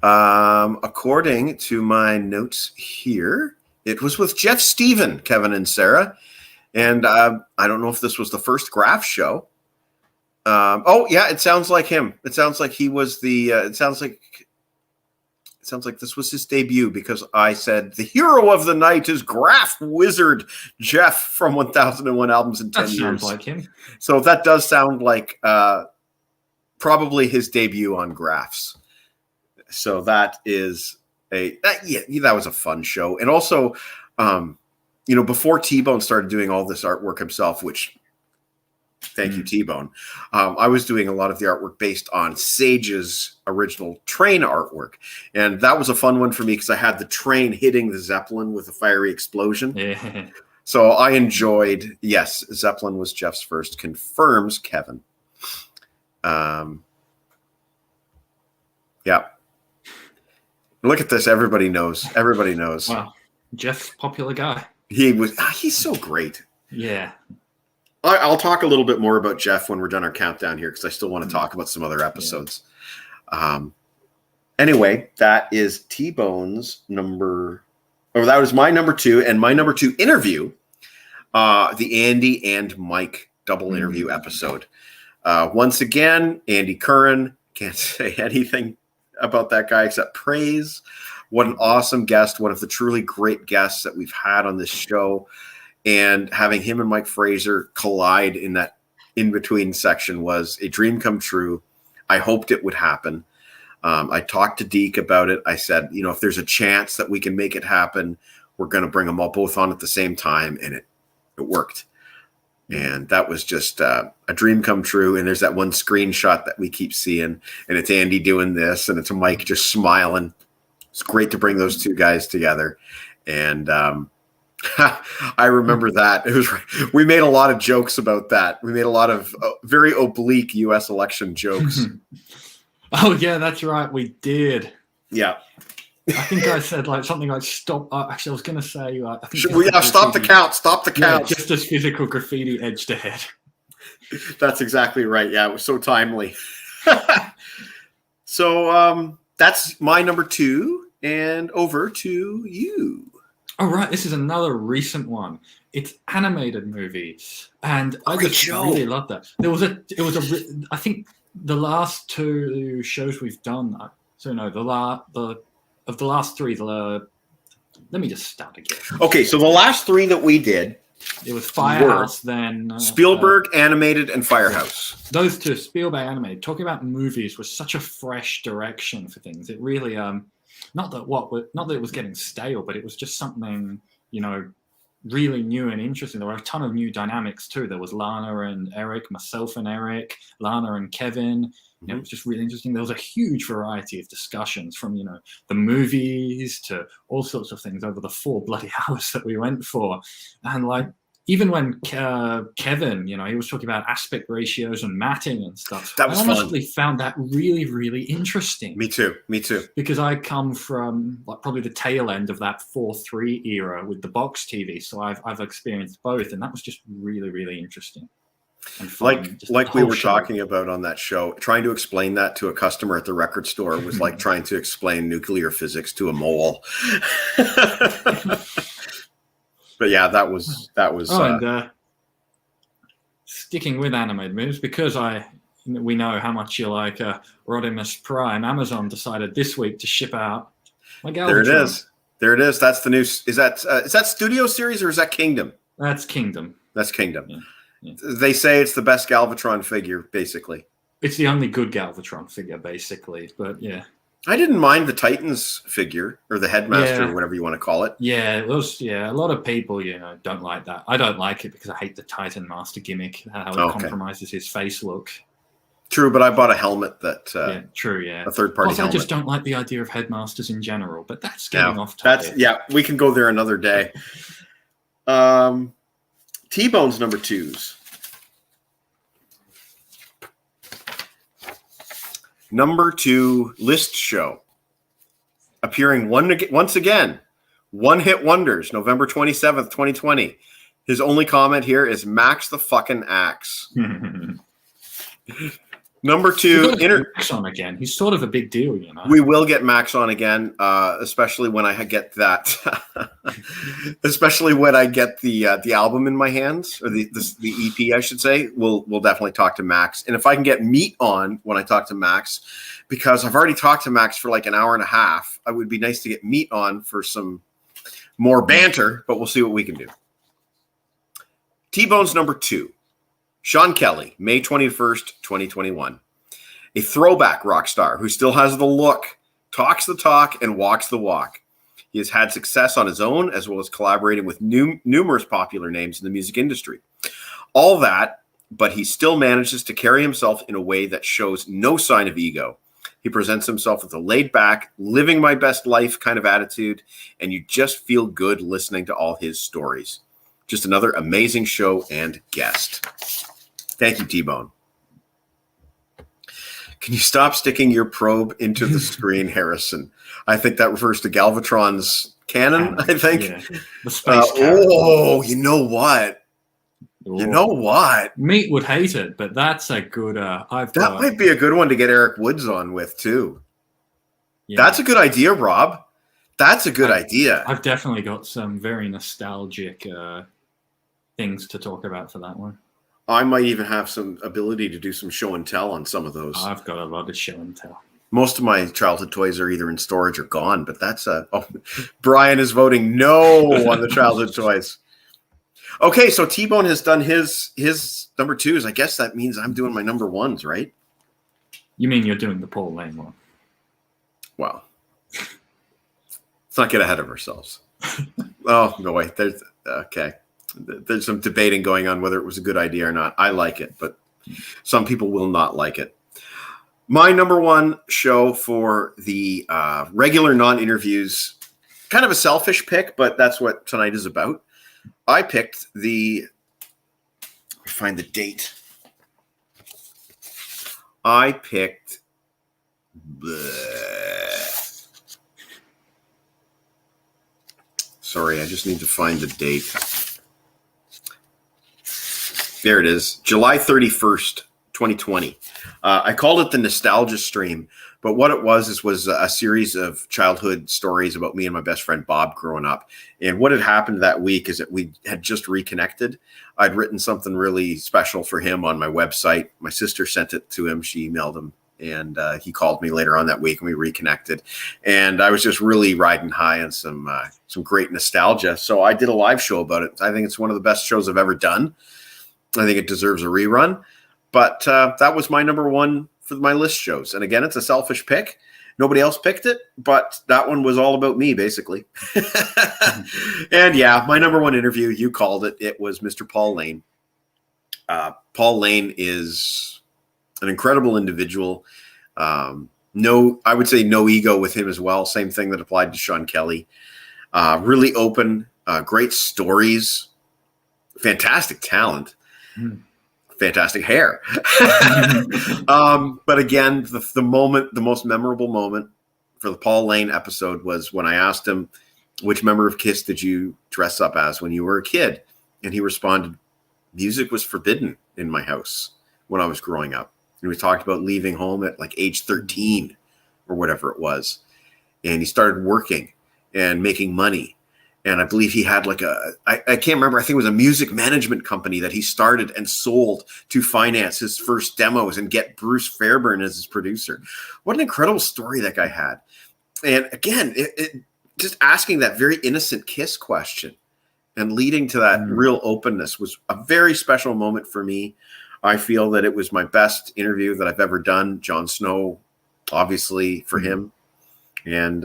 According to my notes here, it was with Jeff Stephen, Kevin and Sarah. And I don't know if this was the first graph show. It sounds like him. It sounds like he was the. It sounds like this was his debut because I said the hero of the night is Graph Wizard Jeff from 1001 Albums in 10 years. Sounds like him. So that does sound like probably his debut on Graphs. So that is that was a fun show. And also, before T-Bone started doing all this artwork himself, which thank you, T-Bone, I was doing a lot of the artwork based on Sage's original train artwork. And that was a fun one for me because I had the train hitting the Zeppelin with a fiery explosion. Yeah. So I enjoyed, yes, Zeppelin was Jeff's first, confirms Kevin. Yeah. Look at this. Everybody knows. Everybody knows. Wow. Jeff's a popular guy. He's so great. Yeah. I'll talk a little bit more about Jeff when we're done our countdown here because I still want to talk about some other episodes. Yeah. Anyway, that is T-Bone's number. Or that was my number 2 and my number 2 interview. The Andy and Mike double interview episode. Once again, Andy Curran. Can't say anything about that guy except praise. What an awesome guest. One of the truly great guests that we've had on this show. And having him and Mike Fraser collide in that in-between section was a dream come true. I hoped it would happen. I talked to Deke about it. I said, if there's a chance that we can make it happen, we're going to bring them all both on at the same time. And it worked. And that was just a dream come true. And there's that one screenshot that we keep seeing. And it's Andy doing this. And it's Mike just smiling. It's great to bring those two guys together. And I remember that. We made a lot of jokes about that. We made a lot of very oblique U.S. election jokes. Oh, yeah, that's right. We did. Yeah. I think I said something like stop. Actually, I was going to say, I think stop the count. Stop the count. Yeah, just as Physical Graffiti edged ahead. That's exactly right. Yeah, it was so timely. So that's my number 2, and over to you. All right, this is another recent one. It's animated movies, and I just really love that. I think the last 2 shows we've done. So no, of the last 3, let me just start again. Okay, so the last 3 that we did, it was Firehouse, then Spielberg animated and Firehouse. Those 2, Spielberg animated. Talking about movies was such a fresh direction for things. It really, not that it was getting stale, but it was just something, really new and interesting. There were a ton of new dynamics too. There was Lana and Eric, myself and Eric, Lana and Kevin. It was just really interesting. There was a huge variety of discussions from, the movies to all sorts of things over the 4 bloody hours that we went for. And even when Kevin, he was talking about aspect ratios and matting and stuff. That was I honestly found that really, really interesting. Me too. Because I come from probably the tail end of that 4:3 era with the box TV. So I've experienced both. And that was just really, really interesting. And fun. Like we were talking about on that show, trying to explain that to a customer at the record store was like trying to explain nuclear physics to a mole. But yeah, that was. And sticking with animated movies, because we know how much you like Rodimus Prime. Amazon decided this week to ship out my Galvatron. There it is. That's the new. Is that Studio Series or is that Kingdom? That's Kingdom. That's Kingdom. Yeah. Yeah. They say it's the best Galvatron figure, basically. It's the only good Galvatron figure, basically. But yeah. I didn't mind the Titans figure or the headmaster or whatever you want to call it. Yeah, it was. Yeah, a lot of people, don't like that. I don't like it because I hate the Titan Master gimmick, how it compromises his face look. True, but I bought a helmet that. True. Yeah, a third-party helmet. I just don't like the idea of headmasters in general. But that's getting off topic. We can go there another day. T-Bone's number 2s. Number 2 list show. Appearing once again. One Hit Wonders, November 27th, 2020. His only comment here is Max the fucking Axe. Number 2, Max on again. He's sort of a big deal, We will get Max on again, especially when I get that. Especially when I get the album in my hands, or the EP, I should say. We'll definitely talk to Max, and if I can get Meat on when I talk to Max, because I've already talked to Max for like an hour and a half, it would be nice to get Meat on for some more banter. But we'll see what we can do. T-Bone's number 2. Sean Kelly, May 21st, 2021. A throwback rock star who still has the look, talks the talk, and walks the walk. He has had success on his own, as well as collaborating with numerous popular names in the music industry. All that, but he still manages to carry himself in a way that shows no sign of ego. He presents himself with a laid-back, living my best life kind of attitude, and you just feel good listening to all his stories. Just another amazing show and guest. Thank you, T-Bone. Can you stop sticking your probe into the screen, Harrison? I think that refers to Galvatron's cannon, I think. Yeah. The space cannon. Oh, you know what? You know what? Meat would hate it, but that's a good... that might be a good one to get Eric Woods on with, too. Yeah. That's a good idea, Rob. That's a good idea. I've definitely got some very nostalgic things to talk about for that one. I might even have some ability to do some show and tell on some of those. I've got a lot of show and tell. Most of my childhood toys are either in storage or gone, but that's Brian is voting no on the childhood toys. Okay, so T-Bone has done his number 2s. I guess that means I'm doing my number 1s, right? You mean you're doing the Paul Lane one? Well, let's not get ahead of ourselves. Oh, no, wait. There's some debating going on whether it was a good idea or not. I like it, but some people will not like it. My number 1 show for the regular non-interviews, kind of a selfish pick, but that's what tonight is about. I picked let me find the date. I picked sorry, I just need to find the date. There it is, July 31st, 2020. I called it the Nostalgia Stream, but what it was a series of childhood stories about me and my best friend Bob growing up. And what had happened that week is that we had just reconnected. I'd written something really special for him on my website. My sister sent it to him. She emailed him, and he called me later on that week, and we reconnected. And I was just really riding high on some great nostalgia. So I did a live show about it. I think it's one of the best shows I've ever done. I think it deserves a rerun. But that was my number 1 for my list shows. And again, it's a selfish pick. Nobody else picked it, but that one was all about me, basically. And yeah, my number 1 interview, you called it. It was Mr. Paul Lane. Paul Lane is an incredible individual. I would say no ego with him as well. Same thing that applied to Sean Kelly. Really open, great stories, fantastic talent. Fantastic hair. But again, the most memorable moment for the Paul Lane episode was when I asked him, which member of KISS did you dress up as when you were a kid? And he responded, music was forbidden in my house when I was growing up. And we talked about leaving home at like age 13 or whatever it was. And he started working and making money. And I believe he had I can't remember, I think it was a music management company that he started and sold to finance his first demos and get Bruce Fairbairn as his producer. What an incredible story that guy had. And again, it just asking that very innocent KISS question and leading to that real openness was a very special moment for me. I feel that it was my best interview that I've ever done. Jon Snow, obviously, for him. And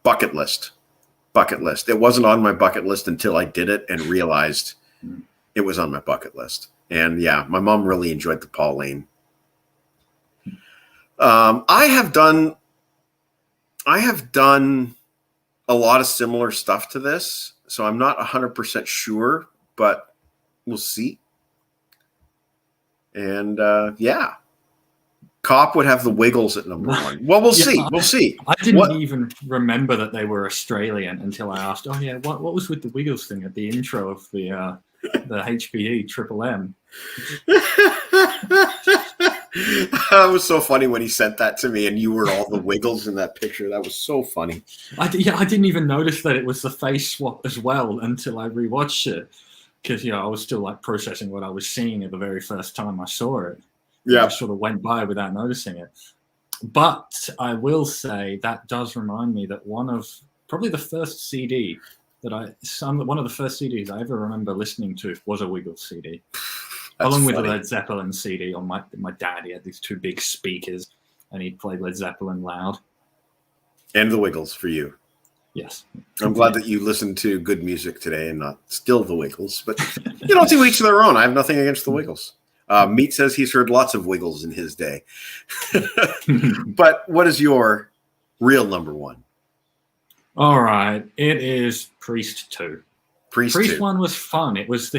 bucket list. It wasn't on my bucket list until I did it and realized it was on my bucket list. And yeah, my mom really enjoyed the Pauline. I have done a lot of similar stuff to this, so I'm not 100% sure, but we'll see. And yeah, Cop would have the Wiggles at number one. Well, we'll see. We'll see. I didn't even remember that they were Australian until I asked, "Oh yeah, what was with the Wiggles thing at the intro of the HPE Triple M?" That was so funny when he sent that to me, and you were all the Wiggles in that picture. That was so funny. I didn't even notice that it was the face swap as well until I rewatched it, because I was still like processing what I was seeing at the very first time I saw it. Yeah, I sort of went by without noticing it. But I will say that does remind me that one of the first CDs I ever remember listening to was a Wiggles CD. Along with the Led Zeppelin CD on my dad. He had these two big speakers and he played Led Zeppelin loud. And the Wiggles for you. Yes. I'm glad that you listened to good music today and not still the Wiggles. But to each their own. I have nothing against the Wiggles. Meat says he's heard lots of Wiggles in his day. But what is your real number one? All right. It is Priest 2. Priest 1 was fun. It was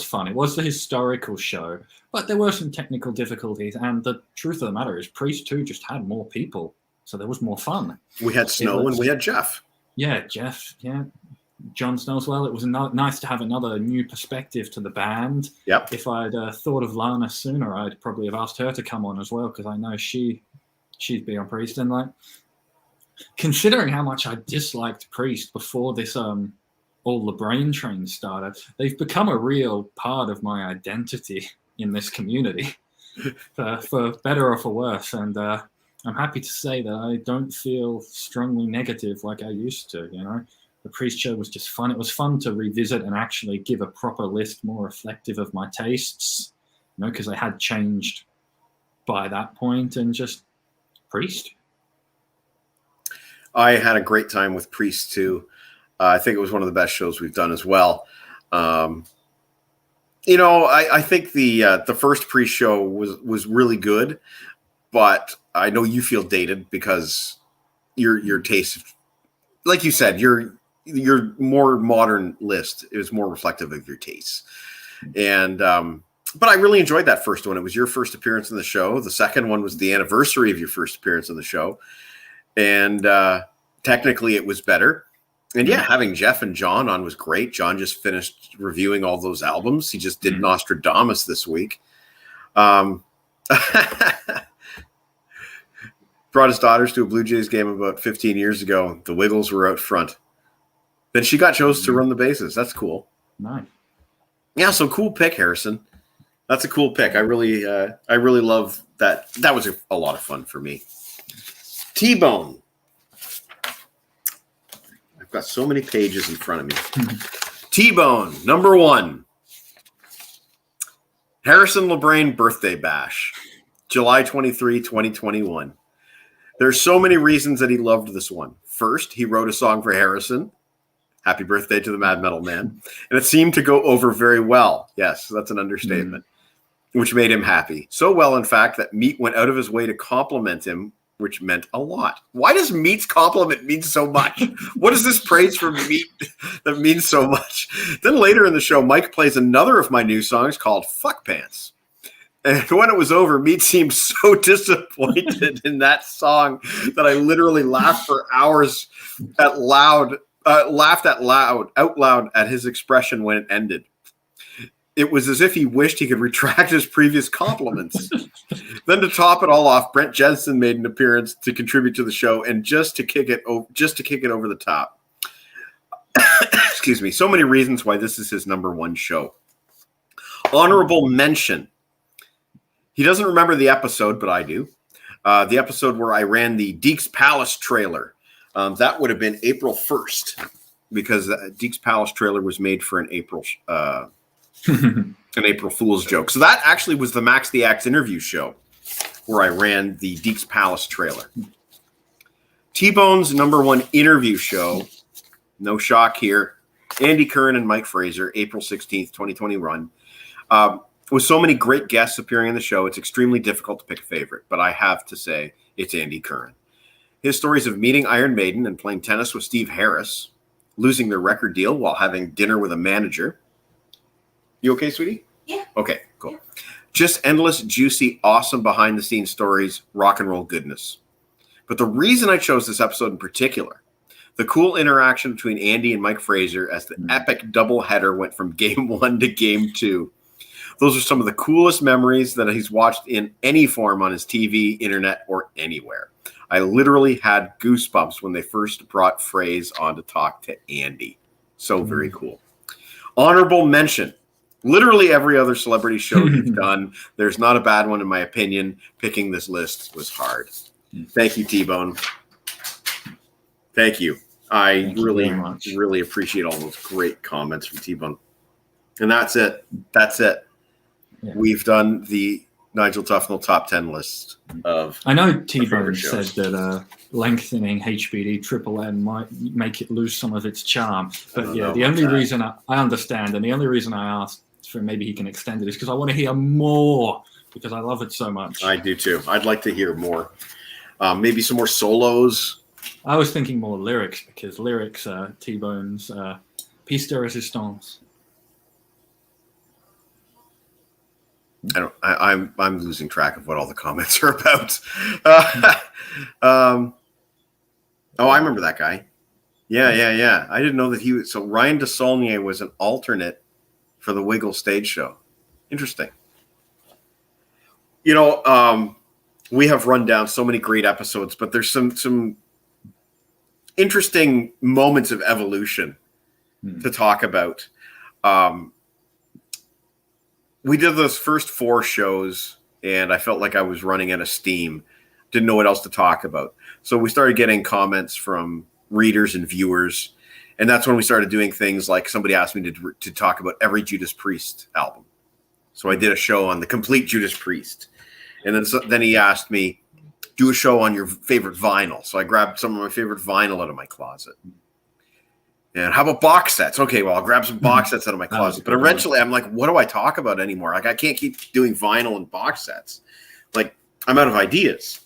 fun. It was the historical show, but there were some technical difficulties. And the truth of the matter is, Priest 2 just had more people, so there was more fun. We had Snow and we had Jeff. Yeah, Jeff. Yeah, Jon Snow as well. It was nice to have another new perspective to the band. Yep. If I'd thought of Lana sooner, I'd probably have asked her to come on as well, because I know she'd be on Priest. And like, considering how much I disliked Priest before this all LeBrain train started, they've become a real part of my identity in this community, for better or for worse. And I'm happy to say that I don't feel strongly negative like I used to. The Priest show was just fun. It was fun to revisit and actually give a proper list more reflective of my tastes, because I had changed by that point. And just Priest. I had a great time with Priest too. I think it was one of the best shows we've done as well. I think the first Priest show was really good, but I know you feel dated because your taste, like you said, your more modern list is more reflective of your tastes. And but I really enjoyed that first one. It was your first appearance in the show. The second one was the anniversary of your first appearance in the show, and technically it was better. And yeah, having Jeff and John on was great. John just finished reviewing all those albums. He just did Nostradamus this week. Brought his daughters to a Blue Jays game about 15 years ago. The Wiggles were out front. Then she got chosen to run the bases. That's cool. Nice. Yeah, so cool pick, Harrison. That's a cool pick. I really love that. That was a lot of fun for me. T-Bone. I've got so many pages in front of me. T-Bone, number one. Harrison LeBrain Birthday Bash, July 23, 2021. There's so many reasons that he loved this one. First, he wrote a song for Harrison. Happy birthday to the Mad Metal Man. And it seemed to go over very well. Yes, that's an understatement, which made him happy. So well, in fact, that Meat went out of his way to compliment him, which meant a lot. Why does Meat's compliment mean so much? What is this praise for Meat that means so much? Then later in the show, Mike plays another of my new songs called Fuck Pants. And when it was over, Meat seemed so disappointed in that song that I literally laughed for hours out loud at his expression when it ended. It was as if he wished he could retract his previous compliments. Then to top it all off, Brent Jensen made an appearance to contribute to the show and just to kick it over the top. Excuse me. So many reasons why this is his number one show. Honorable mention. He doesn't remember the episode, but I do. The episode where I ran the Deke's Palace trailer. That would have been April 1st because Deke's Palace trailer was made for an April Fool's joke. So that actually was the Max the Axe interview show where I ran the Deke's Palace trailer. T-Bone's #1 interview show, no shock here, Andy Curran and Mike Fraser, April 16th, 2020 run. With so many great guests appearing in the show, it's extremely difficult to pick a favorite, but I have to say it's Andy Curran. His stories of meeting Iron Maiden and playing tennis with Steve Harris, losing their record deal while having dinner with a manager. You okay, sweetie? Yeah. Okay, cool. Just endless, juicy, awesome behind-the-scenes stories, rock and roll goodness. But the reason I chose this episode in particular, the cool interaction between Andy and Mike Fraser as the epic doubleheader went from game 1 to game 2. Those are some of the coolest memories that he's watched in any form on his TV, internet, or anywhere. I literally had goosebumps when they first brought Fraser on to talk to Andy. So very cool. Honorable mention. Literally every other celebrity show you've done. There's not a bad one in my opinion. Picking this list was hard. Thank you, T-Bone. Thank you. Thank you really, very much. really appreciate all those great comments from T-Bone. And that's it. That's it. Yeah. We've done the Nigel Tufnell top 10 list of. I know favorite T-Bone said shows. that lengthening HBD Triple M might make it lose some of its charm. But yeah, know the about only that. reason I understand, and the only reason I asked for maybe he can extend it is because I want to hear more, because I love it so much. I do too. I'd like to hear more. Maybe some more solos. I was thinking more lyrics, because lyrics are T-Bone's piece de resistance. I'm losing track of what all the comments are about. Oh, I remember that guy. Yeah. I didn't know that he was. So Ryan DeSaulnier was an alternate for the Wiggle stage show. Interesting. You know, we have run down so many great episodes, but there's some interesting moments of evolution to talk about. We did those first 4 shows, and I felt like I was running out of steam. Didn't know what else to talk about. So we started getting comments from readers and viewers, and that's when we started doing things like somebody asked me to talk about every Judas Priest album. So I did a show on the complete Judas Priest. And then he asked me, do a show on your favorite vinyl. So I grabbed some of my favorite vinyl out of my closet. And how about box sets? Okay, well, I'll grab some box sets out of my closet. But eventually I'm like, what do I talk about anymore? Like, I can't keep doing vinyl and box sets. Like, I'm out of ideas.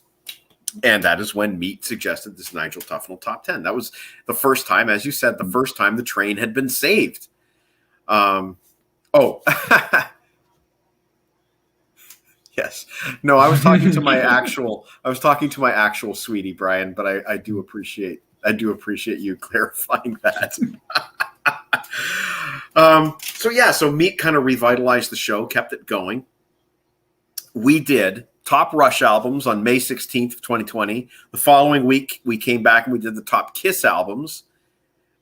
And that is when Meat suggested this Nigel Tufnell top 10. That was the first time, as you said, the first time the train had been saved. Yes. No, I was talking to my actual sweetie, Brian, but I do appreciate you clarifying that. So Meat kind of revitalized the show, kept it going. We did top Rush albums on May 16th of 2020. The following week, we came back and we did the top Kiss albums.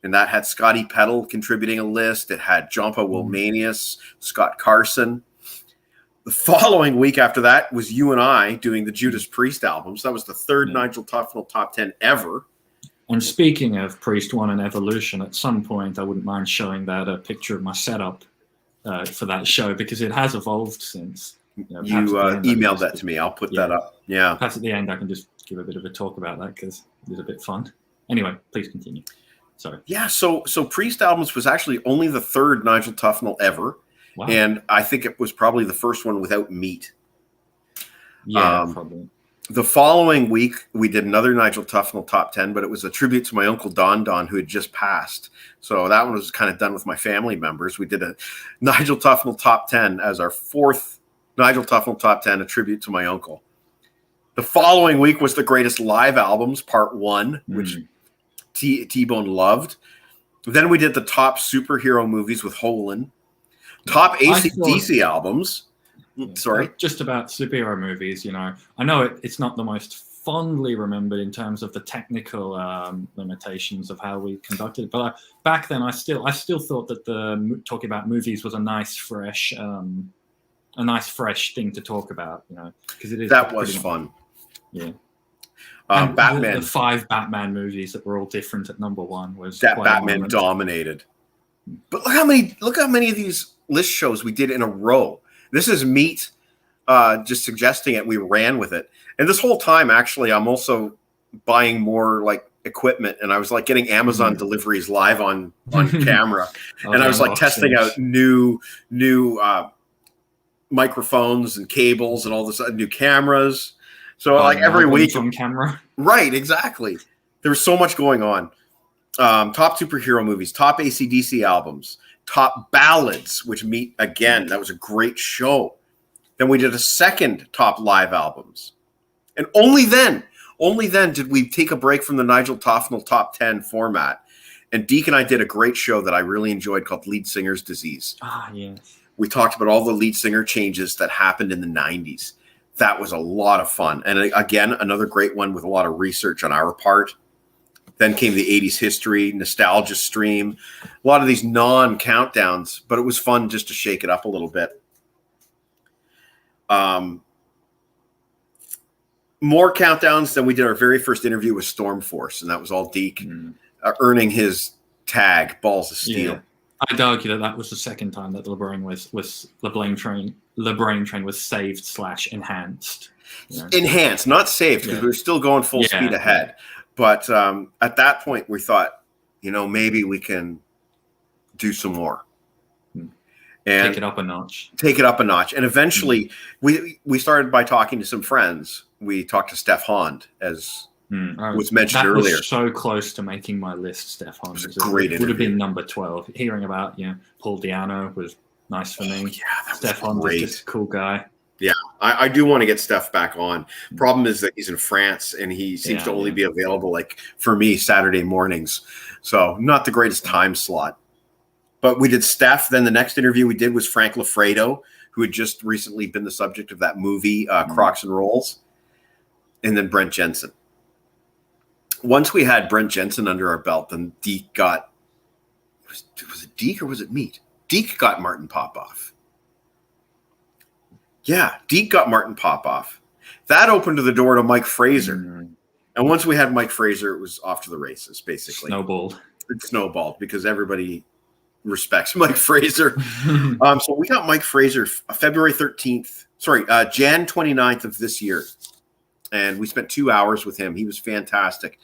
And that had Scotty Peddle contributing a list. It had Jompa Wilmanius, Scott Carson. The following week after that was you and I doing the Judas Priest albums. That was the third Nigel Tufnell top 10 ever. And speaking of Priest One and Evolution, at some point I wouldn't mind showing that a picture of my setup for that show, because it has evolved since. You emailed that to me. I'll put that up. Yeah. Perhaps at the end I can just give a bit of a talk about that, because it was a bit fun. Anyway, please continue. Sorry. Yeah, so Priest albums was actually only the third Nigel Tufnell ever. Wow. And I think it was probably the first one without Meat. Yeah, probably. The following week, we did another Nigel Tufnell top 10, but it was a tribute to my uncle Don, who had just passed. So that one was kind of done with my family members. We did a Nigel Tufnell top 10 as our fourth Nigel Tufnell top 10, a tribute to my uncle. The following week was the greatest live albums, part 1, which T-Bone loved. Then we did the top superhero movies with Holland. Top AC/DC albums. Sorry. Just about superhero movies, you know. I know it's not the most fondly remembered in terms of the technical limitations of how we conducted it, but back then I still thought that talking about movies was a nice fresh thing to talk about, you know, because it is. That was fun. Yeah. Batman. The 5 Batman movies that were all different at number 1 was that Batman dominated. But look how many of these list shows we did in a row. This is Meat just suggesting it. We ran with it. And this whole time, actually, I'm also buying more like equipment, and I was like getting Amazon deliveries live on camera, and I was like testing out new microphones and cables and all this new cameras. So like every week on camera. Right, exactly. There was so much going on. Top superhero movies, top AC/DC albums, top ballads, which meet again. That was a great show. Then we did a second top live albums. And only then did we take a break from the Nigel Tofnell top 10 format. And Deke and I did a great show that I really enjoyed called Lead Singer's Disease. Ah, yes. We talked about all the lead singer changes that happened in the 90s. That was a lot of fun. And again, another great one with a lot of research on our part. Then came the 80s history, nostalgia stream, a lot of these non-countdowns, but it was fun just to shake it up a little bit. More countdowns than we did our very first interview with Stormforce, and that was all Deke earning his tag, Balls of Steel. Yeah. I'd argue that was the second time that LeBrain train was saved / enhanced. You know? Enhanced, not saved, because we were still going full speed ahead. But at that point, we thought, maybe we can do some more. And take it up a notch. And eventually, we started by talking to some friends. We talked to Steph Hond, as was mentioned earlier. Was so close to making my list, Steph Hond. It was a great interview. Would have been number 12. Hearing about Paul Di'Anno was nice for me. Yeah, Steph Hond was just a cool guy. Yeah, I do want to get Steph back on. Problem is that he's in France, and he seems to only be available, like, for me, Saturday mornings. So not the greatest time slot. But we did Steph. Then the next interview we did was Frank Lafredo, who had just recently been the subject of that movie, Crocs and Rolls. And then Brent Jensen. Once we had Brent Jensen under our belt, then Deke got – was it Deke or was it Meat? Deke got Martin Popoff. Yeah, Deke got Martin Popoff. That opened the door to Mike Fraser. And once we had Mike Fraser, it was off to the races, basically. It snowballed because everybody respects Mike Fraser. So we got Mike Fraser February 13th. Sorry, Jan 29th of this year. And we spent 2 hours with him. He was fantastic.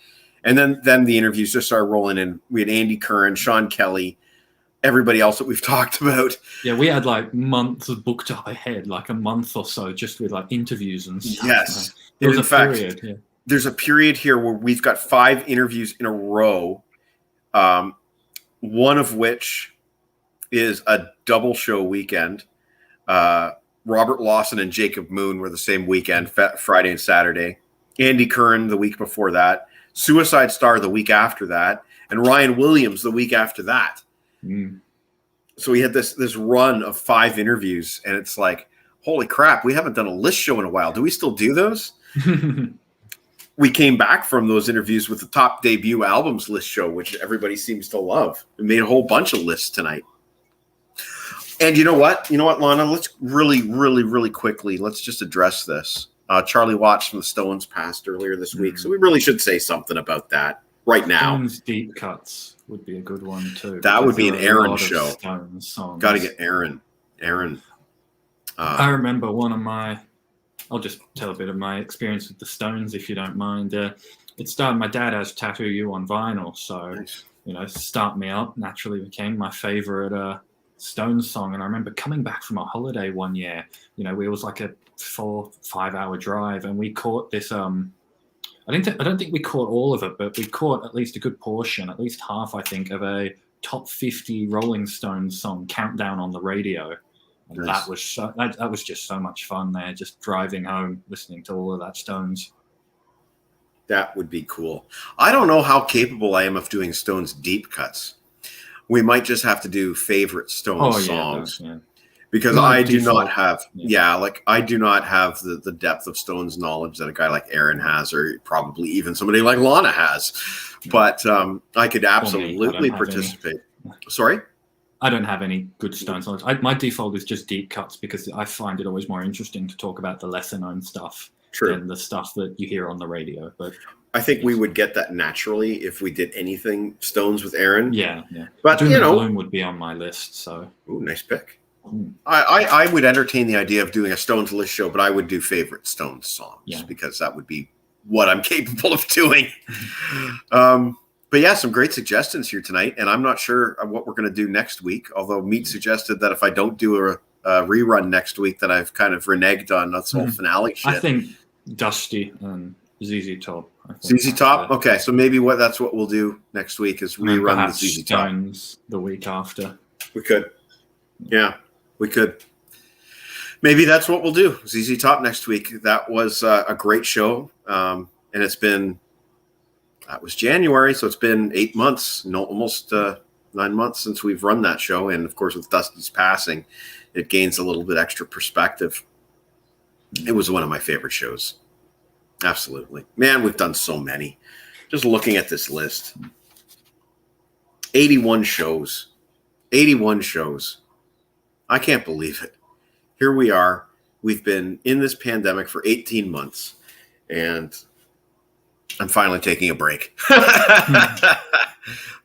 And then the interviews just started rolling in. We had Andy Curran, Sean Kelly, everybody else that we've talked about. Yeah, we had like months booked up ahead, like a month or so, just with like interviews and stuff. Yes. There was a period. There's a period here where we've got 5 interviews in a row, one of which is a double show weekend. Robert Lawson and Jacob Moon were the same weekend, Friday and Saturday. Andy Curran the week before that. Suicide Star the week after that. And Ryan Williams the week after that. So we had this run of 5 interviews, and it's like, holy crap, we haven't done a list show in a while. Do we still do those? We came back from those interviews with the top debut albums list show, which everybody seems to love. We made a whole bunch of lists tonight. And you know what, Lana? Let's really, really, really quickly, let's just address this. Charlie Watts from the Stones passed earlier this week, so we really should say something about that right now. Stones deep cuts would be a good one too. That would be an Aaron show. Got to get Aaron. I remember one of my. I'll just tell a bit of my experience with the Stones, if you don't mind. It started. My dad has Tattoo You on vinyl, so nice. Start Me Up naturally became my favorite Stones song. And I remember coming back from a holiday one year. It was like a 4-5 hour drive, and we caught this. I don't think we caught all of it, but we caught at least a good portion, at least half, I think, of a top 50 Rolling Stones song countdown on the radio. And nice. That was just so much fun there, just driving home, listening to all of that Stones. That would be cool. I don't know how capable I am of doing Stones deep cuts. We might just have to do favorite Stones songs. Because I do not have, I do not have the depth of Stones knowledge that a guy like Aaron has, or probably even somebody like Lana has. But I could absolutely participate. Sorry? I don't have any good Stones knowledge. My default is just deep cuts because I find it always more interesting to talk about the lesser known stuff than the stuff that you hear on the radio. But I think we would get that naturally if we did anything Stones with Aaron. Yeah. But Bloom would be on my list. So, nice pick. I would entertain the idea of doing a Stones list show, but I would do favorite Stones songs because that would be what I'm capable of doing. But yeah, some great suggestions here tonight, and I'm not sure what we're going to do next week. Although Meat suggested that if I don't do a rerun next week, that I've kind of reneged on this whole finale shit. I think Dusty and ZZ Top. ZZ Top. Okay, so maybe that's what we'll do next week is rerun the ZZ Top. Stones the week after. We could. Yeah, we could. Maybe that's what we'll do. ZZ Top next week. That was a great show, and that was January, so it's been 8 months, almost 9 months since we've run that show. And of course, with Dusty's passing, it gains a little bit extra perspective. It was one of my favorite shows. Absolutely. Man, we've done so many. Just looking at this list. 81 shows. 81 shows. I can't believe it. Here we are. We've been in this pandemic for 18 months, and I'm finally taking a break.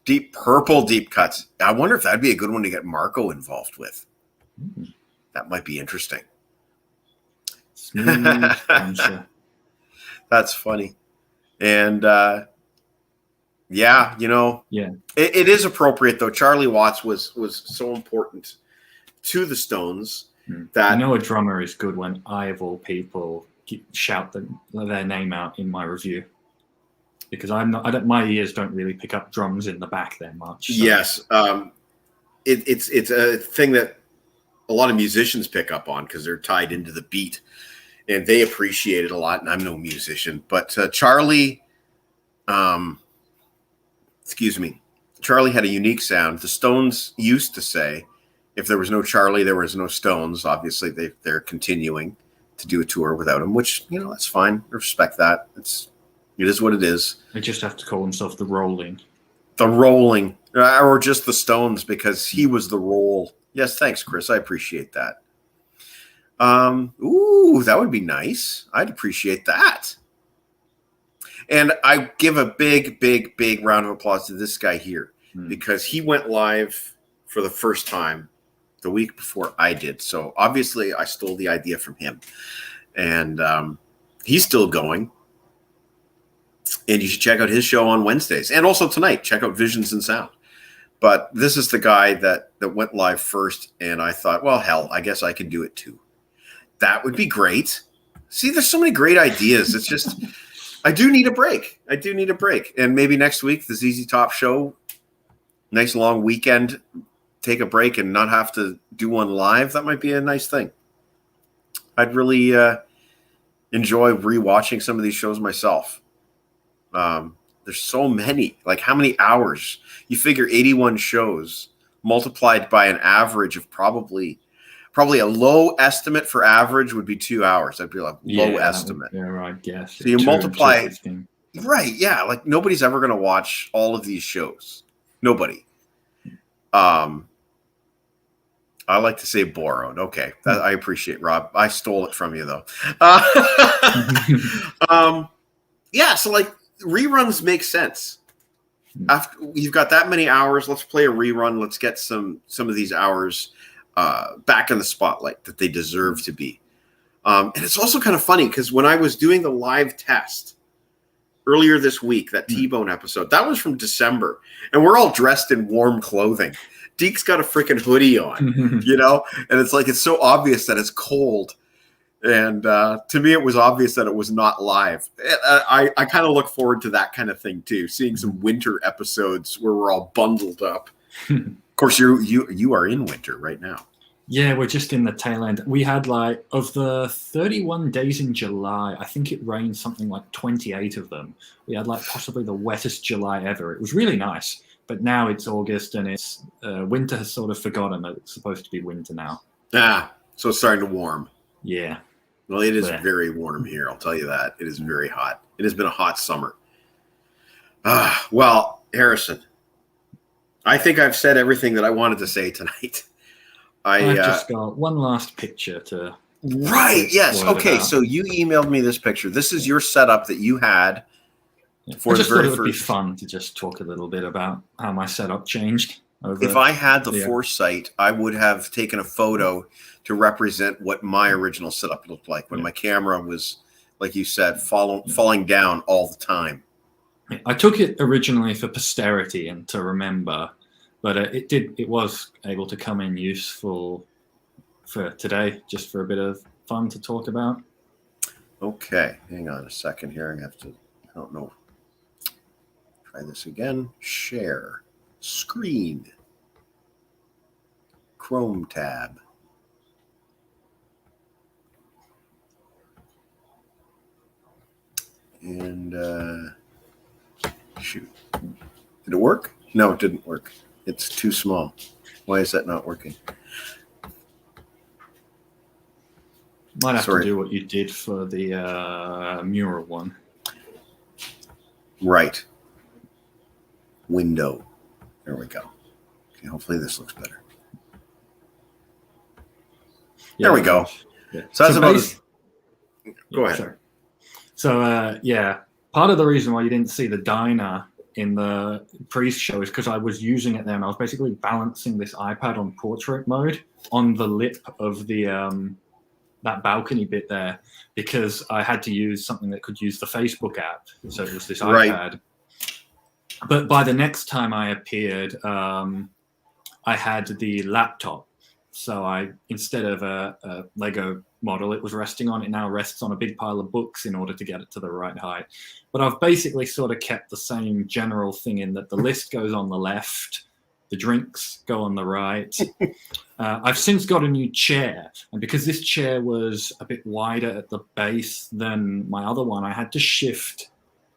Deep Purple deep cuts. I wonder if that'd be a good one to get Marco involved with. That might be interesting. Smooth answer. That's funny. And yeah, it is appropriate though. Charlie Watts was so important to the Stones that a drummer is good when I, of all people, shout their name out in my review. Because my ears don't really pick up drums in the back that much. So. Yes, it's a thing that a lot of musicians pick up on because they're tied into the beat, and they appreciate it a lot. And I'm no musician, but Charlie, Charlie had a unique sound. The Stones used to say, if there was no Charlie, there was no Stones. Obviously, they're continuing to do a tour without him, which that's fine. I respect that. It is what it is. They just have to call himself the Rolling. The Rolling. Or just the Stones, because he was the Roll. Yes, thanks, Chris. I appreciate that. Ooh, that would be nice. I'd appreciate that. And I give a big, big, big round of applause to this guy here, because he went live for the first time the week before I did. So obviously I stole the idea from him. And he's still going. And you should check out his show on Wednesdays. And also tonight, check out Visions and Sound. But this is the guy that went live first. And I thought, well, hell, I guess I can do it too. That would be great. See, there's so many great ideas. It's just, I do need a break. And maybe next week, the ZZ Top show, nice long weekend, take a break and not have to do one live. That might be a nice thing. I'd really enjoy rewatching some of these shows myself. There's so many. Like, how many hours? You figure 81 shows multiplied by an average of probably a low estimate for average would be 2 hours. I'd be like, low estimate. Yeah, right. Yes. So you multiply. Right. Yeah. Like, nobody's ever going to watch all of these shows. Nobody. I like to say borrowed. Okay. That, I appreciate, Rob. I stole it from you, though. Yeah. So, like, reruns make sense. After you've got that many hours, let's play a rerun. Let's get some of these hours back in the spotlight that they deserve to be. And it's also kind of funny because when I was doing the live test earlier this week, that T-Bone episode, that was from December, and we're all dressed in warm clothing. Deke's got a freaking hoodie on, and it's like, it's so obvious that it's cold. And to me, it was obvious that it was not live. I kind of look forward to that kind of thing too, seeing some winter episodes where we're all bundled up. Of course, you are in winter right now. Yeah, we're just in the tail end. We had, like, of the 31 days in July, I think it rained something like 28 of them. We had, like, possibly the wettest July ever. It was really nice. But now it's August, and it's winter has sort of forgotten that it's supposed to be winter now. So it's starting to warm. Yeah. Well, it is very warm here. I'll tell you that. It is very hot. It has been a hot summer. Well, Harrison, I think I've said everything that I wanted to say tonight. I've just got one last picture to... Right, yes. Okay, so you emailed me this picture. This is your setup that you had for the very first... I just thought it would be fun to just talk a little bit about how my setup changed. If I had the foresight, I would have taken a photo to represent what my original setup looked like when my camera was like you said, falling down all the time. I took it originally for posterity and to remember, but it was able to come in useful for today, just for a bit of fun to talk about. Okay, hang on a second here. I don't know. Try this again. Share. Screen. Chrome tab. And shoot. Did it work? No, it didn't work. It's too small. Why is that not working? Might have to do what you did for the mural one. Right. Window. There we go. Okay, hopefully this looks better. There we go. Yeah. So that's about Go ahead. Sorry. So, part of the reason why you didn't see the diner in the pre-show is because I was using it there, and I was basically balancing this iPad on portrait mode on the lip of the that balcony bit there, because I had to use something that could use the Facebook app. So it was this iPad. But by the next time I appeared, I had the laptop. So instead of a Lego model it was resting on, it now rests on a big pile of books in order to get it to the right height. But I've basically sort of kept the same general thing in that the list goes on the left, the drinks go on the right. I've since got a new chair, and because this chair was a bit wider at the base than my other one, I had to shift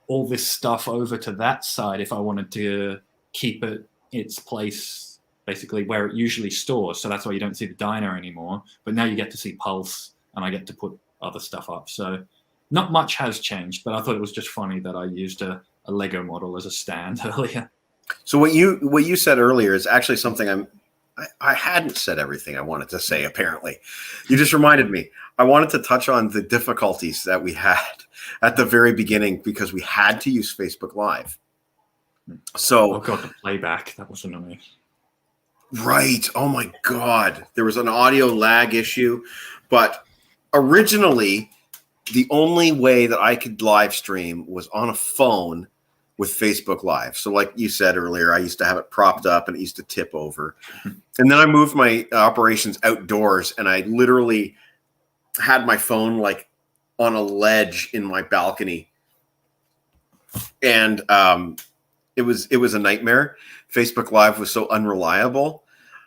all this stuff over to that side if I wanted to keep it its place basically where it usually stores. So that's why you don't see the diner anymore. But now you get to see Pulse, and I get to put other stuff up. So not much has changed, but I thought it was just funny that I used a Lego model as a stand earlier. So what you said earlier is actually something I hadn't said everything I wanted to say, apparently. You just reminded me. I wanted to touch on the difficulties that we had at the very beginning because we had to use Facebook Live. So God, the playback, that was annoying. Right. Oh my God. There was an audio lag issue, but originally the only way that I could live stream was on a phone with Facebook Live. So like you said earlier, I used to have it propped up and it used to tip over. And then I moved my operations outdoors, and I literally had my phone like on a ledge in my balcony. And it was a nightmare. Facebook Live was so unreliable.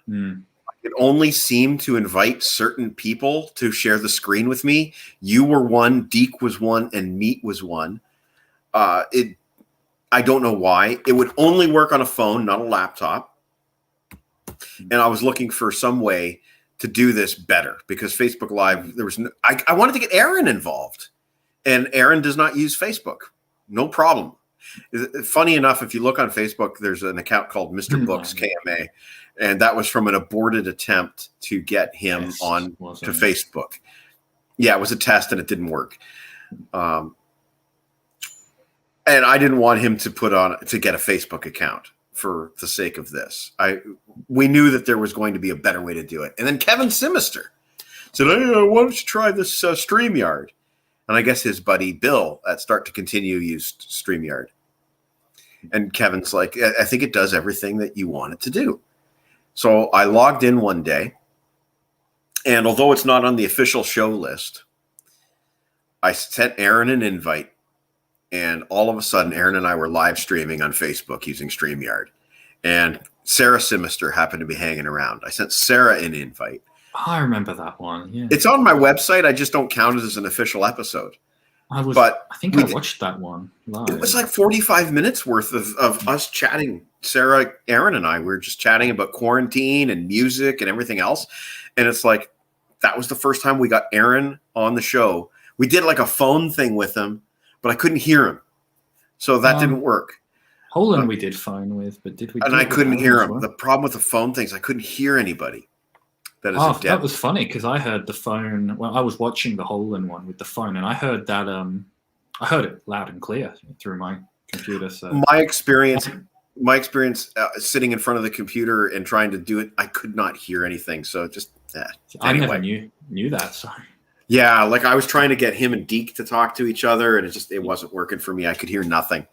It only seemed to invite certain people to share the screen with me. You were one, Deke was one, and Meat was one. I don't know why. It would only work on a phone, not a laptop. And I was looking for some way to do this better because Facebook Live, there was no, I wanted to get Aaron involved, and Aaron does not use Facebook. No problem. Funny enough, if you look on Facebook, there's an account called Mr. Books KMA, and that was from an aborted attempt to get him on to Facebook. Yeah, it was a test and it didn't work. And I didn't want him to get a Facebook account for the sake of this. We knew that there was going to be a better way to do it. And then Kevin Simister said, "Hey, why don't you try this StreamYard?" And I guess his buddy Bill at Start to Continue used StreamYard. And Kevin's like, "I think it does everything that you want it to do." So I logged in one day, and although it's not on the official show list, I sent Aaron an invite. And all of a sudden, Aaron and I were live streaming on Facebook using StreamYard. And Sarah Simister happened to be hanging around. I sent Sarah an invite. Oh, I remember that one. Yeah. It's on my website. I just don't count it as an official episode. I think I watched that one live. It was like 45 minutes worth of us chatting. Sarah, Aaron, and I, we were just chatting about quarantine and music and everything else. And it's like, that was the first time we got Aaron on the show. We did like a phone thing with him, but I couldn't hear him. So that didn't work. Holland we did fine with, but did we? And I couldn't hear him. Well? The problem with the phone things, I couldn't hear anybody. That was funny because I heard the phone. Well, I was watching the Holland one with the phone, and I heard that. I heard it loud and clear through my computer. So my experience sitting in front of the computer and trying to do it, I could not hear anything. So just I never knew that. Sorry. Yeah, like I was trying to get him and Deke to talk to each other, and it wasn't working for me. I could hear nothing.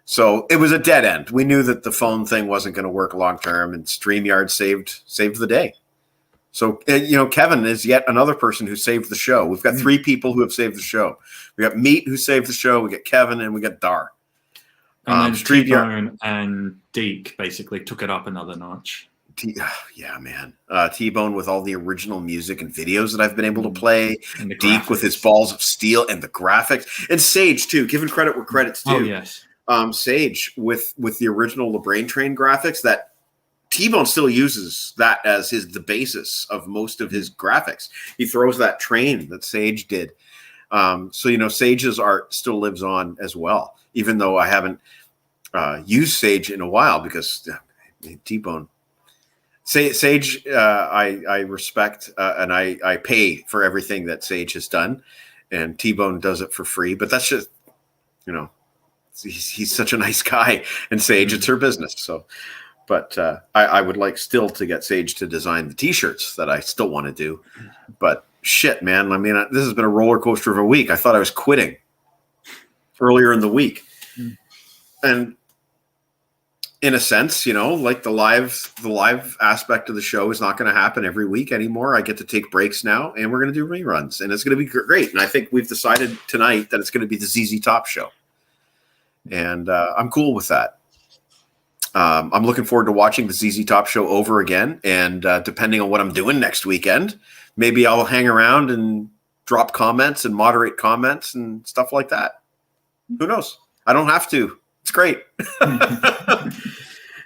So it was a dead end. We knew that the phone thing wasn't going to work long term, and StreamYard saved the day. So, Kevin is yet another person who saved the show. We've got 3 people who have saved the show. We got Meat who saved the show. We got Kevin, and we got Dar. And then T-Bone and Deke basically took it up another notch. Yeah, man. T-Bone with all the original music and videos that I've been able to play. And Deke with his balls of steel and the graphics. And Sage, too. Giving credit where credit's due. Oh, yes. Sage with the original LeBrain train graphics that T-Bone still uses that as the basis of most of his graphics. He throws that train that Sage did. Sage's art still lives on as well, even though I haven't used Sage in a while because T-Bone. Sage, I respect and I pay for everything that Sage has done, and T-Bone does it for free. But that's just, he's such a nice guy, and Sage, it's her business. So. But I would like still to get Sage to design the T-shirts that I still want to do. But shit, man. I mean, this has been a roller coaster of a week. I thought I was quitting earlier in the week. And in a sense, like the live aspect of the show is not going to happen every week anymore. I get to take breaks now, and we're going to do reruns. And it's going to be great. And I think we've decided tonight that it's going to be the ZZ Top show. And I'm cool with that. I'm looking forward to watching the ZZ Top show over again, and depending on what I'm doing next weekend, maybe I'll hang around and drop comments and moderate comments and stuff like that. Who knows? I don't have to. It's great. And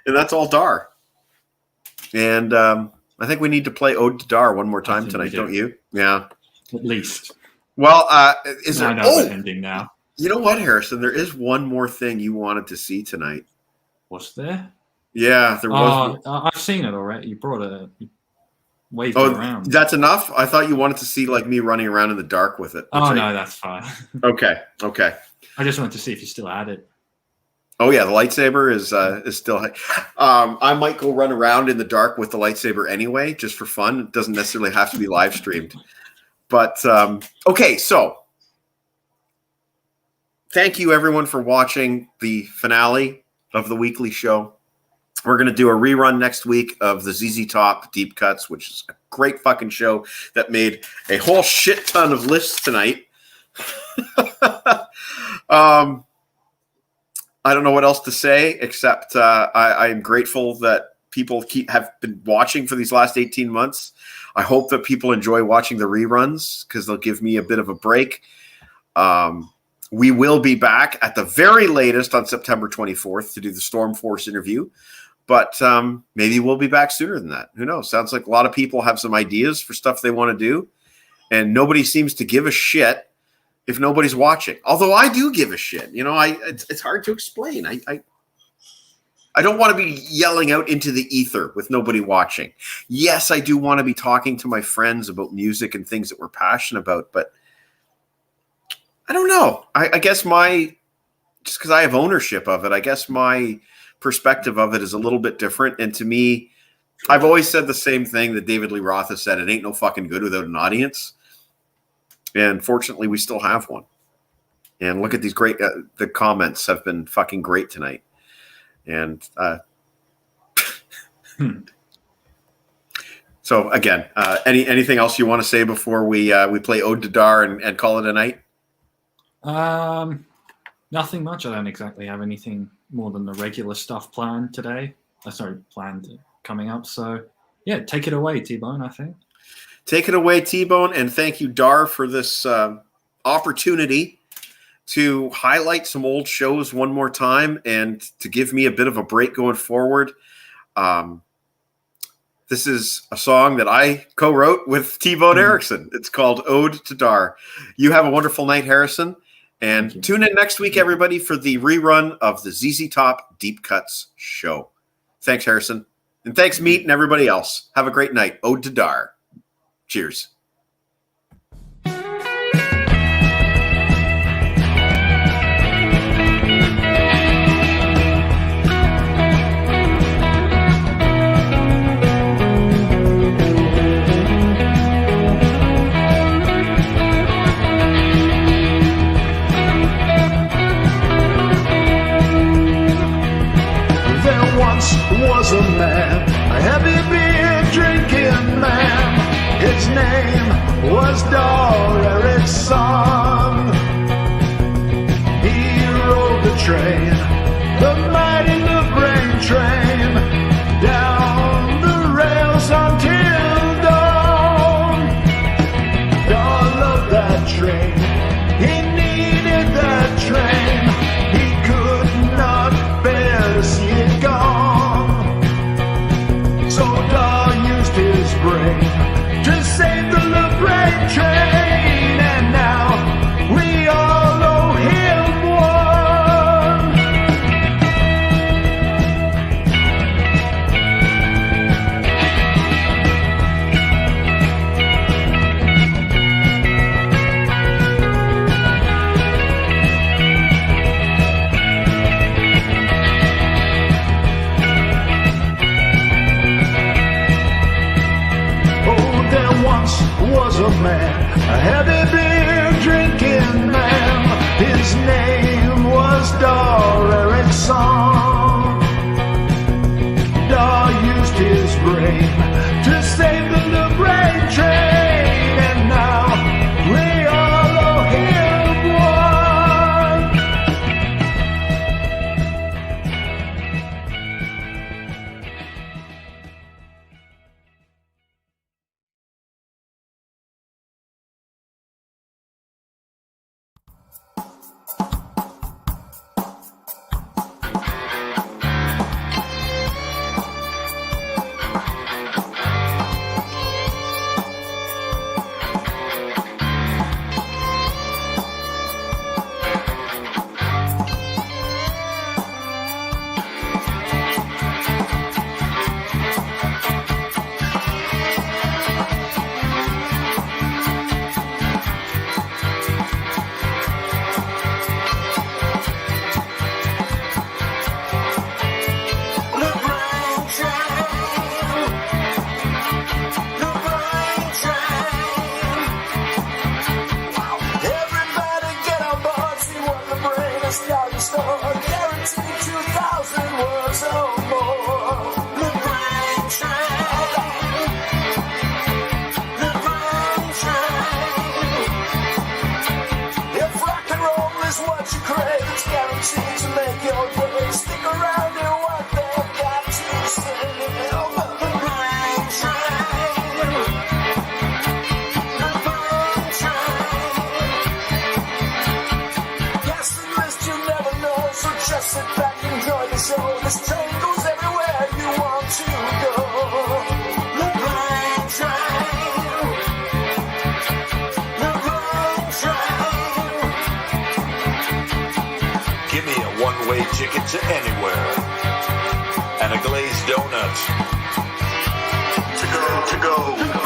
that's all Dar. And I think we need to play Ode to Dar one more time tonight, don't you? Yeah. At least. Well, is there... ending now. You know what, Harrison? There is one more thing you wanted to see tonight. Was there? Yeah, there was. I've seen it already. You brought it. You waved it around. That's enough? I thought you wanted to see like me running around in the dark with it. No, that's fine. Okay. I just wanted to see if you still had it. Oh yeah, the lightsaber is still. I might go run around in the dark with the lightsaber anyway, just for fun. It doesn't necessarily have to be live streamed. But okay, so thank you everyone for watching the finale of the weekly show. We're going to do a rerun next week of the ZZ Top Deep Cuts, which is a great fucking show that made a whole shit ton of lists tonight. I don't know what else to say, except I am grateful that people have been watching for these last 18 months. I hope that people enjoy watching the reruns because they'll give me a bit of a break. We will be back at the very latest on September 24th to do the Storm Force interview, but maybe we'll be back sooner than that. Who knows? Sounds like a lot of people have some ideas for stuff they want to do, and nobody seems to give a shit if nobody's watching. Although I do give a shit. It's hard to explain. I don't want to be yelling out into the ether with nobody watching. Yes, I do want to be talking to my friends about music and things that we're passionate about, but I don't know. I guess just because I have ownership of it, I guess my perspective of it is a little bit different. And to me, I've always said the same thing that David Lee Roth has said. It ain't no fucking good without an audience. And fortunately, we still have one. And look at these great, the comments have been fucking great tonight. And so again, anything else you want to say before we play Ode to Dar and call it a night? Nothing much. I don't exactly have anything more than the regular stuff planned today. Coming up. So yeah, take it away, T-Bone, I think. Take it away, T-Bone, and thank you, Dar, for this opportunity to highlight some old shows one more time and to give me a bit of a break going forward. This is a song that I co-wrote with T-Bone Erickson. It's called Ode to Dar. You have a wonderful night, Harrison. And tune in next week, everybody, for the rerun of the ZZ Top Deep Cuts show. Thanks, Harrison. And thanks, Meat, and everybody else. Have a great night. Ode to Dar. Cheers. He needed that train. He could not bear to see it gone. So Daw used his brain to save the LeBrain train, and now we all owe him one. Once was a man, a heavy beer drinking man. His name was Daw Erickson. Daw used his brain to save the LeBrain train, and now we all owe him one. One-way ticket to anywhere and a glazed donut. To go.